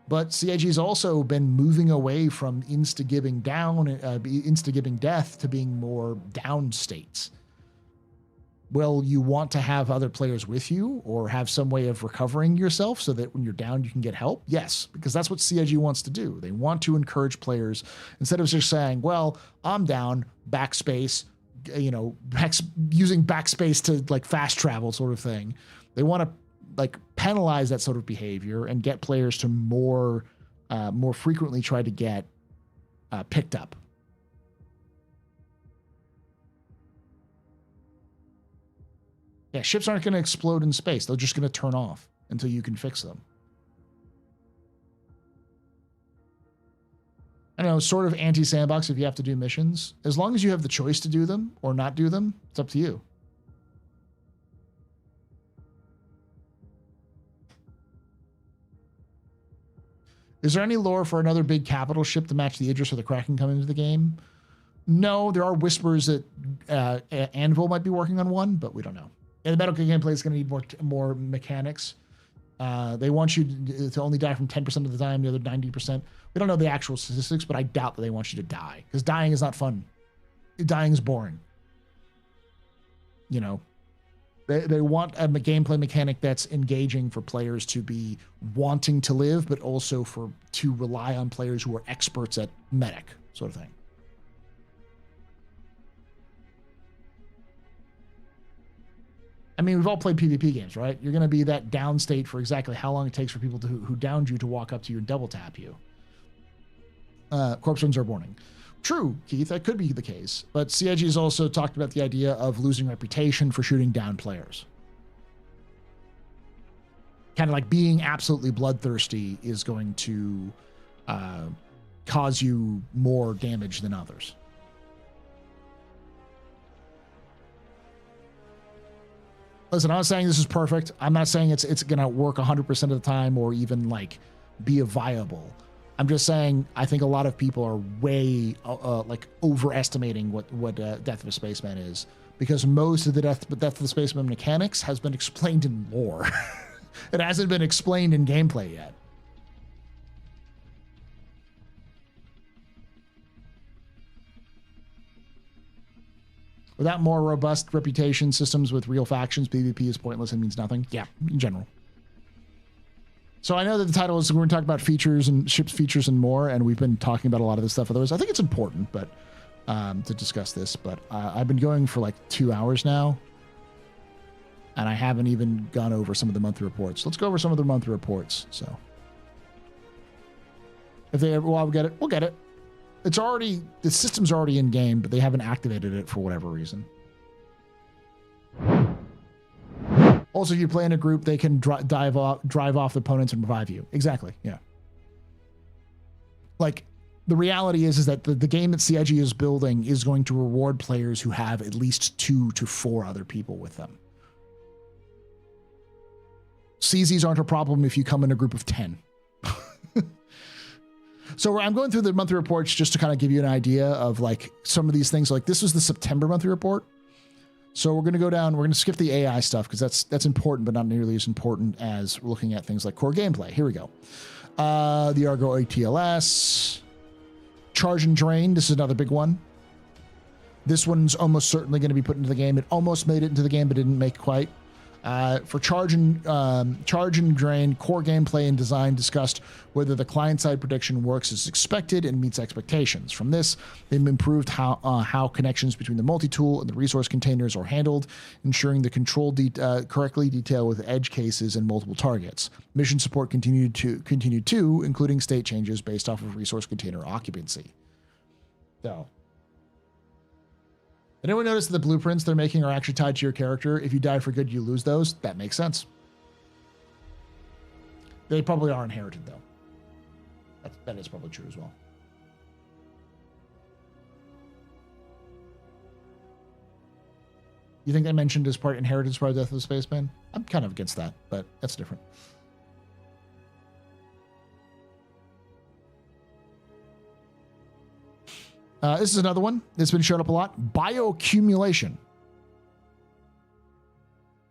But CIG's also been moving away from insta-gibbing death to being more down states. Well, you want to have other players with you or have some way of recovering yourself so that when you're down, you can get help? Yes, because that's what CIG wants to do. They want to encourage players instead of just saying, well, I'm down, backspace, using backspace to like fast travel sort of thing. They want to like penalize that sort of behavior and get players to more frequently try to get picked up. Yeah, ships aren't going to explode in space. They're just going to turn off until you can fix them. I know, sort of anti-sandbox if you have to do missions. As long as you have the choice to do them or not do them, it's up to you. Is there any lore for another big capital ship to match the Idris or the Kraken coming into the game? No, there are whispers that Anvil might be working on one, but we don't know. And the Metal Gear gameplay is going to need more mechanics. They want you to only die from 10% of the time, the other 90%. We don't know the actual statistics, but I doubt that they want you to die, because dying is not fun. Dying is boring. They want a gameplay mechanic that's engaging for players to be wanting to live, but also to rely on players who are experts at medic, sort of thing. I mean, we've all played PvP games, right? You're going to be that down state for exactly how long it takes for people who downed you to walk up to you and double tap you. Corpse runs are warning. True, Keith, that could be the case. But CIG has also talked about the idea of losing reputation for shooting down players. Kind of like being absolutely bloodthirsty is going to cause you more damage than others. Listen, I'm not saying this is perfect. I'm not saying it's going to work 100% of the time or even like be a viable. I'm just saying I think a lot of people are way like overestimating what Death of a Spaceman is, because most of the Death of the Spaceman mechanics has been explained in lore. It hasn't been explained in gameplay yet. Without more robust reputation systems with real factions, PvP is pointless and means nothing. Yeah, in general. So I know that the title is, we're going to talk about features and ships features and more, and we've been talking about a lot of this stuff. Otherwise, I think it's important, but to discuss this. But I've been going for like 2 hours now, And I haven't even gone over some of the monthly reports. Let's go over some of the monthly reports. So if they ever, well, we'll get it. It's already, the system's already in game, but they haven't activated it for whatever reason. Also, if you play in a group, they can drive off the opponents and revive you. Exactly. Yeah. Like, the reality is that the game that CIG is building is going to reward players who have at least 2 to 4 other people with them. CZs aren't a problem if you come in a group of 10. So I'm going through the monthly reports just to kind of give you an idea of like some of these things. Like this was the September monthly report. So we're going to go down, we're going to skip the AI stuff because that's important, but not nearly as important as looking at things like core gameplay. Here we go. The Argo ATLS, Charge and Drain. This is another big one. This one's almost certainly going to be put into the game. It almost made it into the game, but didn't make quite. For Charge and Drain, core gameplay and design discussed whether the client-side prediction works as expected and meets expectations. From this, they've improved how connections between the multi-tool and the resource containers are handled, ensuring the control correctly detailed with edge cases and multiple targets. Mission support continued too, including state changes based off of resource container occupancy. So. Anyone notice that the blueprints they're making are actually tied to your character? If you die for good, you lose those. That makes sense. They probably are inherited, though. That is probably true as well. You think they mentioned as part inherited as part of Death of the Spaceman? I'm kind of against that, but that's different. This is another one that's been shown up a lot. Bioaccumulation.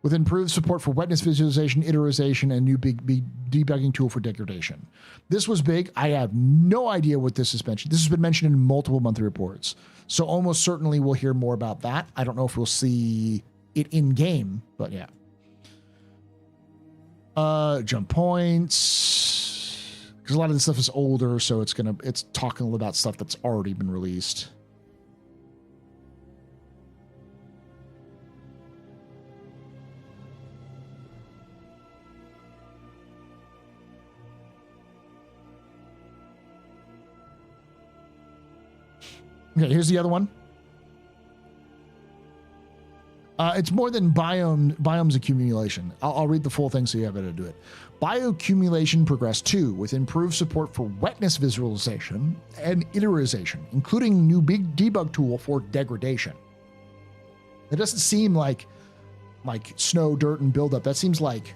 With improved support for wetness visualization, iterization, and new big debugging tool for degradation. This was big. I have no idea what this is mentioned. This has been mentioned in multiple monthly reports. So almost certainly we'll hear more about that. I don't know if we'll see it in game, but yeah. Jump points. Because a lot of this stuff is older, so it's talking about stuff that's already been released. Okay, here's the other one. It's more than biomes accumulation. I'll read the full thing so you have it to do it. Bioaccumulation progressed too, with improved support for wetness visualization and iterization, including new big debug tool for degradation. It doesn't seem like snow, dirt, and buildup. That seems like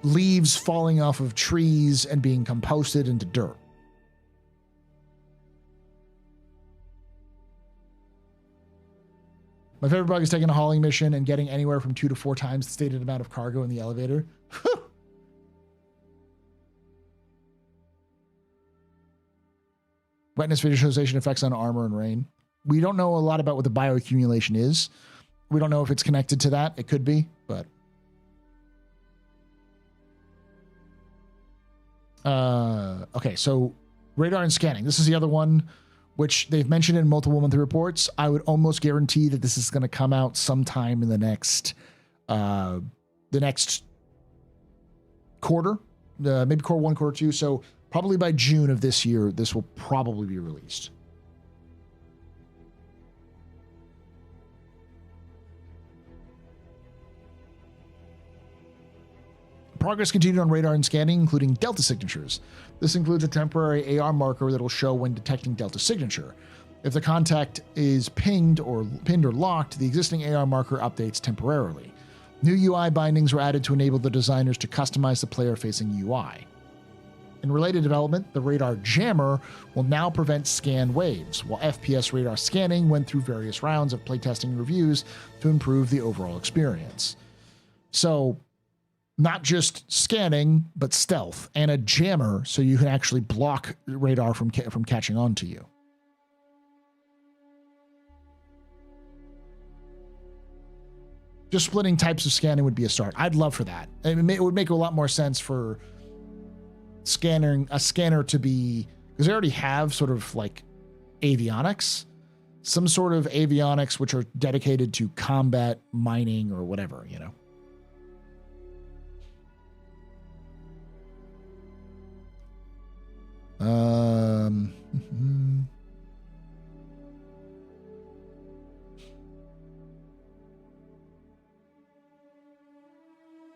leaves falling off of trees and being composted into dirt. My favorite bug is taking a hauling mission and getting anywhere from 2 to 4 times the stated amount of cargo in the elevator. Wetness visualization effects on armor and rain. We don't know a lot about what the bioaccumulation is. We don't know if it's connected to that. It could be, but... okay, so radar and scanning. This is the other one, which they've mentioned in multiple monthly reports. I would almost guarantee that this is going to come out sometime in the next quarter, maybe quarter 1, quarter 2. So probably by June of this year, this will probably be released. Progress continued on radar and scanning, including delta signatures. This includes a temporary AR marker that will show when detecting delta signature. If the contact is pinned or locked, the existing AR marker updates temporarily. New UI bindings were added to enable the designers to customize the player-facing UI. In related development, the radar jammer will now prevent scan waves, while FPS radar scanning went through various rounds of playtesting and reviews to improve the overall experience. So, not just scanning, but stealth, and a jammer so you can actually block radar from catching on to you. Just splitting types of scanning would be a start. I'd love for that. It would make a lot more sense for a scanner to be, because they already have sort of like avionics. some sort of avionics which are dedicated to combat, mining, or whatever, you know.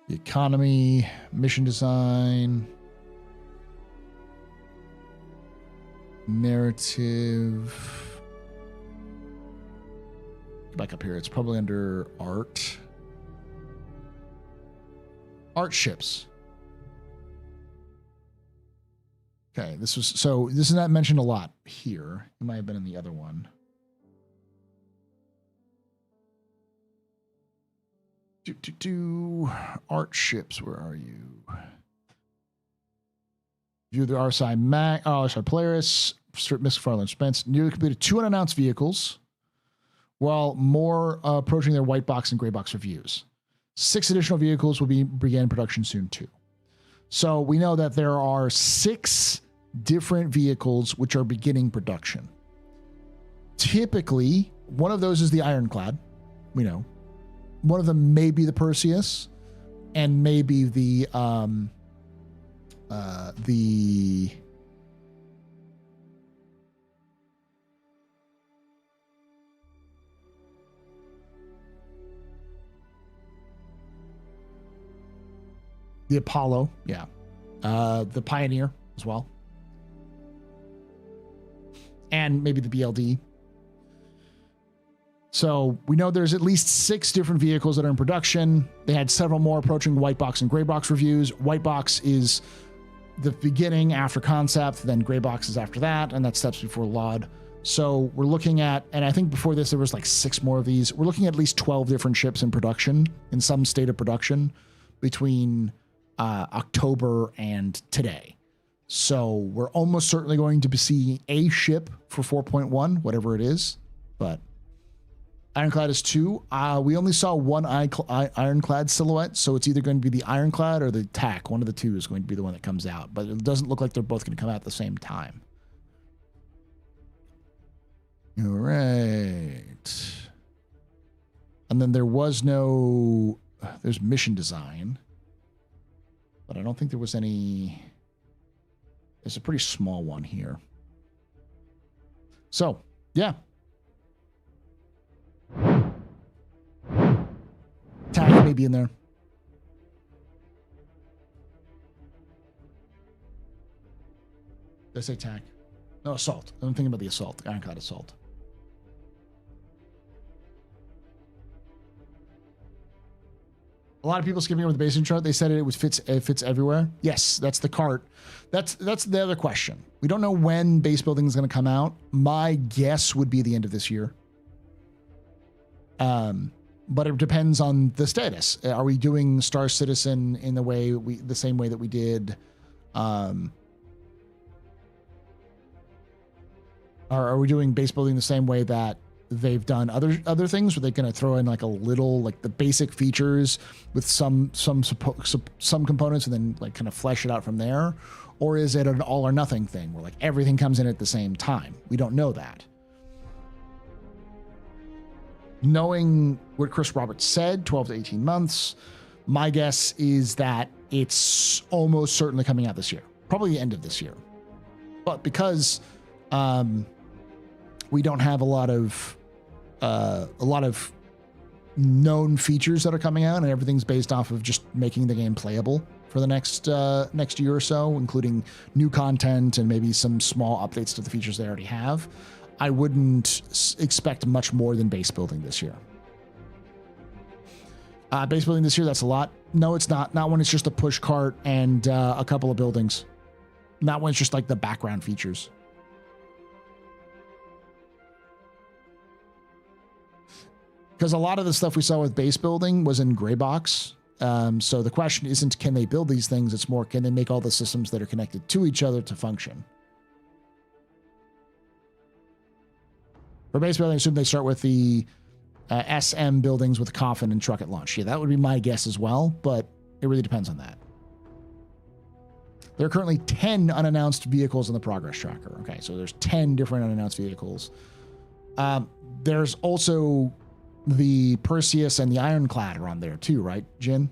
The economy, mission design, narrative. Back up here. It's probably under art. Art ships. Okay, this is not mentioned a lot here. It might have been in the other one. Art ships, where are you? View the RSI Mac, RSI Polaris, Miss Farland Spence, newly completed 2 unannounced vehicles, while more approaching their white box and gray box reviews. 6 additional vehicles will begin production soon too. So we know that there are 6 different vehicles which are beginning production. Typically, one of those is the Ironclad. We know. One of them may be the Perseus, and maybe the Apollo, yeah. The Pioneer as well. And maybe the BLD. So we know there's at least 6 different vehicles that are in production. They had several more approaching white box and gray box reviews. White box is the beginning after concept, then gray box is after that, and that's steps before LOD. So we're looking at, and I think before this there was like 6 more of these. We're looking at least 12 different ships in production, in some state of production, between October and today. So we're almost certainly going to see a ship for 4.1, whatever it is. But Ironclad is 2. We only saw one Ironclad silhouette, so it's either going to be the Ironclad or the TAC. One of the two is going to be the one that comes out, but it doesn't look like they're both going to come out at the same time. All right. And then there's mission design, but I don't think there was any. There's a pretty small one here. So, yeah. TAC may be in there. Did I say TAC? No, Assault. I'm thinking about the Assault. Ironclad Assault. A lot of people skipping over the basing chart. They said it fits everywhere. Yes, that's the cart. That's the other question. We don't know when base building is going to come out. My guess would be the end of this year. But it depends on the status. Are we doing Star Citizen in the same way that we did? Are we doing base building the same way that they've done other things? Were they going to throw in like a little, like the basic features with some components and then like kind of flesh it out from there? Or is it an all or nothing thing where like everything comes in at the same time? We don't know that. Knowing what Chris Roberts said, 12 to 18 months, my guess is that it's almost certainly coming out this year, probably the end of this year. But because we don't have a lot of known features that are coming out, and everything's based off of just making the game playable for the next year or so, including new content and maybe some small updates to the features they already have, I wouldn't expect much more than base building this year. Base building this year, that's a lot. No, it's not. Not when it's just a push cart and a couple of buildings. Not when it's just like the background features. Because a lot of the stuff we saw with base building was in gray box. So the question isn't can they build these things, it's more can they make all the systems that are connected to each other to function. For base building, I assume they start with the SM buildings with coffin and truck at launch. Yeah, that would be my guess as well, but it really depends on that. There are currently 10 unannounced vehicles in the progress tracker. Okay, so there's 10 different unannounced vehicles. There's also the Perseus and the Ironclad are on there too, right, Jin?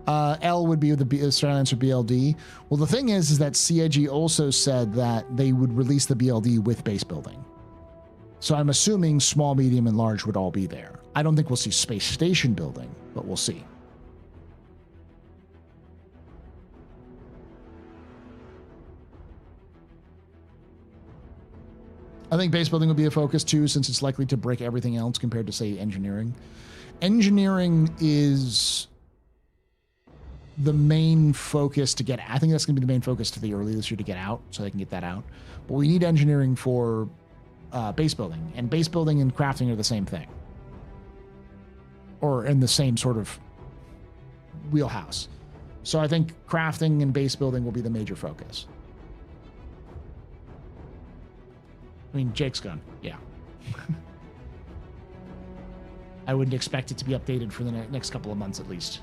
L would be the straight answer BLD. Well, the thing is that CIG also said that they would release the BLD with base building. So I'm assuming small, medium, and large would all be there. I don't think we'll see space station building, but we'll see. I think base building will be a focus too, since it's likely to break everything else compared to, say, engineering. Engineering is the main focus to get. I think that's going to be the main focus to the early this year to get out, so they can get that out. But we need engineering for base building, and base building and crafting are the same thing, or in the same sort of wheelhouse. So I think crafting and base building will be the major focus. I mean, Jake's gun, yeah. I wouldn't expect it to be updated for the next couple of months at least.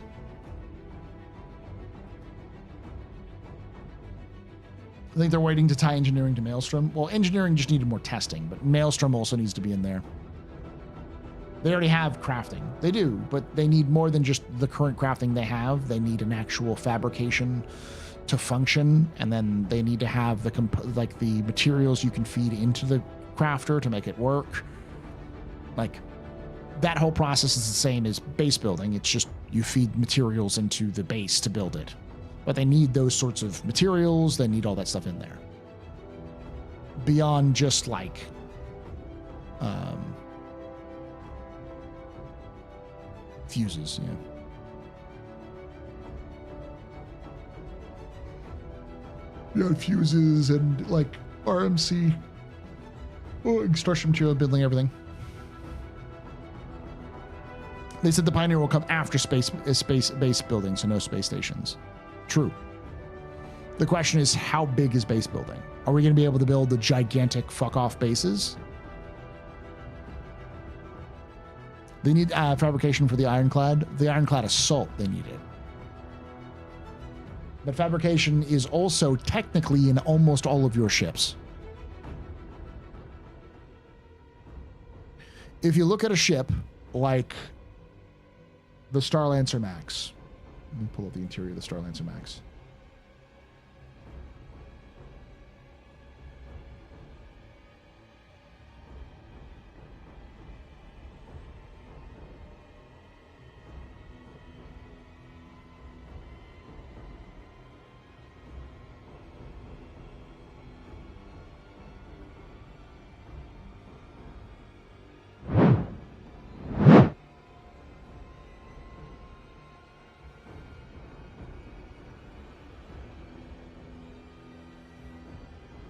I think they're waiting to tie engineering to Maelstrom. Well, engineering just needed more testing, but Maelstrom also needs to be in there. They already have crafting. They do, but they need more than just the current crafting they have. They need an actual fabrication to function, and then they need to have the materials you can feed into the crafter to make it work. Like, that whole process is the same as base building. It's just you feed materials into the base to build it. But they need those sorts of materials. They need all that stuff in there. Beyond just like fuses, yeah. Yeah, fuses and like RMC, construction material, building everything. They said the Pioneer will come after space base building, so no space stations. True. The question is, how big is base building? Are we going to be able to build the gigantic fuck-off bases? They need fabrication for the Ironclad. The Ironclad Assault, they need it. But fabrication is also technically in almost all of your ships. If you look at a ship like the Starlancer Max, let me pull up the interior of the Starlancer Max.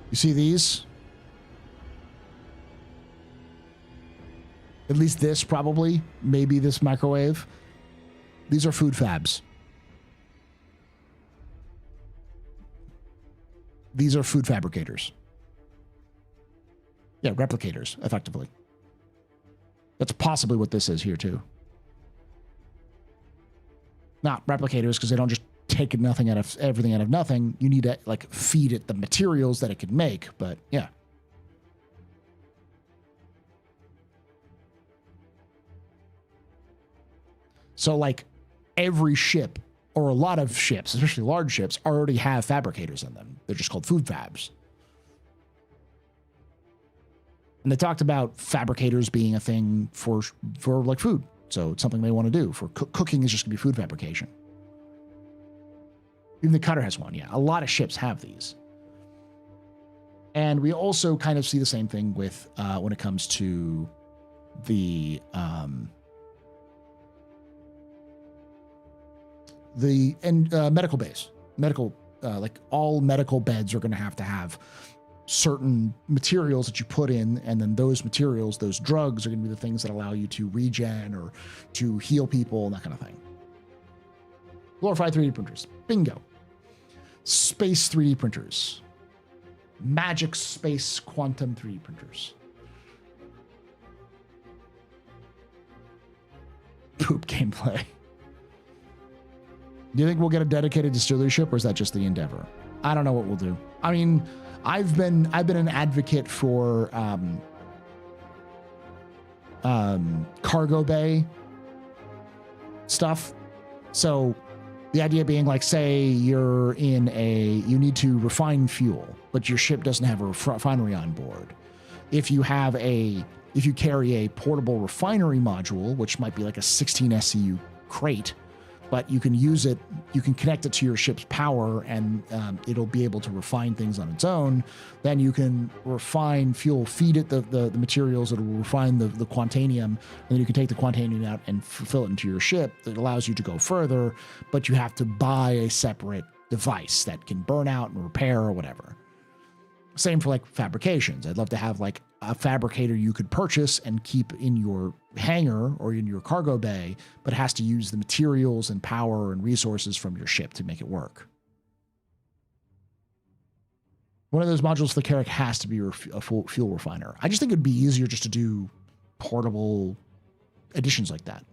You see these? At least this, probably. Maybe this microwave. These are food fabs. These are food fabricators. Yeah, replicators, effectively. That's possibly what this is here, too. Not replicators, because they don't just take nothing out of everything out of nothing. You need to like feed it the materials that it can make, but yeah. So like every ship, or a lot of ships, especially large ships, already have fabricators in them. They're just called food fabs. And they talked about fabricators being a thing for like food. So it's something they want to do. For cooking is just gonna be food fabrication. Even the cutter has one, yeah. A lot of ships have these. And we also kind of see the same thing with when it comes to the medical base. Medical, like all medical beds are going to have certain materials that you put in, and then those materials, those drugs, are going to be the things that allow you to regen or to heal people and that kind of thing. Glorified 3D printers. Bingo. Space 3D printers. Magic space quantum 3D printers. Poop gameplay. Do you think we'll get a dedicated distillery ship, or is that just the Endeavor? I don't know what we'll do. I mean, I've been an advocate for cargo bay stuff. So the idea being, like, say you need to refine fuel, but your ship doesn't have a refinery on board. If you carry a portable refinery module, which might be like a 16 SCU crate, but you can use it, you can connect it to your ship's power, and it'll be able to refine things on its own. Then you can refine fuel, feed it the materials, it'll refine the quantanium, and then you can take the quantanium out and fill it into your ship. That allows you to go further, but you have to buy a separate device that can burn out and repair or whatever. Same for like fabrications. I'd love to have like a fabricator you could purchase and keep in your hangar or in your cargo bay, but has to use the materials and power and resources from your ship to make it work. One of those modules for the Carrack has to be a full fuel refiner. I just think it'd be easier just to do portable additions like that.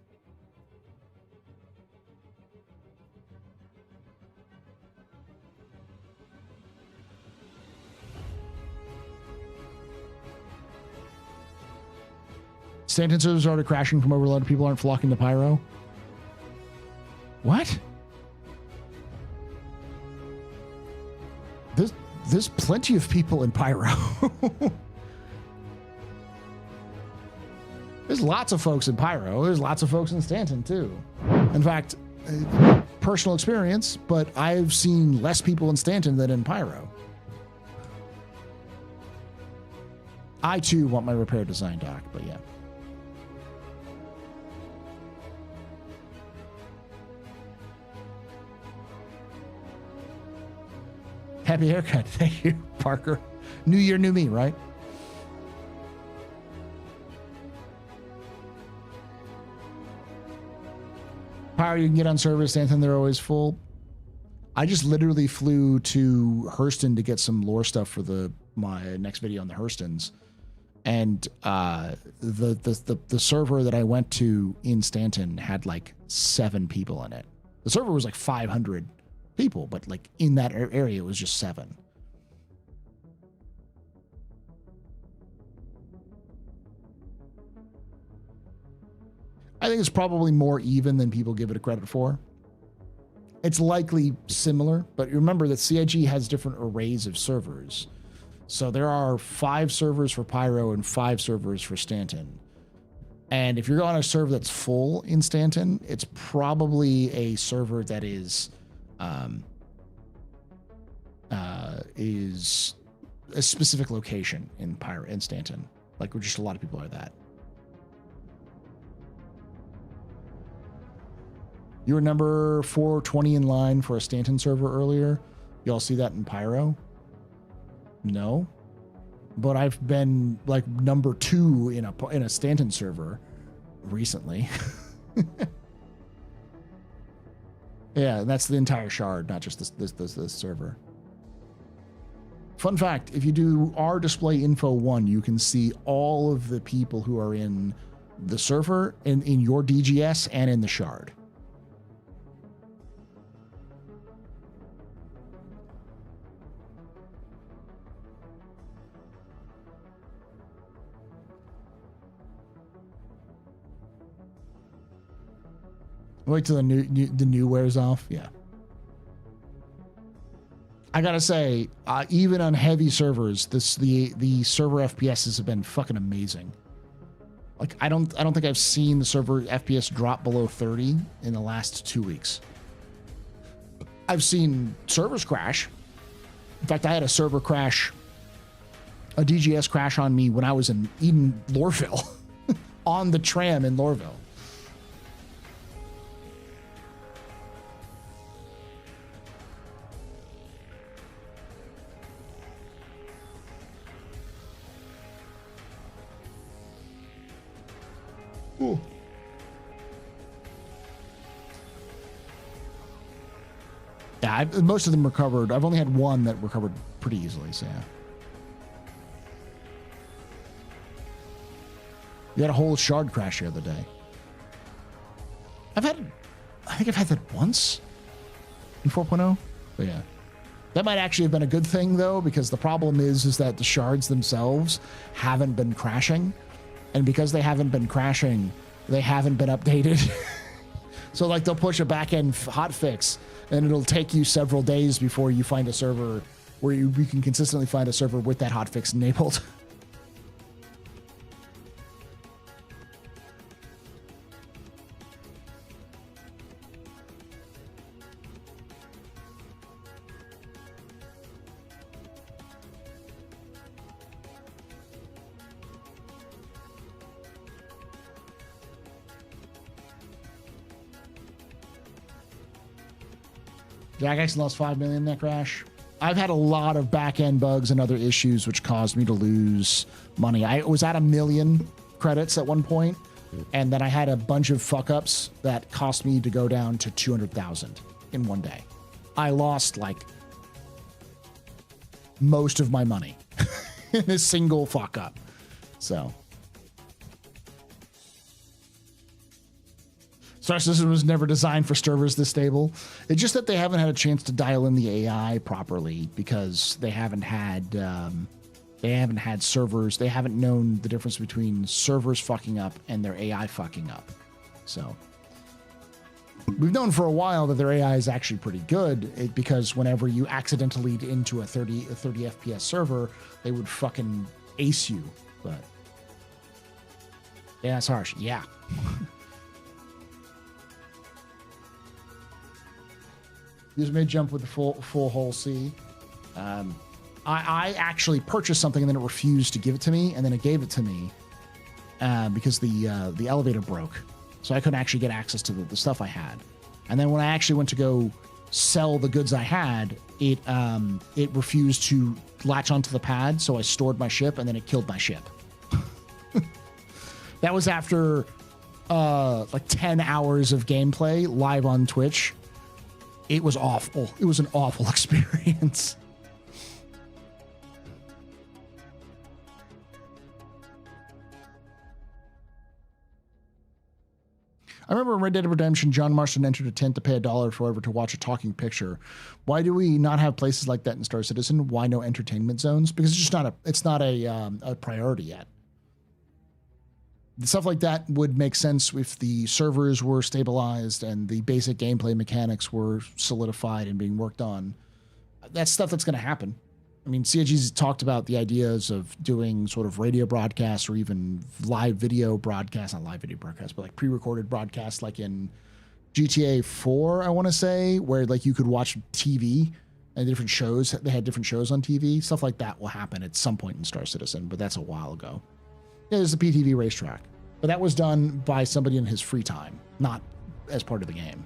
Stanton servers started crashing from overload. People aren't flocking to Pyro. What? There's plenty of people in Pyro. There's lots of folks in Pyro. There's lots of folks in Stanton too. In fact, personal experience, but I've seen less people in Stanton than in Pyro. I too want my repair design doc, but yeah. Happy haircut. Thank you, Parker. New year, new me, right? Power you can get on servers, Stanton, they're always full. I just literally flew to Hurston to get some lore stuff for my next video on the Hurstons. And the server that I went to in Stanton had like 7 people in it. The server was like 500 people, but like in that area it was just 7. I think it's probably more even than people give it a credit for. It's likely similar, but remember that CIG has different arrays of servers. So there are 5 servers for Pyro and 5 servers for Stanton. And if you're on a server that's full in Stanton, it's probably a server that is a specific location in Stanton. Like, just a lot of people are that. You were number 420 in line for a Stanton server earlier. Y'all see that in Pyro? No. But I've been like number 2 in a Stanton server recently. Yeah, that's the entire shard, not just this server. Fun fact, if you do our display info 1, you can see all of the people who are in the server, in your DGS, and in the shard. Wait till the new wears off. Yeah. I gotta say, even on heavy servers, the server FPSs have been fucking amazing. Like, I don't think I've seen the server FPS drop below 30 in the last 2 weeks. I've seen servers crash. In fact, I had a server crash, a DGS crash on me when I was in Eden Lorville, on the tram in Lorville. Ooh. Yeah, most of them recovered. I've only had one that recovered pretty easily, so yeah. You had a whole shard crash the other day. I think I've had that once. in 4.0. But yeah. That might actually have been a good thing, though, because the problem is that the shards themselves haven't been crashing. And because they haven't been crashing, they haven't been updated. So, like, they'll push a back-end hotfix, and it'll take you several days before you find a server where you can consistently find a server with that hotfix enabled. Jagex lost 5 million in that crash. I've had a lot of back-end bugs and other issues which caused me to lose money. I was at 1 million credits at one point, and then I had a bunch of fuck-ups that cost me to go down to 200,000 in one day. I lost, like, most of my money in a single fuck-up. So... Star System was never designed for servers this stable. It's just that they haven't had a chance to dial in the AI properly because they haven't had servers. They haven't known the difference between servers fucking up and their AI fucking up. So we've known for a while that their AI is actually pretty good because whenever you accidentally lead into a 30 FPS server, they would fucking ace you. But yeah, it's harsh. Yeah. Use mid jump with the full whole C. I actually purchased something and then it refused to give it to me, and then it gave it to me because the elevator broke, so I couldn't actually get access to the stuff I had. And then when I actually went to go sell the goods I had, it refused to latch onto the pad, so I stored my ship and then it killed my ship. That was after like 10 hours of gameplay live on Twitch. It was awful. It was an awful experience. I remember in Red Dead Redemption, John Marston entered a tent to pay $1 for whoever to watch a talking picture. Why do we not have places like that in Star Citizen? Why no entertainment zones? Because it's just not a priority yet. Stuff like that would make sense if the servers were stabilized and the basic gameplay mechanics were solidified and being worked on. That's stuff that's going to happen. I mean, CIG's talked about the ideas of doing sort of radio broadcasts or even live video broadcasts, not live video broadcasts, but like pre-recorded broadcasts like in GTA 4, I want to say, where like you could watch TV and different shows. They had different shows on TV. Stuff like that will happen at some point in Star Citizen, but that's a while ago. Yeah, there's a PTV racetrack, but that was done by somebody in his free time, not as part of the game.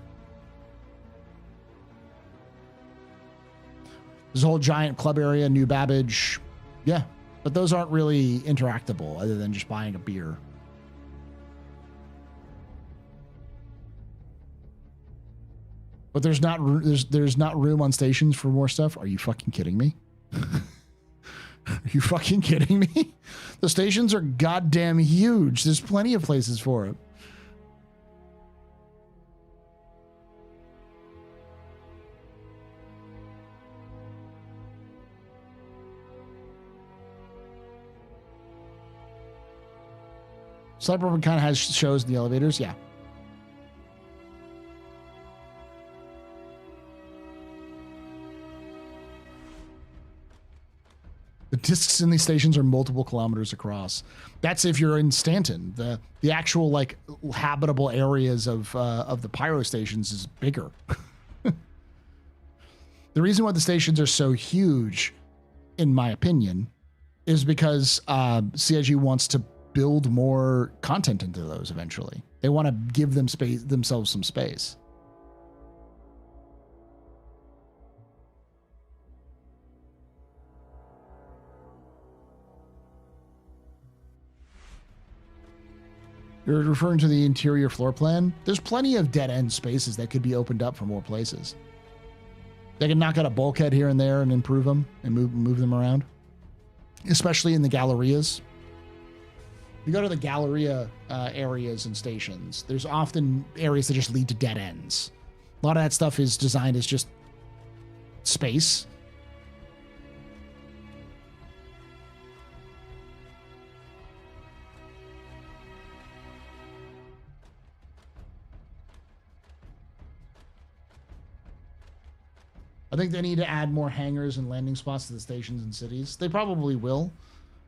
There's a whole giant club area, New Babbage. Yeah, but those aren't really interactable other than just buying a beer. But there's not room on stations for more stuff. Are you fucking kidding me? Are you fucking kidding me? The stations are goddamn huge. There's plenty of places for it. Cyberpunk kind of has shows in the elevators, yeah. The discs in these stations are multiple kilometers across. That's if you're in Stanton. The actual like habitable areas of the pyro stations is bigger. The reason why the stations are so huge, in my opinion, is because CIG wants to build more content into those eventually. They want to give them themselves some space. You're referring to the interior floor plan? There's plenty of dead-end spaces that could be opened up for more places. They can knock out a bulkhead here and there and improve them and move them around, especially in the gallerias. You go to the Galleria areas and stations, there's often areas that just lead to dead ends. A lot of that stuff is designed as just space. I think they need to add more hangars and landing spots to the stations and cities. They probably will,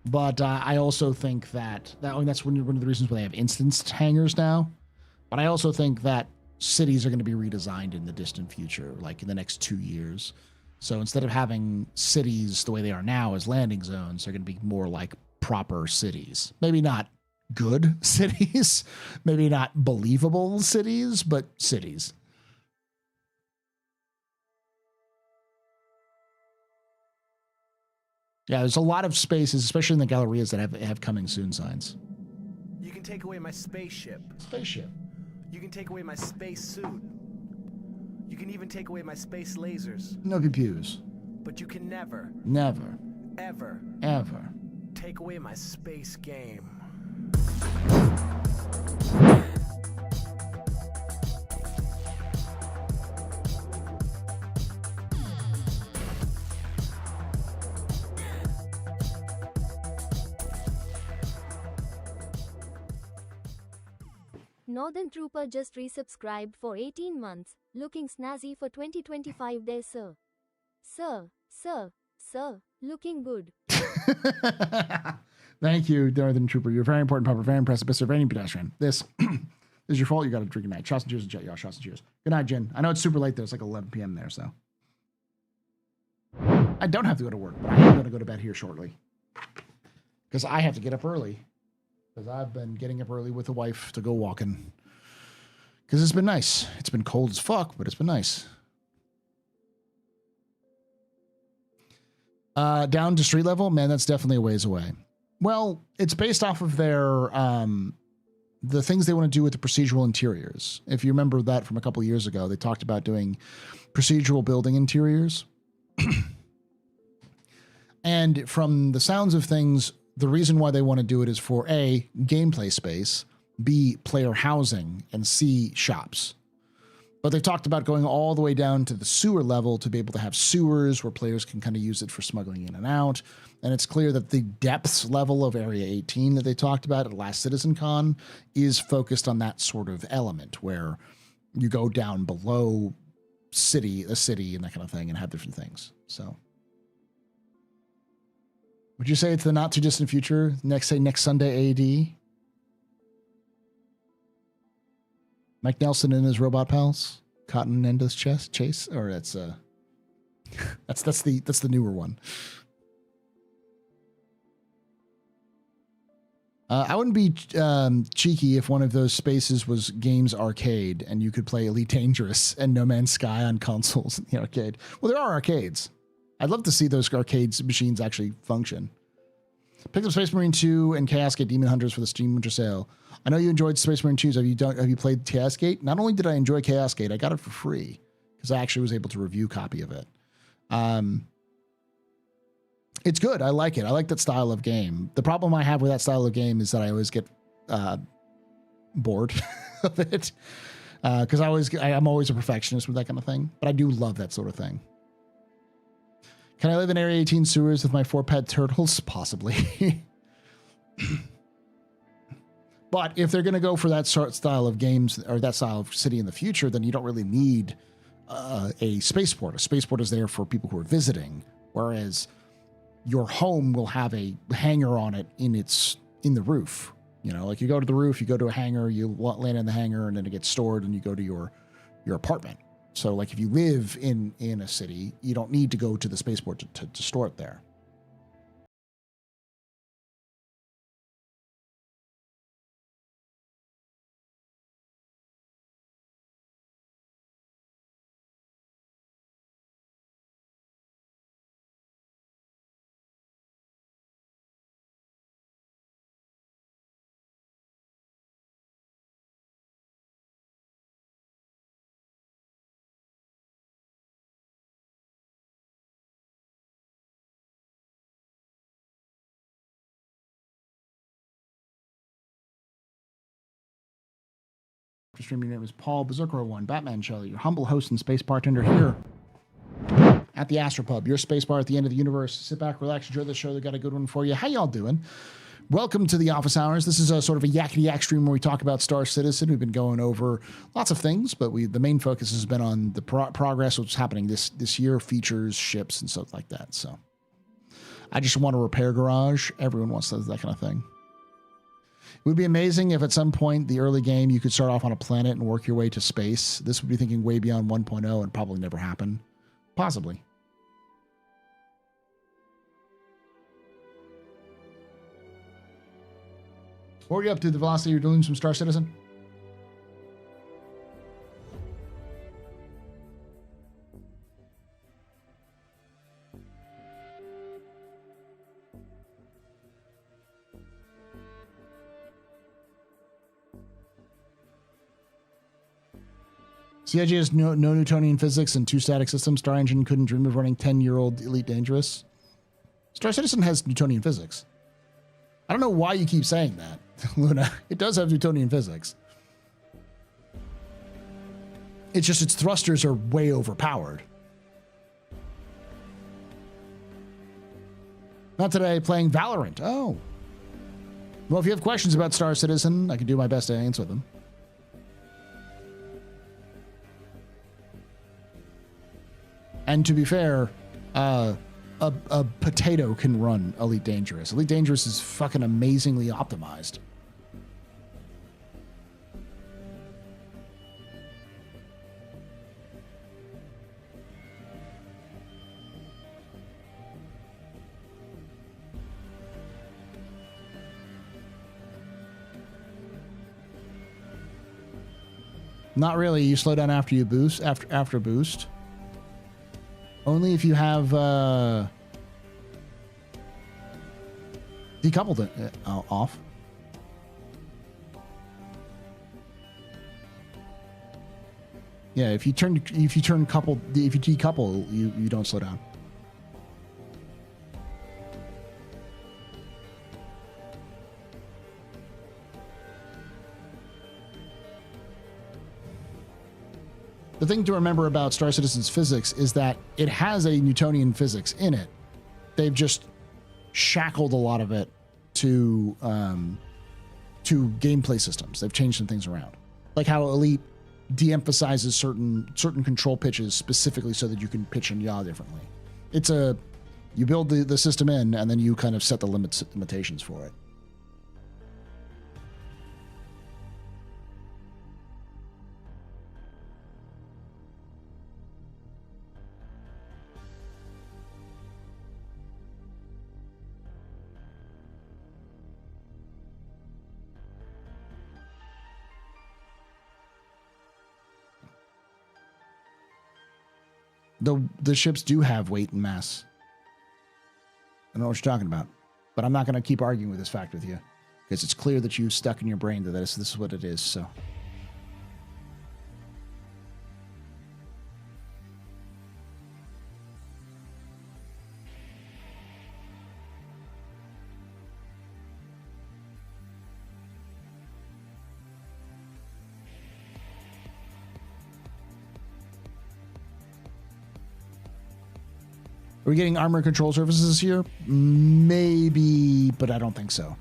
but I also think that that's one of the reasons why they have instanced hangars now. But I also think that cities are going to be redesigned in the distant future, like in the next 2 years. So instead of having cities the way they are now as landing zones, they're going to be more like proper cities. Maybe not good cities, maybe not believable cities, but cities. Yeah, there's a lot of spaces, especially in the Gallerias, that have coming soon signs. You can take away my spaceship. Spaceship. You can take away my space suit. You can even take away my space lasers. No pews. But you can never, ever take away my space game. Northern Trooper just resubscribed for 18 months. Looking snazzy for 2025 there, sir. Sir. Looking good. Thank you, Northern Trooper. You're very important, Papa. Very impressive, Mr. Very pedestrian. This is your fault. You got to drink your night. Shots and cheers and jet, y'all. Shots and cheers. Good night, Jen. I know it's super late, though. It's like 11 p.m. there, so. I don't have to go to work, but I am going to go to bed here shortly. Because I have to get up early. Because I've been getting up early with the wife to go walking. Because it's been nice. It's been cold as fuck, but it's been nice. Down to street level? Man, that's definitely a ways away. Well, it's based off of their, the things they want to do with the procedural interiors. If you remember that from a couple of years ago, they talked about doing procedural building interiors. And from the sounds of things, the reason why they want to do it is for A, gameplay space, B, player housing, and C, shops. But they've talked about going all the way down to the sewer level to be able to have sewers where players can kind of use it for smuggling in and out. And it's clear that the depths level of Area 18 that they talked about at last Citizen Con is focused on that sort of element where you go down below a city and that kind of thing and have different things. So would you say it's the not too distant future? Next Sunday AD? Mike Nelson and his robot pals? Cotton Endo's chase? Or that's the newer one. I wouldn't be cheeky if one of those spaces was Games Arcade and you could play Elite Dangerous and No Man's Sky on consoles in the arcade. Well, there are arcades. I'd love to see those arcade machines actually function. Picked up Space Marine 2 and Chaos Gate Demon Hunters for the Steam Winter Sale. I know you enjoyed Space Marine 2s. Have you played Chaos Gate? Not only did I enjoy Chaos Gate, I got it for free because I actually was able to review a copy of it. It's good. I like it. I like that style of game. The problem I have with that style of game is that I always get bored of it because I'm always a perfectionist with that kind of thing. But I do love that sort of thing. Can I live in Area 18 sewers with my 4 pet turtles? Possibly. But if they're going to go for that style of games or that style of city in the future, then you don't really need a spaceport. A spaceport is there for people who are visiting, whereas your home will have a hangar on it in the roof. You know, like you go to the roof, you go to a hangar, you land in the hangar, and then it gets stored, and you go to your apartment. So, like, if you live in a city, you don't need to go to the spaceport to store it there. Streaming name is Paul Berserker 1, Batman Shelley, your humble host and space bartender here at the AstroPub, your space bar at the end of the universe. Sit back, relax, enjoy the show. They got a good one for you. How y'all doing? Welcome to the Office Hours. This is a sort of a yakety yak stream where we talk about Star Citizen. We've been going over lots of things, but the main focus has been on the progress, what's happening this year, features, ships, and stuff like that. So I just want a repair garage. Everyone wants that kind of thing. It would be amazing if at some point the early game you could start off on a planet and work your way to space. This would be thinking way beyond 1.0 and probably never happen. Possibly. What are you up to, the velocity? You're doing some Star Citizen? CIG has no Newtonian physics and two static systems. Star Engine couldn't dream of running 10-year-old Elite Dangerous. Star Citizen has Newtonian physics. I don't know why you keep saying that, Luna. It does have Newtonian physics. It's just its thrusters are way overpowered. Not today, playing Valorant. Oh. Well, if you have questions about Star Citizen, I can do my best to answer them. And to be fair, a potato can run Elite Dangerous. Elite Dangerous is fucking amazingly optimized. Not really. You slow down after you boost, after boost. Only if you have decoupled it off. Yeah, if you decouple, you don't slow down. The thing to remember about Star Citizen's physics is that it has a Newtonian physics in it. They've just shackled a lot of it to gameplay systems. They've changed some things around, like how Elite de-emphasizes certain control pitches specifically so that you can pitch and yaw differently. You build the system in, and then you kind of set the limitations for it. The ships do have weight and mass. I don't know what you're talking about, but I'm not going to keep arguing with this fact with you because it's clear that you stuck in your brain that this is what it is. So. Are we getting armor control surfaces this year? Maybe, but I don't think so.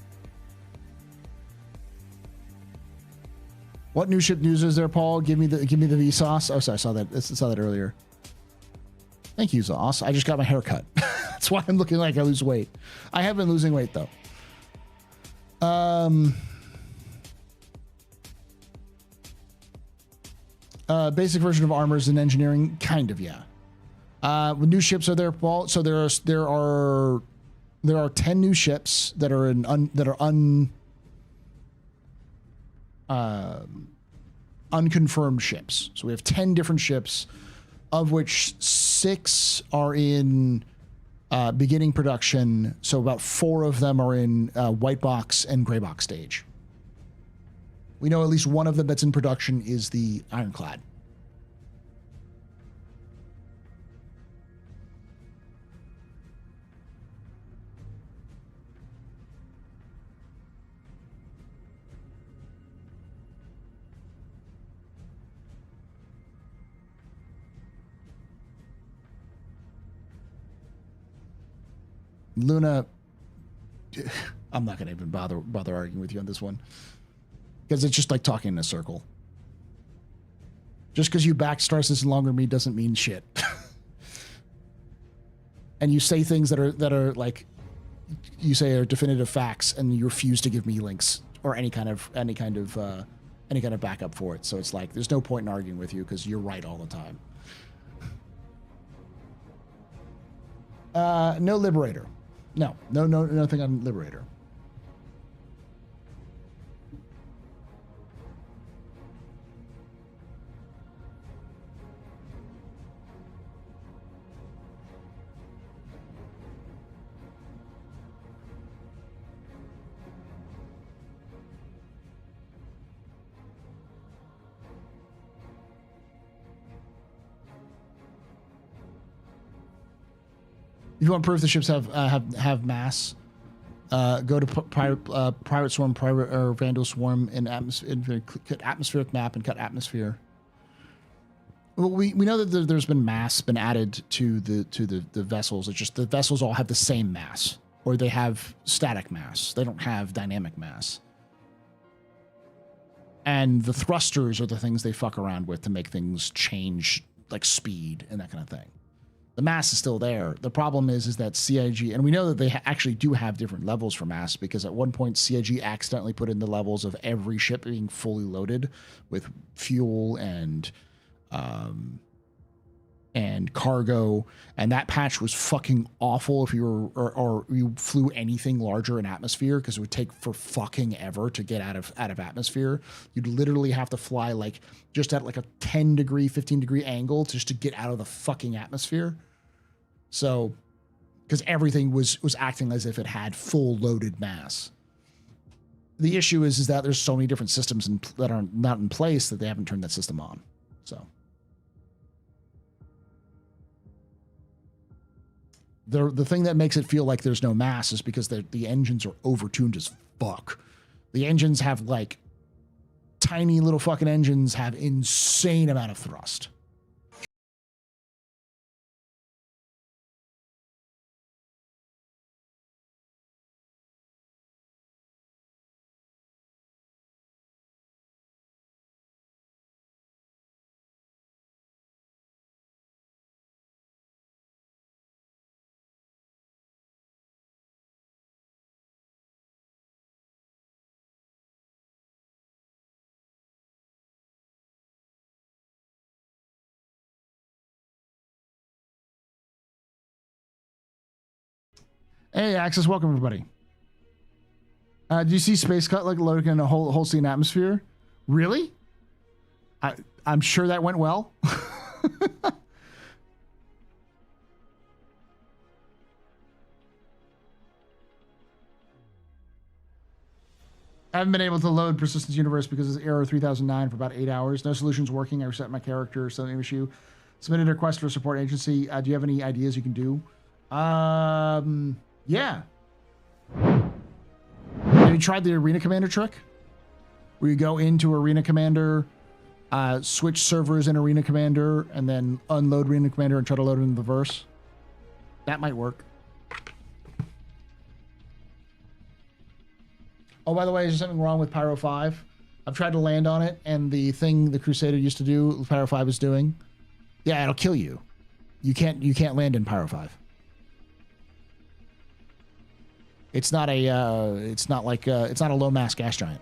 What new ship news is there, Paul? Give me the Vsauce. Oh, sorry, I saw that earlier. Thank you, Zoss. I just got my hair cut. That's why I'm looking like I lose weight. I have been losing weight though. Basic version of armors and engineering, kind of, yeah. When new ships are there, Paul. So there are 10 new ships that are unconfirmed ships. So we have 10 different ships, of which 6 are in beginning production. So about 4 of them are in white box and gray box stage. We know at least one of them that's in production is the Ironclad. Luna, I'm not going to even bother arguing with you on this one. Because it's just like talking in a circle. Just because you back Star Citizen longer than me doesn't mean shit. And you say things that are like, you say are definitive facts, and you refuse to give me links or any kind of backup for it. So it's like there's no point in arguing with you because you're right all the time. No Liberator. No, nothing on Liberator. If you want proof the ships have mass, go to Pirate Swarm, or Vandal Swarm in atmospheric map and cut atmosphere. Well, we know that there's been mass been added to the vessels. It's just the vessels all have the same mass, or they have static mass. They don't have dynamic mass. And the thrusters are the things they fuck around with to make things change, like speed and that kind of thing. The mass is still there. The problem is that CIG, and we know that they actually do have different levels for mass, because at one point CIG accidentally put in the levels of every ship being fully loaded with fuel and cargo, and that patch was fucking awful if you were or you flew anything larger in atmosphere, because it would take for fucking ever to get out of atmosphere. You'd literally have to fly like just at like a 10 degree, 15 degree angle just to get out of the fucking atmosphere. So, because everything was acting as if it had full loaded mass. The issue is that there's so many different systems that are not in place that they haven't turned that system on. So. The thing that makes it feel like there's no mass is because the engines are overtuned as fuck. The engines have like tiny little fucking engines have insane amount of thrust. Hey, Axis, welcome everybody. Do you see Space Cut like loading in a whole scene atmosphere? Really? I'm sure that went well. I haven't been able to load Persistence Universe because it's error 3009 for about 8 hours. No solution's working. I reset my character, same issue. Submitted a request to a support agency. Do you have any ideas you can do? Yeah. Have you tried the Arena Commander trick? Where you go into Arena Commander, switch servers in Arena Commander, and then unload Arena Commander and try to load it in the verse? That might work. Oh, by the way, is there something wrong with Pyro 5? I've tried to land on it, and the thing the Crusader used to do, Pyro 5 is doing, yeah, it'll kill you. You can't land in Pyro 5. It's not a it's not a low mass gas giant.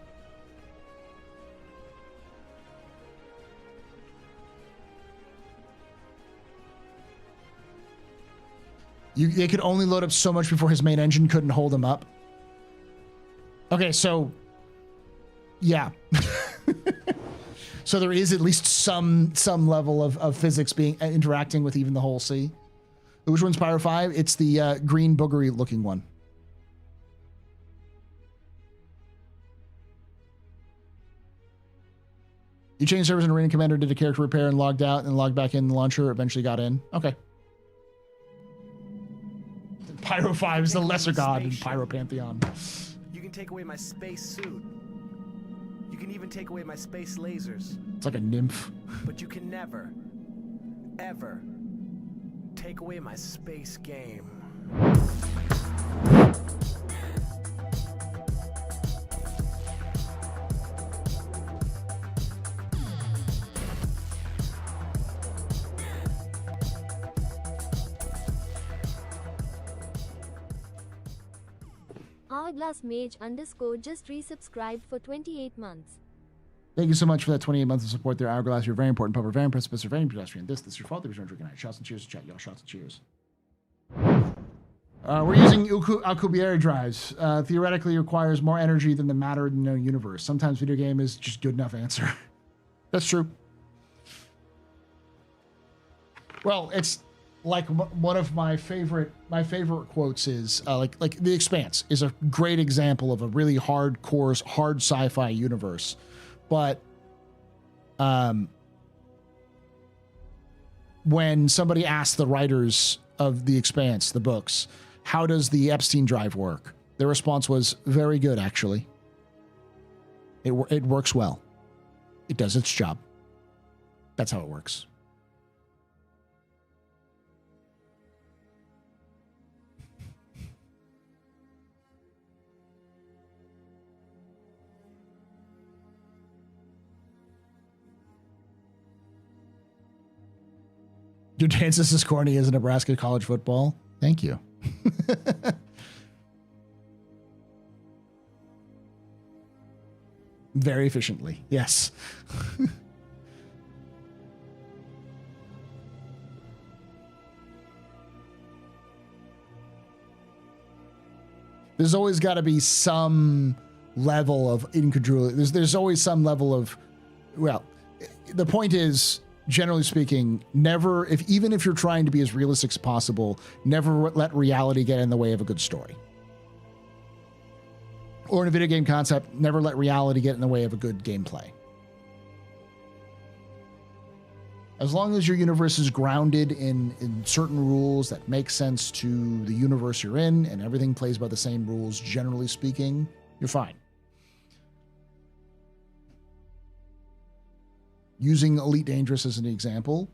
They could only load up so much before his main engine couldn't hold him up. Okay, so yeah. So there is at least some level of physics being interacting with even the whole sea. Which one's Pyro 5? It's the green boogery looking one. You changed servers in Arena Commander, did a character repair and logged out and logged back in the launcher, eventually got in. Okay. Pyro 5 is the lesser god in Pyro Pantheon. You can take away my space suit. You can even take away my space lasers. It's like a nymph. But you can never, ever take away my space game. Hourglass Mage _ just resubscribed for 28 months. Thank you so much for that 28 months of support there, Hourglass. You're very important. Pupper, very precipice, very pedestrian. This is your fault. There's no drinking night. Shots and cheers to chat, y'all. Shots and cheers. We're using Alcubierre drives. Theoretically requires more energy than the matter in the universe. Sometimes video game is just good enough answer. That's true. Well, it's like one of my favorite quotes is like The Expanse is a great example of a really hardcore, hard sci-fi universe. But when somebody asked the writers of The Expanse, the books, how does the Epstein drive work? Their response was, very good, actually. It works well. It does its job. That's how it works. Your dance is as corny as Nebraska college football. Thank you. Very efficiently. Yes. There's always got to be some level of incongruity. There's always some level of, well, the point is, generally speaking, never, even if you're trying to be as realistic as possible, never let reality get in the way of a good story. Or in a video game concept, never let reality get in the way of a good gameplay. As long as your universe is grounded in certain rules that make sense to the universe you're in, and everything plays by the same rules, generally speaking, you're fine. Using Elite Dangerous as an example,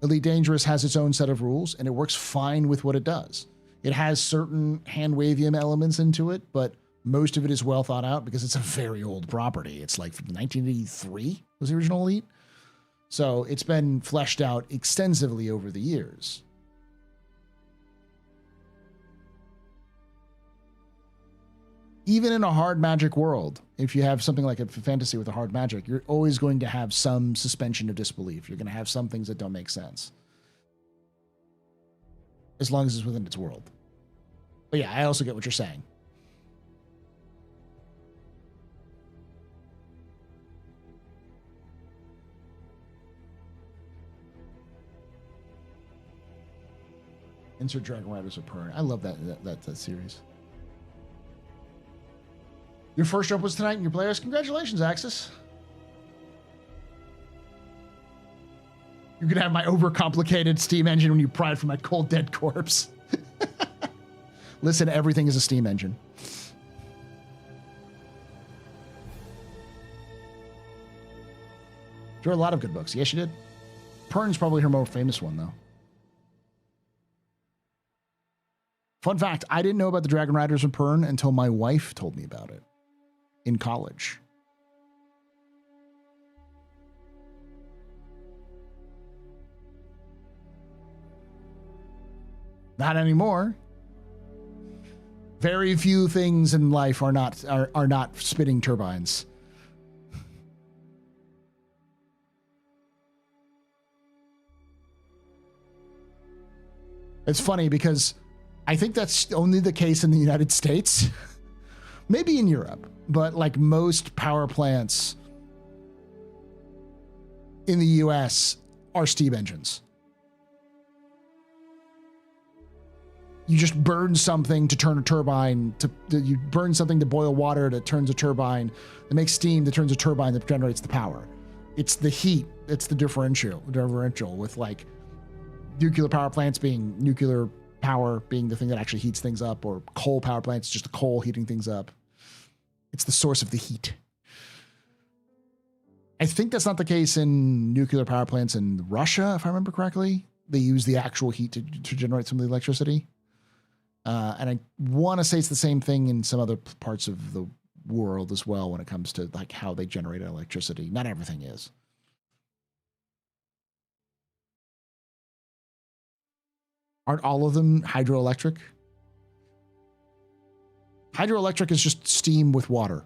Elite Dangerous has its own set of rules, and it works fine with what it does. It has certain hand-wavium elements into it, but most of it is well thought out because it's a very old property. It's like from 1983 was the original Elite. So it's been fleshed out extensively over the years. Even in a hard magic world, if you have something like a fantasy with a hard magic, you're always going to have some suspension of disbelief. You're going to have some things that don't make sense. As long as it's within its world. But yeah, I also get what you're saying. Insert Dragon Riders of Pern. I love that series. Your first jump was tonight in your players. Congratulations, Axis. You can have my overcomplicated steam engine when you pry it from my cold dead corpse. Listen, everything is a steam engine. She wrote a lot of good books. Yes, she did. Pern's probably her more famous one, though. Fun fact, I didn't know about the Dragon Riders of Pern until my wife told me about it in college. Not anymore. Very few things in life are not spinning turbines. It's funny because I think that's only the case in the United States, maybe in Europe, but like most power plants in the US are steam engines. You just burn something to turn a turbine, you burn something to boil water that turns a turbine, that makes steam that turns a turbine that generates the power. It's the heat, it's the differential with like nuclear power plants being nuclear power being the thing that actually heats things up, or coal power plants, just the coal heating things up. It's the source of the heat. I think that's not the case in nuclear power plants in Russia, if I remember correctly. They use the actual heat to generate some of the electricity. And I want to say it's the same thing in some other parts of the world as well when it comes to like how they generate electricity. Not everything is. Aren't all of them hydroelectric? Hydroelectric is just steam with water.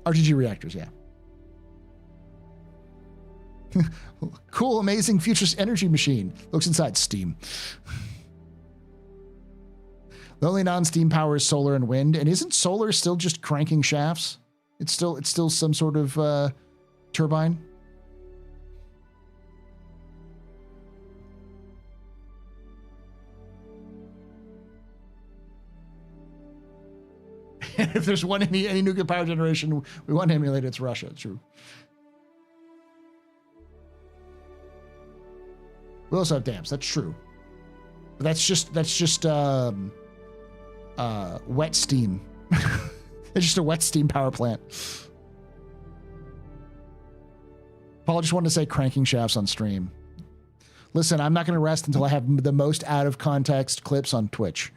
RTG reactors, yeah. Cool, amazing futurist energy machine. Looks inside steam. The only non-steam power is solar and wind, and isn't solar still just cranking shafts? It's still some sort of turbine. If there's any nuclear power generation we want to emulate, it's Russia. True. We also have dams. That's true. But that's just wet steam. It's just a wet steam power plant. Paul just wanted to say cranking shafts on stream. Listen, I'm not going to rest until I have the most out of context clips on Twitch.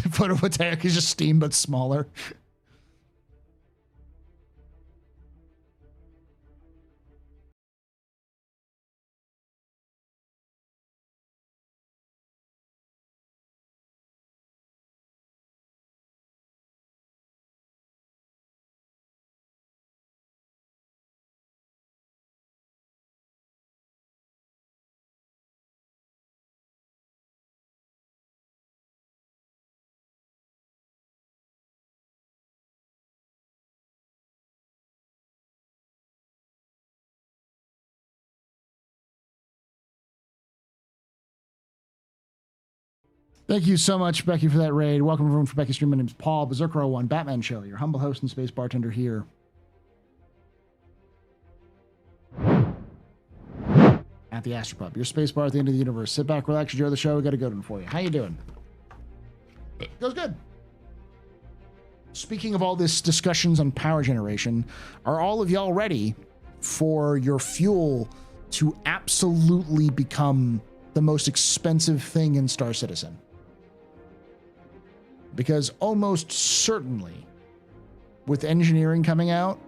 Photovoltaic is just steam, but smaller. Thank you so much, Becky, for that raid. Welcome everyone for Becky's stream. My name is Paul, Berserker01, Batman Show, your humble host and space bartender here. At the AstroPub, your space bar at the end of the universe. Sit back, relax, enjoy the show. We got a good one for you. How you doing? Goes good. Speaking of all this discussions on power generation, are all of y'all ready for your fuel to absolutely become the most expensive thing in Star Citizen? Because almost certainly, with engineering coming out,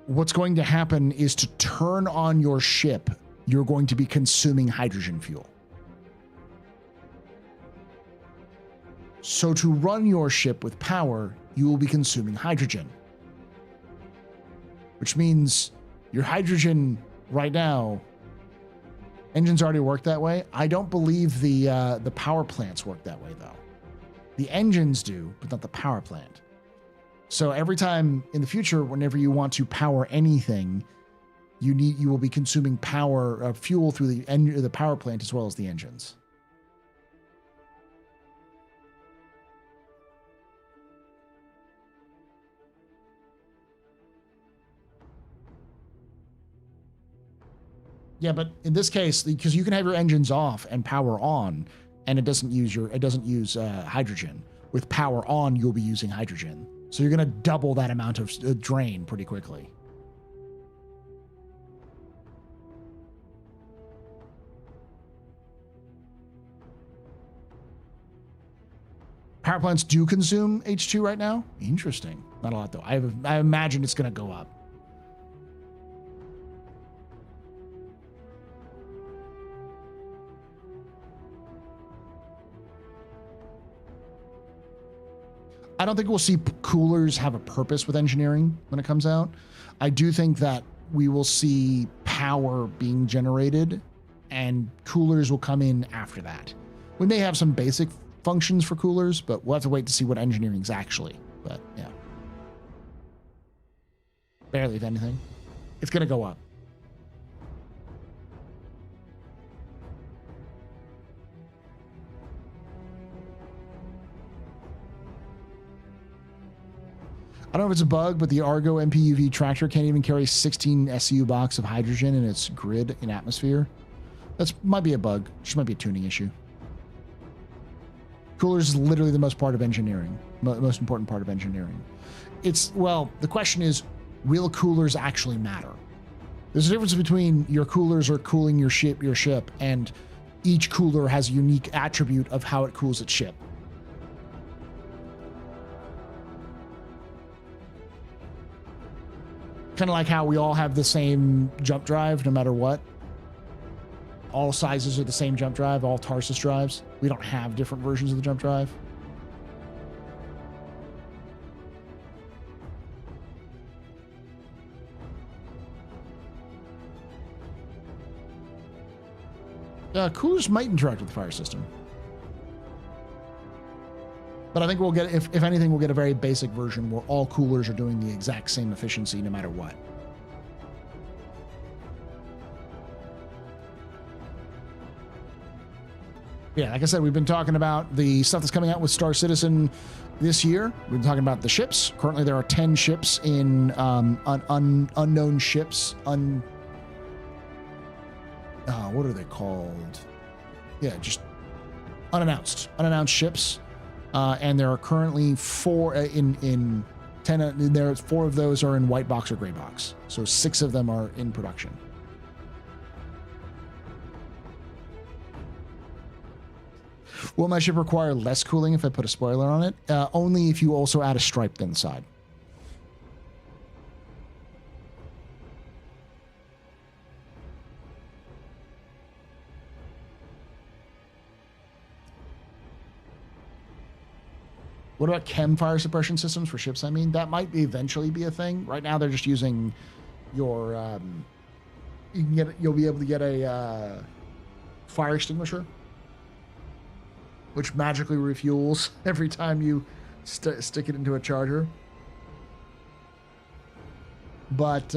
what's going to happen is to turn on your ship, you're going to be consuming hydrogen fuel. So to run your ship with power, you will be consuming hydrogen. Which means your hydrogen right now, engines already work that way. I don't believe the power plants work that way, though. The engines do, but not the power plant. So every time in the future, whenever you want to power anything, you will be consuming fuel through the power plant as well as the engines. Yeah, but in this case, because you can have your engines off and power on, and it doesn't use hydrogen. With power on, you'll be using hydrogen, so you're going to double that amount of drain pretty quickly. Power plants do consume H2 right now. Interesting. Not a lot though. I imagine it's going to go up. I don't think we'll see coolers have a purpose with engineering when it comes out. I do think that we will see power being generated and coolers will come in after that. We may have some basic functions for coolers, but we'll have to wait to see what engineering's actually. But yeah. Barely, if anything. It's going to go up. I don't know if it's a bug, but the Argo MPUV tractor can't even carry 16 SCU box of hydrogen in its grid in atmosphere. That might be a bug. Just might be a tuning issue. Coolers is literally the most part of engineering, most important part of engineering. Well, the question is, will coolers actually matter? There's a difference between your coolers or cooling your ship, and each cooler has a unique attribute of how it cools its ship. Kind of like how we all have the same jump drive no matter what. All sizes are the same jump drive, all Tarsus drives. We don't have different versions of the jump drive. Coolers might interact with the fire system. But I think we'll get, if anything, we'll get a very basic version where all coolers are doing the exact same efficiency no matter what. Yeah, like I said, we've been talking about the stuff that's coming out with Star Citizen this year. We've been talking about the ships. Currently, there are 10 ships in unknown ships. What are they called? Yeah, just unannounced ships. And there are currently 4 in 10. There 4 of those are in white box or gray box. So 6 of them are in production. Will my ship require less cooling if I put a spoiler on it? Only if you also add a stripe inside. What about chem fire suppression systems for ships? I mean, that might eventually be a thing. Right now, they're just using your. You'll be able to get a fire extinguisher, which magically refuels every time you stick it into a charger. But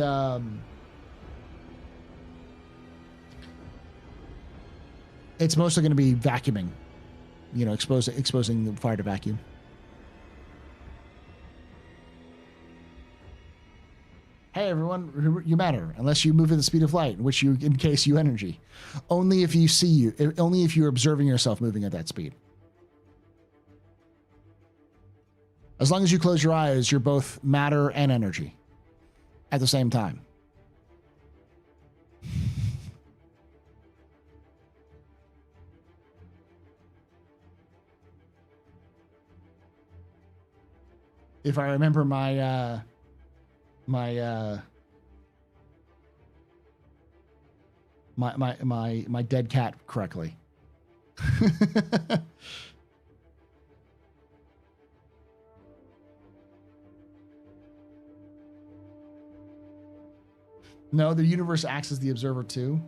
it's mostly going to be vacuuming, exposing the fire to vacuum. Hey everyone, you matter unless you move at the speed of light, in which you encase you energy. Only if you're observing yourself moving at that speed. As long as you close your eyes, you're both matter and energy at the same time. If I remember my dead cat correctly. No, the universe acts as the observer too.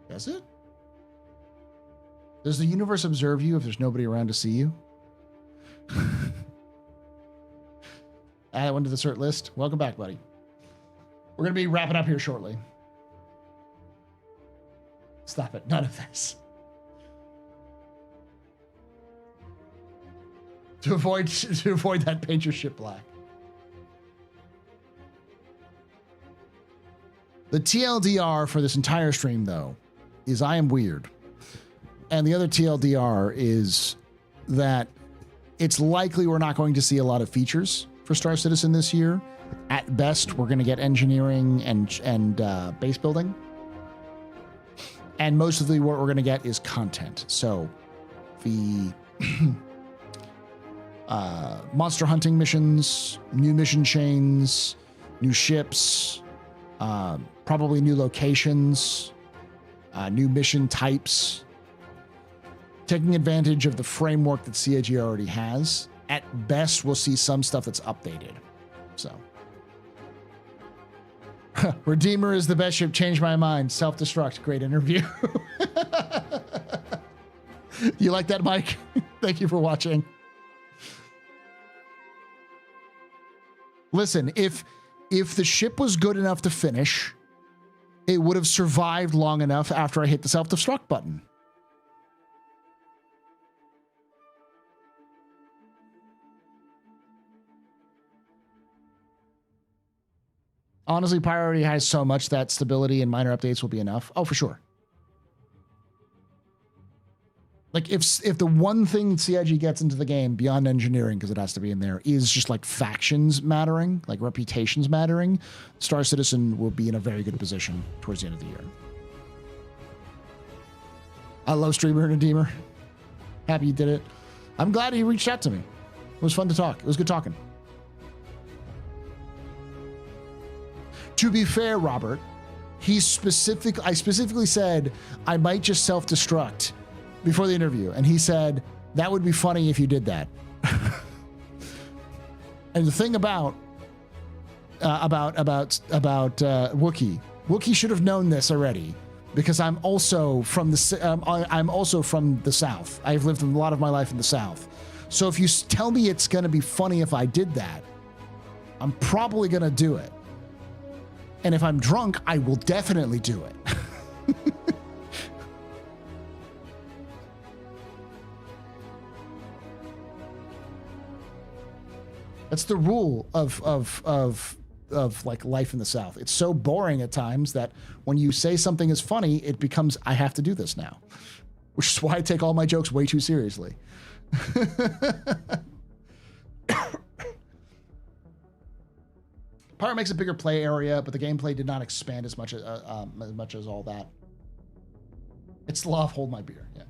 Does it? Does the universe observe you if there's nobody around to see you? Add that one to the cert list. Welcome back, buddy. We're going to be wrapping up here shortly. Stop it. None of this. To avoid that, paint your ship black. The TLDR for this entire stream, though, is I am weird. And the other TLDR is that it's likely we're not going to see a lot of features for Star Citizen this year. At best, we're going to get engineering and base building. And mostly what we're going to get is content. So the monster hunting missions, new mission chains, new ships, probably new locations, new mission types, taking advantage of the framework that CIG already has. At best, we'll see some stuff that's updated. So, Redeemer is the best ship. Changed my mind. Self-destruct. Great interview. You like that, Mike? Thank you for watching. Listen, if the ship was good enough to finish, it would have survived long enough after I hit the self-destruct button. Honestly, Pyro already has so much that stability and minor updates will be enough. Oh, for sure. Like if the one thing CIG gets into the game beyond engineering, because it has to be in there, is just like factions mattering, like reputations mattering, Star Citizen will be in a very good position towards the end of the year. I love Streamer and Redeemer. Happy you did it. I'm glad he reached out to me. It was fun to talk. It was good talking. To be fair, Robert, I specifically said I might just self-destruct before the interview, and he said that would be funny if you did that. And the thing about Wookiee should have known this already, because I'm also from the South. I've lived a lot of my life in the South. So if you tell me it's going to be funny if I did that, I'm probably going to do it. And if I'm drunk, I will definitely do it. That's the rule of like life in the South. It's so boring at times that when you say something is funny, it becomes, I have to do this now, which is why I take all my jokes way too seriously. Pyro makes a bigger play area, but the gameplay did not expand as much as all that. It's the law of hold my beer. Yeah.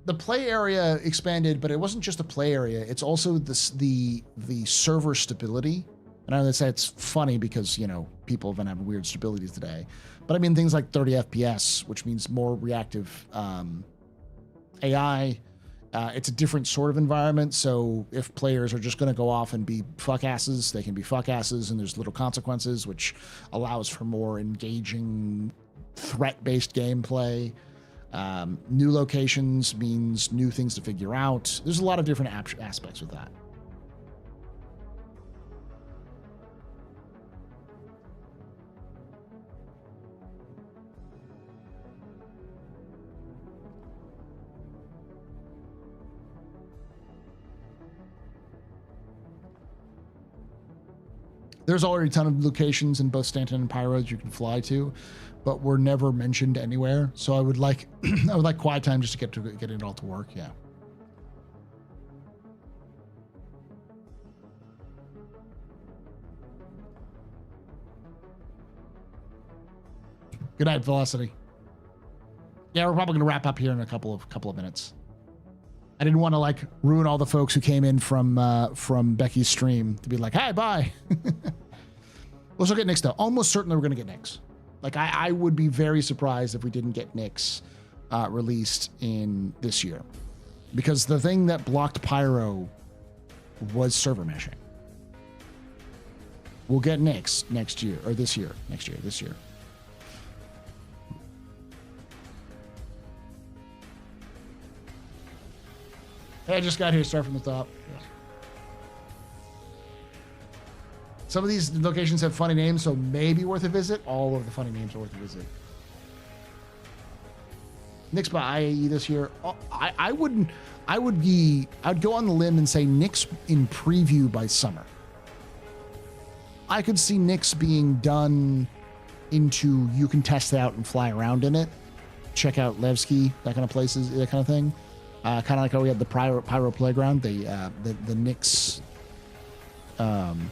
The play area expanded, but it wasn't just the play area. It's also the server stability. And I know that's funny because, you know, people have been having weird stabilities today. But I mean things like 30 FPS, which means more reactive AI. It's a different sort of environment. So if players are just going to go off and be fuck asses, they can be fuck asses, and there's little consequences, which allows for more engaging threat-based gameplay. New locations means new things to figure out. There's a lot of different aspects with that. There's already a ton of locations in both Stanton and Pyro you can fly to, but were never mentioned anywhere. So I would like quiet time just to get it all to work. Yeah. Good night, Velocity. Yeah, we're probably gonna wrap up here in a couple of minutes. I didn't want to like ruin all the folks who came in from Becky's stream to be like, "Hi, bye." We'll still get Nyx though. Almost certainly we're gonna get Nyx. Like I would be very surprised if we didn't get Nyx released in this year, because the thing that blocked Pyro was server meshing. We'll get Nyx next year or this year. This year. Hey, I just got here. Start from the top. Yeah. Some of these locations have funny names, so maybe worth a visit. All of the funny names are worth a visit. Nyx by IAE this year. I'd go on the limb and say Nyx in preview by summer. I could see Nyx being done into, you can test it out and fly around in it. Check out Levski, that kind of places, that kind of thing. Kind of like how we had the Pyro Playground, the Nyx. I'm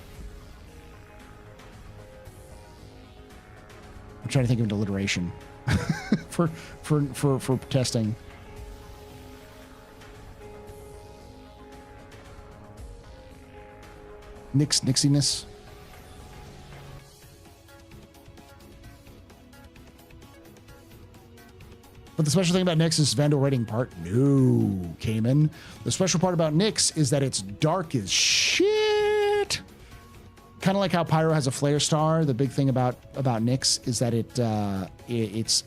trying to think of an alliteration for testing. Nixiness. But the special thing about Nyx is Vandal rating part. No, Cayman. The special part about Nyx is that it's dark as shit. Kind of like how Pyro has a flare star. The big thing about Nyx is that it's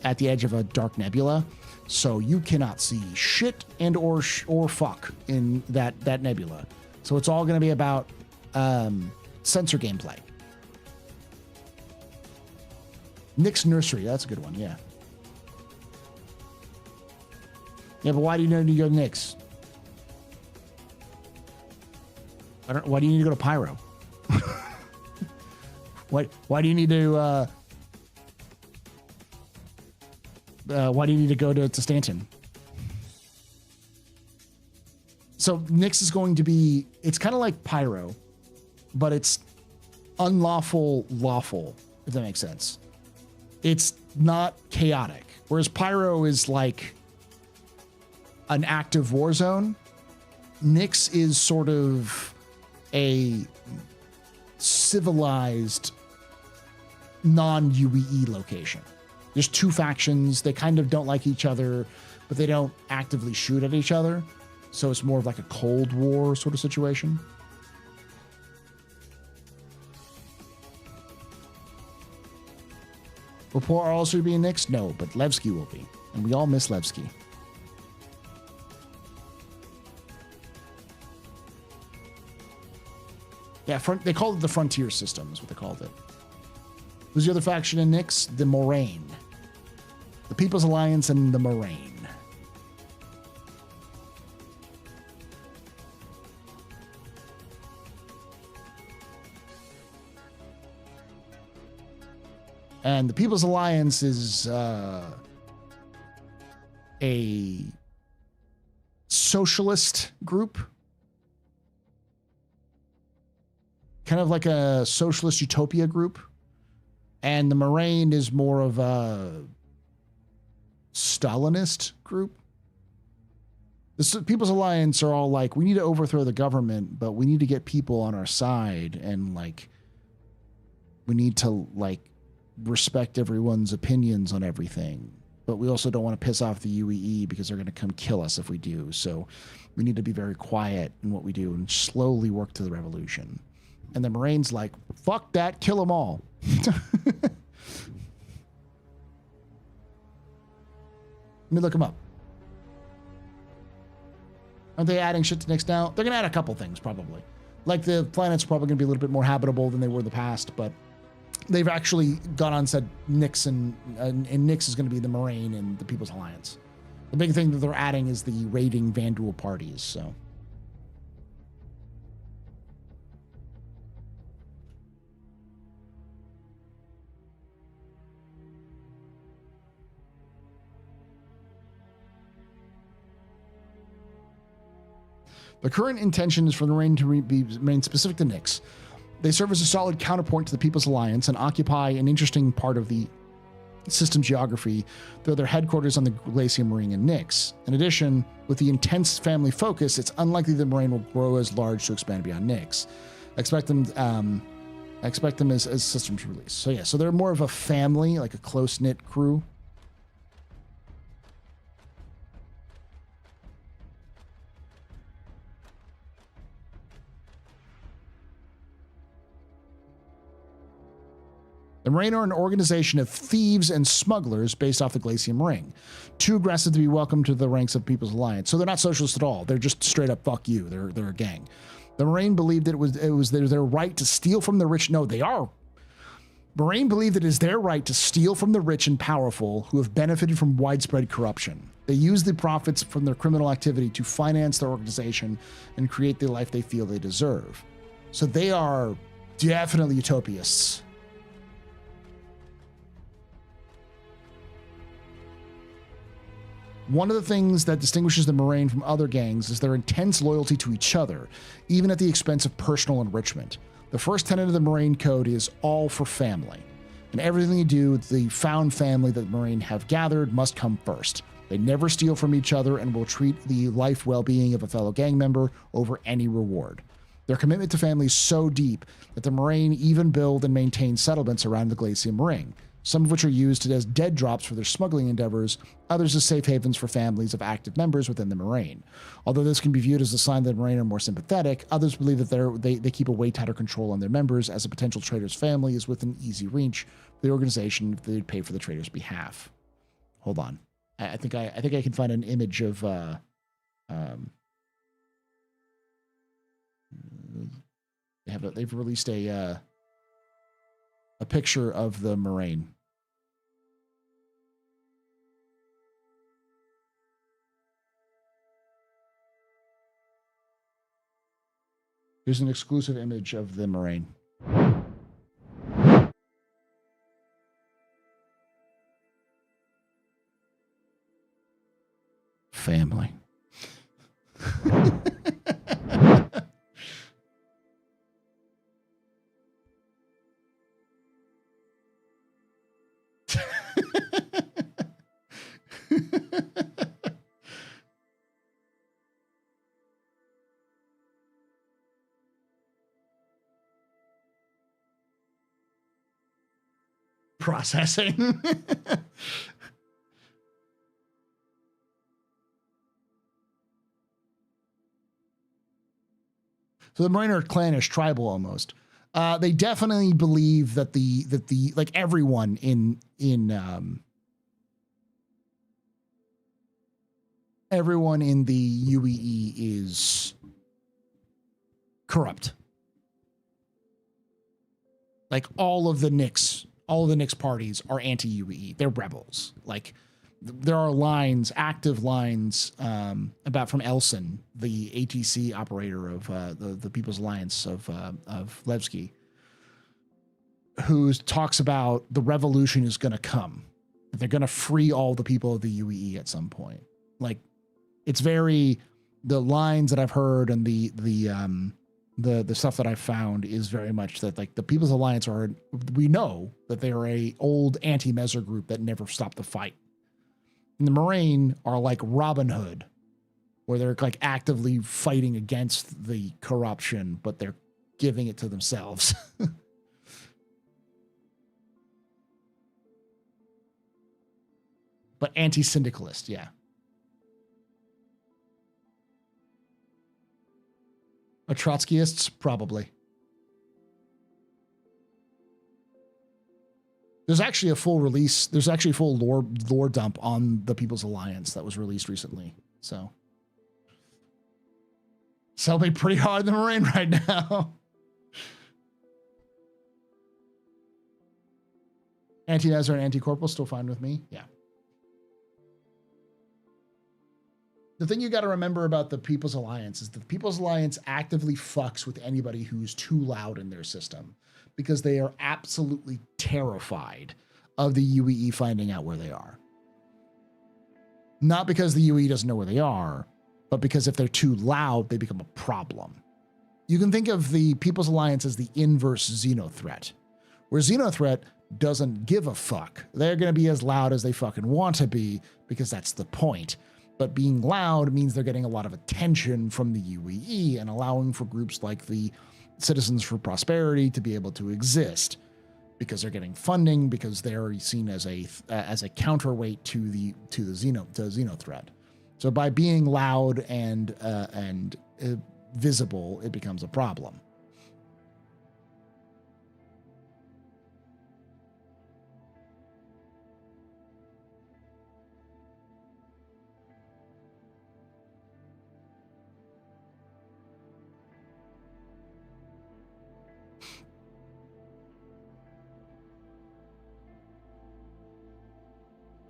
at the edge of a dark nebula, so you cannot see shit and or fuck in that nebula. So it's all going to be about sensor gameplay. Nyx Nursery, that's a good one. Yeah. Yeah, but why do you need to go to Nyx? Why do you need to go to Pyro? Why do you need to why do you need to go to Stanton? So Nyx is going to be, it's kind of like Pyro, but it's unlawful, lawful, if that makes sense. It's not chaotic. Whereas Pyro is like an active war zone. Nyx is sort of a civilized non-UEE location. There's two factions. They kind of don't like each other, but they don't actively shoot at each other. So it's more of like a Cold War sort of situation. Will Poor also be Nyx? No, but Levski will be. And we all miss Levski. Yeah, they called it the Frontier System, is what they called it. Who's the other faction in Nyx? The Moraine. The People's Alliance and the Moraine. And the People's Alliance is a socialist group. Kind of like a socialist utopia group. And the Moraine is more of a Stalinist group. The People's Alliance are all like, we need to overthrow the government, but we need to get people on our side. And like, we need to like, respect everyone's opinions on everything, but we also don't want to piss off the UEE because they're going to come kill us if we do. So we need to be very quiet in what we do and slowly work to the revolution. And the Marines like, fuck that, kill them all. Let me look them up. Aren't they adding shit to Nyx now? They're going to add a couple things probably. Like the planet's probably going to be a little bit more habitable than they were in the past, but they've actually gone on and said Nyx and Nyx is going to be the Moraine and the People's Alliance. The big thing that they're adding is the raiding Vanduul parties. So, the current intention is for the Moraine to remain specific to Nyx. They serve as a solid counterpoint to the People's Alliance and occupy an interesting part of the system geography, though their headquarters on the Glacium Ring in Nyx. In addition, with the intense family focus, it's unlikely the Moraine will grow as large to expand beyond Nyx. I expect them as systems release. So yeah, so they're more of a family, like a close-knit crew. The Moraine are an organization of thieves and smugglers based off the Glacium Ring. Too aggressive to be welcomed to the ranks of People's Alliance. So they're not socialist at all. They're just straight up fuck you. They're a gang. The Moraine believed that it was their right to steal from the rich. No, they are. Moraine believed that it is their right to steal from the rich and powerful who have benefited from widespread corruption. They use the profits from their criminal activity to finance their organization and create the life they feel they deserve. So they are definitely utopists. One of the things that distinguishes the Moraine from other gangs is their intense loyalty to each other, even at the expense of personal enrichment. The first tenet of the Moraine Code is all for family. And everything you do, the found family that the Moraine have gathered must come first. They never steal from each other and will treat the life well-being of a fellow gang member over any reward. Their commitment to family is so deep that the Moraine even build and maintain settlements around the Glacium Ring, some of which are used as dead drops for their smuggling endeavors, others as safe havens for families of active members within the Moraine. Although this can be viewed as a sign that the Moraine are more sympathetic, others believe that they keep a way tighter control on their members, as a potential traitor's family is within easy reach for the organization if they'd pay for the traitor's behalf. Hold on. I think I can find an image of they've released a picture of the Moraine. Here's an exclusive image of the Moraine. Family. Processing. So the Mariner clan is tribal almost. They definitely believe that the like everyone in everyone in the UEE is corrupt. Like all of the Nyx parties are anti-UEE. They're rebels. Like there are lines, active lines, about from Elson, the ATC operator of the People's Alliance of Levski, who talks about the revolution is going to come. They're going to free all the people of the UEE at some point. Like it's very, the lines that I've heard and the stuff that I've found is very much that like the People's Alliance are, we know that they are a old anti-Messer group that never stopped the fight. And the Moraine are like Robin Hood, where they're like actively fighting against the corruption, but they're giving it to themselves. But anti-syndicalist, yeah. Are Trotskyists? Probably. There's actually a full release. There's actually a full lore dump on the People's Alliance that was released recently. So selling pretty hard in the Moraine right now. Anti-Nazar and anti-corporal still fine with me. Yeah. The thing you got to remember about the People's Alliance is that the People's Alliance actively fucks with anybody who's too loud in their system, because they are absolutely terrified of the UEE finding out where they are. Not because the UEE doesn't know where they are, but because if they're too loud, they become a problem. You can think of the People's Alliance as the inverse Xenothreat, where Xenothreat doesn't give a fuck. They're going to be as loud as they fucking want to be, because that's the point. But being loud means they're getting a lot of attention from the UEE and allowing for groups like the Citizens for Prosperity to be able to exist, because they're getting funding, because they're seen as a counterweight to the Xenothreat. So by being loud and visible, it becomes a problem.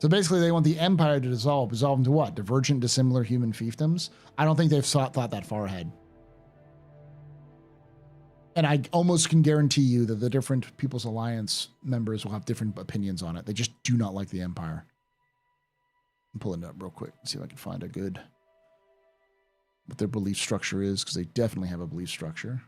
So basically, they want the Empire to dissolve into what? Divergent, dissimilar human fiefdoms? I don't think they've thought that far ahead. And I almost can guarantee you that the different People's Alliance members will have different opinions on it. They just do not like the Empire. I'm pulling it up real quick, see if I can find a good, what their belief structure is, because they definitely have a belief structure.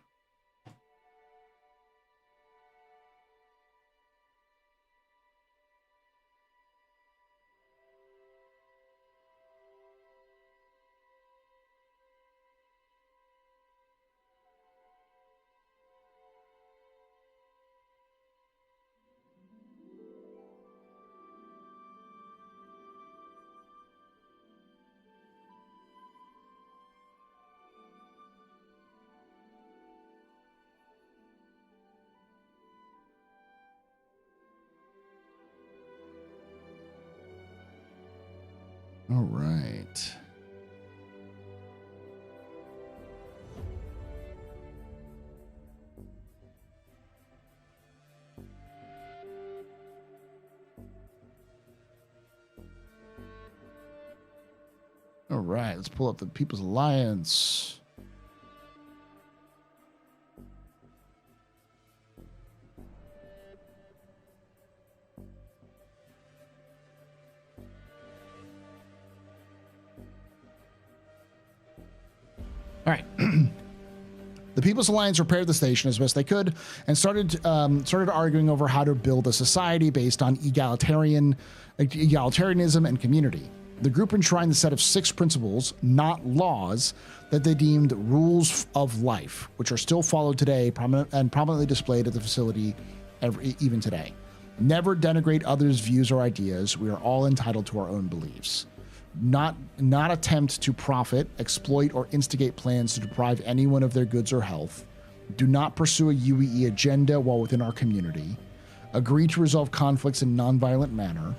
All right. All right, let's pull up the People's Alliance. All right. The People's Alliance repaired the station as best they could and started arguing over how to build a society based on egalitarianism and community. The group enshrined a set of 6 principles, not laws, that they deemed rules of life, which are still followed today and prominently displayed at the facility even today. Never denigrate others' views or ideas. We are all entitled to our own beliefs. Not attempt to profit, exploit, or instigate plans to deprive anyone of their goods or health. Do not pursue a UEE agenda while within our community. Agree to resolve conflicts in a nonviolent manner.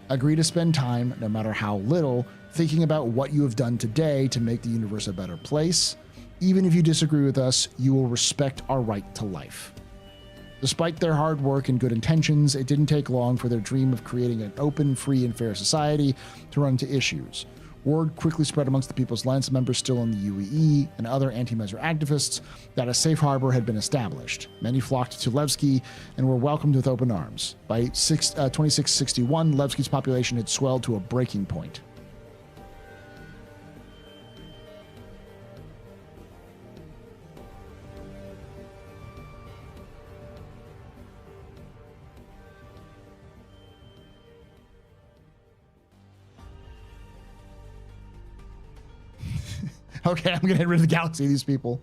Agree to spend time, no matter how little, thinking about what you have done today to make the universe a better place. Even if you disagree with us, you will respect our right to life. Despite their hard work and good intentions, it didn't take long for their dream of creating an open, free, and fair society to run into issues. Word quickly spread amongst the People's Alliance members still in the UEE and other anti-Mesmer activists that a safe harbor had been established. Many flocked to Levski and were welcomed with open arms. By 2661, Levski's population had swelled to a breaking point. Okay, I'm gonna get rid of the galaxy of these people.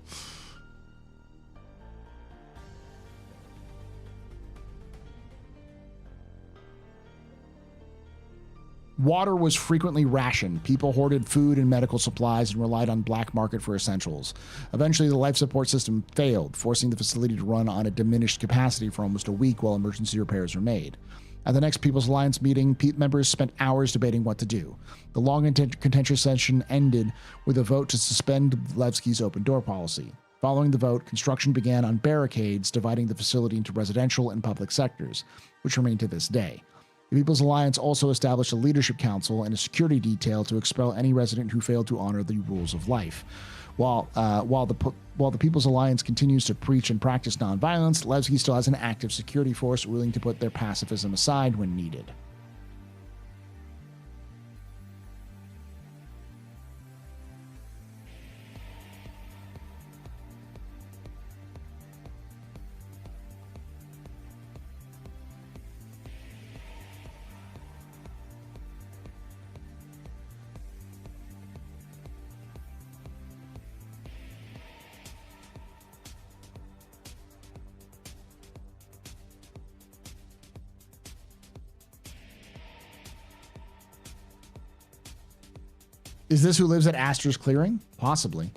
Water was frequently rationed. People hoarded food and medical supplies and relied on black market for essentials. Eventually, the life support system failed, forcing the facility to run on a diminished capacity for almost a week while emergency repairs were made. At the next People's Alliance meeting, members spent hours debating what to do. The long and contentious session ended with a vote to suspend Levski's open door policy. Following the vote, construction began on barricades dividing the facility into residential and public sectors, which remain to this day. The People's Alliance also established a leadership council and a security detail to expel any resident who failed to honor the rules of life. While the People's Alliance continues to preach and practice nonviolence, Levski still has an active security force willing to put their pacifism aside when needed. Is this who lives at Astro's clearing? Possibly.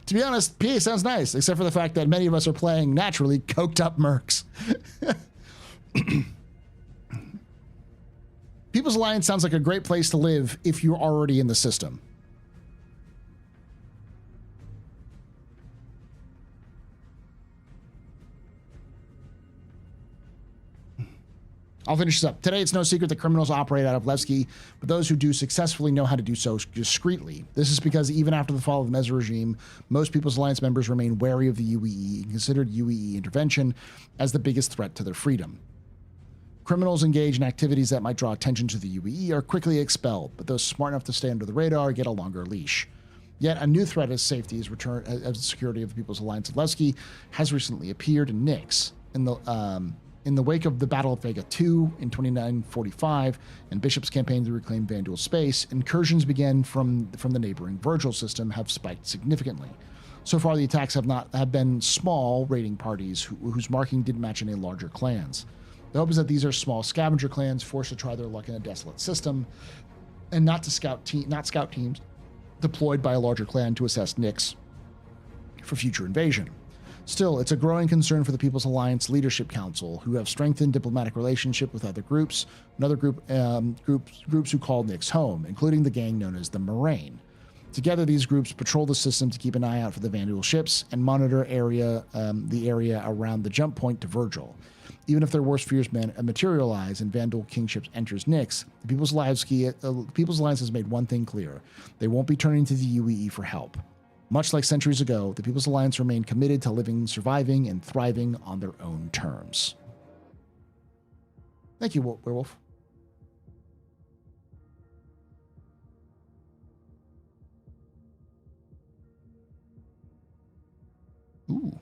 To be honest, PA sounds nice, except for the fact that many of us are playing naturally coked up mercs. People's Alliance sounds like a great place to live if you're already in the system. I'll finish this up. Today, it's no secret that criminals operate out of Levski, but those who do successfully know how to do so discreetly. This is because even after the fall of the Mesmer regime, most People's Alliance members remain wary of the UEE and considered UEE intervention as the biggest threat to their freedom. Criminals engaged in activities that might draw attention to the UEE are quickly expelled, but those smart enough to stay under the radar get a longer leash. Yet a new threat as safety as the security of the People's Alliance of Levski has recently appeared in Nyx. In the wake of the Battle of Vega II in 2945 and Bishop's campaign to reclaim Vanduul space, incursions began from the neighboring Virgil system have spiked significantly. So far, the attacks have been small raiding parties whose marking didn't match any larger clans. The hope is that these are small scavenger clans forced to try their luck in a desolate system, and not scout teams deployed by a larger clan to assess Nyx for future invasion. Still, it's a growing concern for the People's Alliance Leadership Council, who have strengthened diplomatic relationship with other groups, groups who call Nyx home, including the gang known as the Moraine. Together, these groups patrol the system to keep an eye out for the Vanduul ships and monitor the area around the jump point to Virgil. Even if their worst fears materialize and Vanduul kingship enters Nyx, the People's Alliance has made one thing clear: they won't be turning to the UEE for help. Much like centuries ago, the People's Alliance remained committed to living, surviving, and thriving on their own terms. Thank you, Werewolf. Ooh.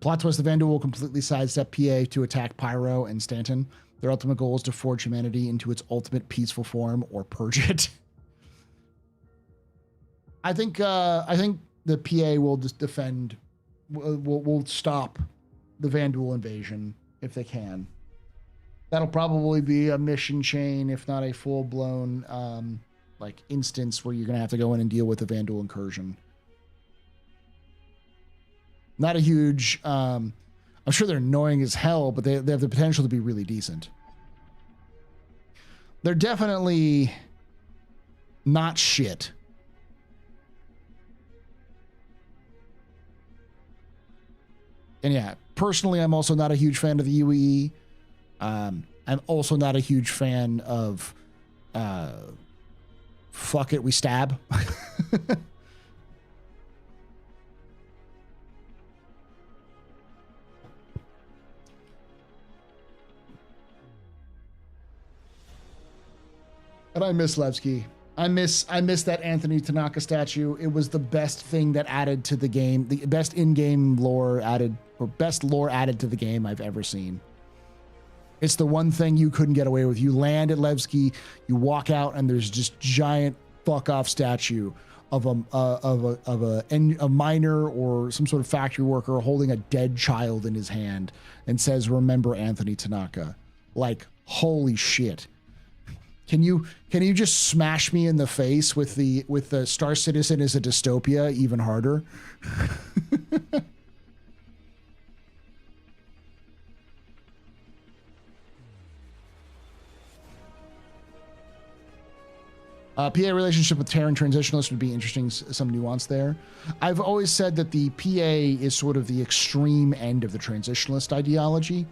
Plot twist, the Vandal will completely sidestep PA to attack Pyro and Stanton. Their ultimate goal is to forge humanity into its ultimate peaceful form or purge it. I think the PA will just defend, will stop the Vandal invasion if they can. That'll probably be a mission chain, if not a full-blown like instance where you're going to have to go in and deal with the Vandal incursion. Not a huge, I'm sure they're annoying as hell, but they have the potential to be really decent. They're definitely not shit. And yeah, personally, I'm also not a huge fan of the UEE. I'm also not a huge fan of, fuck it, we stab. And I miss Levski. I miss that Anthony Tanaka statue. It was the best thing that added to the game, the best in-game lore added, or best lore added to the game I've ever seen. It's the one thing you couldn't get away with. You land at Levski, you walk out, and there's just giant fuck off statue of a miner or some sort of factory worker holding a dead child in his hand and says, "Remember Anthony Tanaka." Like, holy shit. Can you just smash me in the face with the Star Citizen is a dystopia even harder? PA relationship with Terran transitionalists would be interesting, some nuance there. I've always said that the PA is sort of the extreme end of the transitionalist ideology,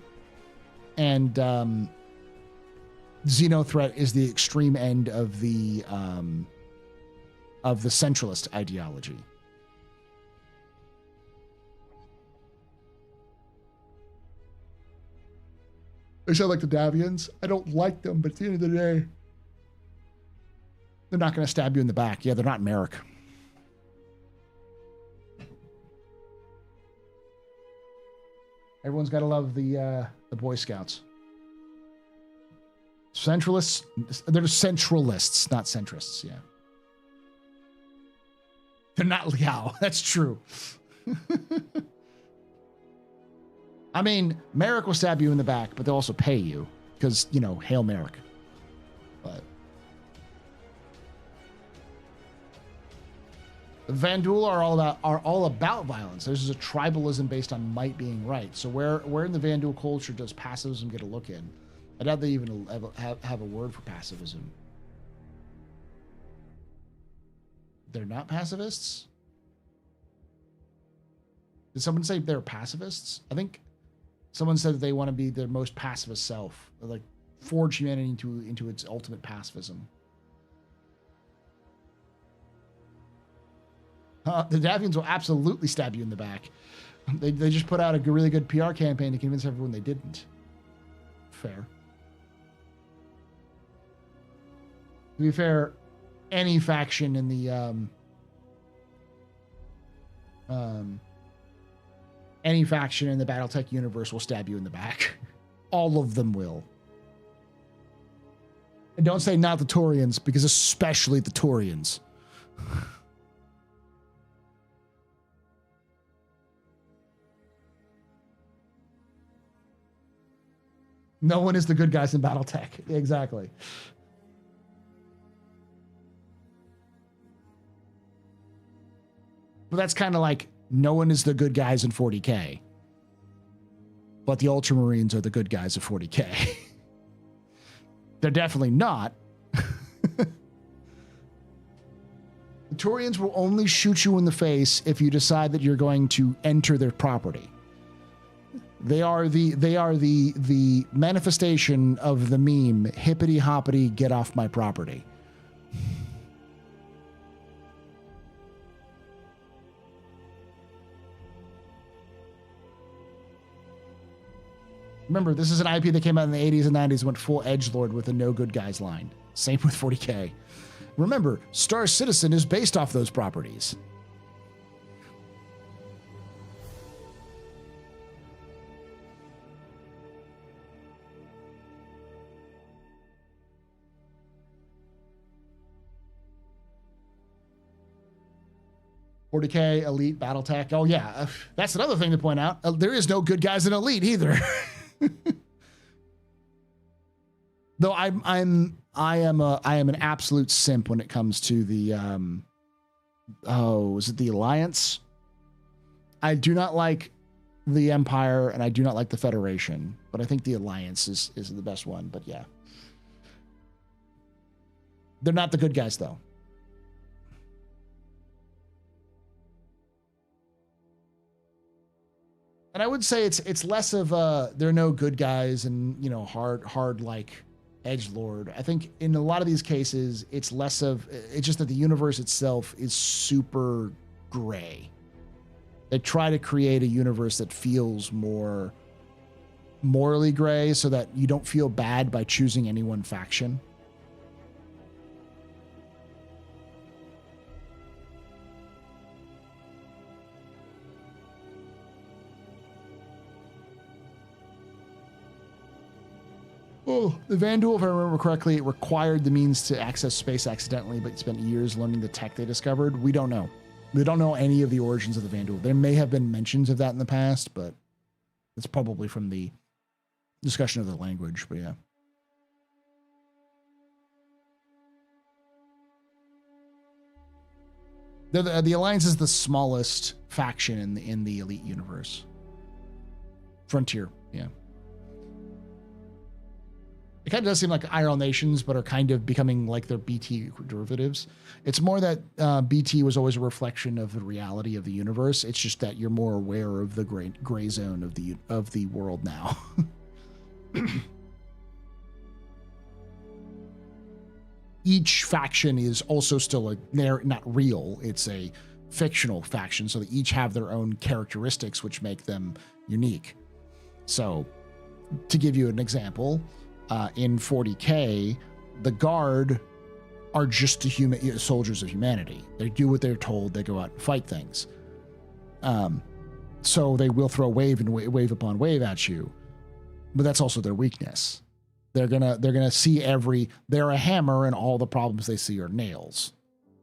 and Xenothreat is the extreme end of the centralist ideology. They sound like the Davians. I don't like them, but at the end of the day, they're not going to stab you in the back. Yeah, they're not Merrick. Everyone's got to love the Boy Scouts. Centralists, they're centralists, not centrists, yeah. They're not Liao, that's true. I mean, Merrick will stab you in the back, but they'll also pay you, because, you know, hail Merrick. But the Vandul are all about violence. This is a tribalism based on might being right. So where in the Vandul culture does pacifism get a look in? I doubt they even have a word for pacifism. They're not pacifists? Did someone say they're pacifists? I think someone said that they want to be their most pacifist self, like forge humanity into its ultimate pacifism. The Davians will absolutely stab you in the back. They just put out a really good PR campaign to convince everyone they didn't. Fair. To be fair, any faction in the BattleTech universe will stab you in the back. All of them will. And don't say not the Taurians, because especially the Taurians. No one is the good guys in BattleTech. Exactly. But that's kind of like no one is the good guys in 40K. But the Ultramarines are the good guys of 40K. They're definitely not. The Turians will only shoot you in the face if you decide that you're going to enter their property. They are the manifestation of the meme, hippity hoppity, get off my property. Remember, this is an IP that came out in the 80s and 90s and went full edgelord with a no good guys line. Same with 40K. Remember, Star Citizen is based off those properties. $40K, Elite, BattleTech. Oh yeah, that's another thing to point out. There is no good guys in Elite either. Though I am an absolute simp when it comes to the is it the Alliance? I do not like the Empire and I do not like the Federation, but I think the Alliance is the best one. But yeah, they're not the good guys though. And I would say it's less of there are no good guys and, you know, hard like edgelord. I think in a lot of these cases it's less of it's just that the universe itself is super gray. They try to create a universe that feels more morally gray so that you don't feel bad by choosing any one faction. Oh, the Vanduul, if I remember correctly, it required the means to access space accidentally, but spent years learning the tech they discovered. We don't know. We don't know any of the origins of the Vanduul. There may have been mentions of that in the past, but it's probably from the discussion of the language, but yeah. The Alliance is the smallest faction in the Elite universe. Frontier, yeah. It kind of does seem like IRL nations, but are kind of becoming like their BT derivatives. It's more that BT was always a reflection of the reality of the universe. It's just that you're more aware of the gray zone of the world now. Each faction is also still not real. It's a fictional faction, so they each have their own characteristics which make them unique. So, to give you an example, in 40K, the Guard are just the soldiers of humanity. They do what they're told. They go out and fight things. So they will throw wave upon wave at you, but that's also their weakness. They're gonna see they're a hammer, and all the problems they see are nails.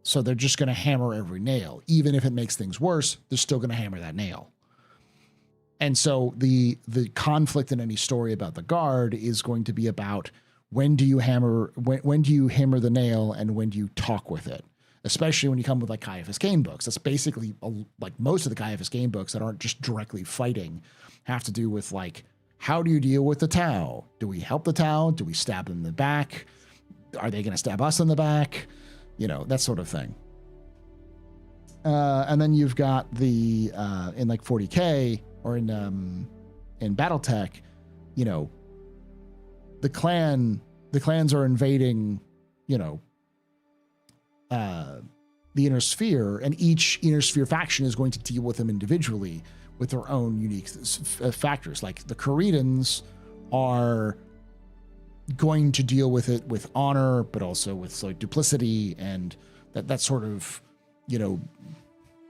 So they're just gonna hammer every nail, even if it makes things worse. They're still gonna hammer that nail. And so the conflict in any story about the Guard is going to be about when do you hammer the nail and when do you talk with it, especially when you come with like Caiaphas Cain books. That's basically like most of the Caiaphas Cain books that aren't just directly fighting have to do with like, how do you deal with the Tau? Do we help the Tau? Do we stab them in the back? Are they going to stab us in the back? You know, that sort of thing. And then you've got the in like 40K or in BattleTech, you know, the clans are invading, you know, the Inner Sphere, and each Inner Sphere faction is going to deal with them individually with their own unique factors. Like the Koreans are going to deal with it with honor, but also with like duplicity and that sort of, you know,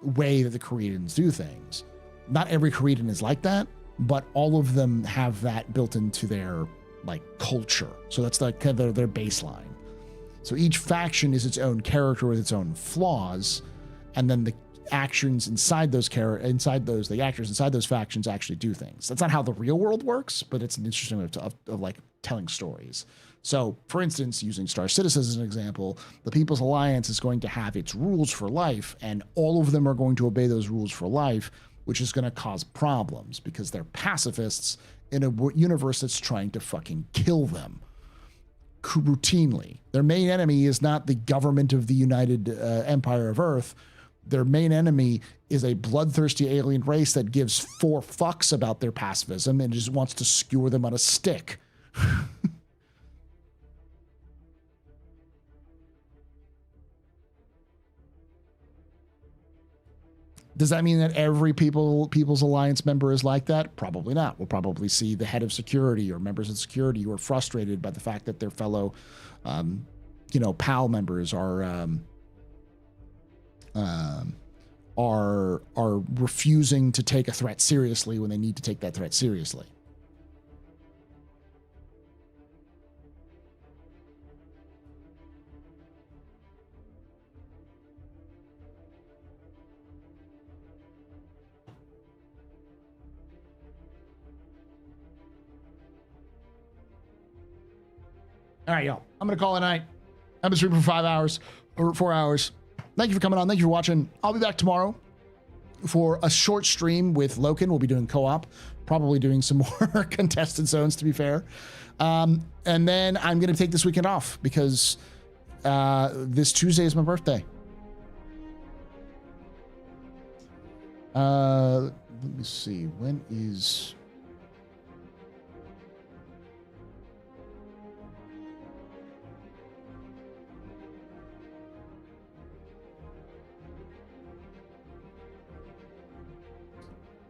way that the Koreans do things. Not every Korean is like that, but all of them have that built into their like culture. So that's like kind of their baseline. So each faction is its own character with its own flaws, and then actions inside those the actors inside those factions actually do things. That's not how the real world works, but it's an interesting way of like telling stories. So, for instance, using Star Citizen as an example, the People's Alliance is going to have its rules for life, and all of them are going to obey those rules for life, which is going to cause problems because they're pacifists in a universe that's trying to fucking kill them routinely. Their main enemy is not the government of the United Empire of Earth. Their main enemy is a bloodthirsty alien race that gives 4 fucks about their pacifism and just wants to skewer them on a stick. Does that mean that every People's Alliance member is like that? Probably not. We'll probably see the head of security or members of security who are frustrated by the fact that their fellow, PAL members are refusing to take a threat seriously when they need to take that threat seriously. All right, y'all. I'm going to call it a night. I've been streaming for 5 hours or 4 hours. Thank you for coming on. Thank you for watching. I'll be back tomorrow for a short stream with Loken. We'll be doing co-op, probably doing some more contested zones, to be fair. And then I'm going to take this weekend off because this Tuesday is my birthday. Let me see. When is...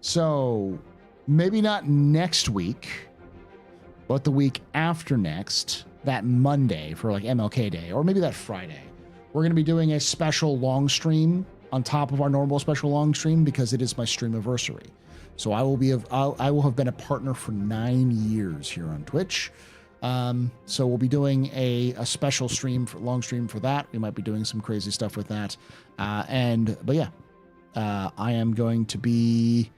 So maybe not next week, but the week after next, that Monday for like MLK Day, or maybe that Friday, we're going to be doing a special long stream on top of our normal special long stream because it is my streamiversary. So I will have been a partner for 9 years here on Twitch. So we'll be doing a special long stream for that. We might be doing some crazy stuff with that. But yeah, I am going to be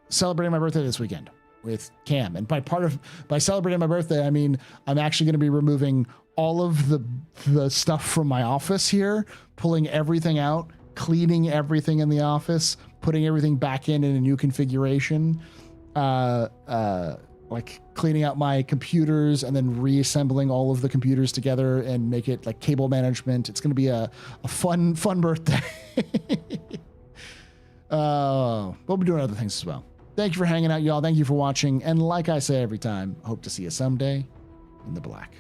celebrating my birthday this weekend with Cam. And by celebrating my birthday, I mean, I'm actually going to be removing all of the stuff from my office here, pulling everything out, cleaning everything in the office, putting everything back in a new configuration, like cleaning out my computers and then reassembling all of the computers together and make it like cable management. It's going to be a fun birthday. We'll be doing other things as well. Thank you for hanging out, y'all. Thank you for watching. And like I say every time, hope to see you someday in the black.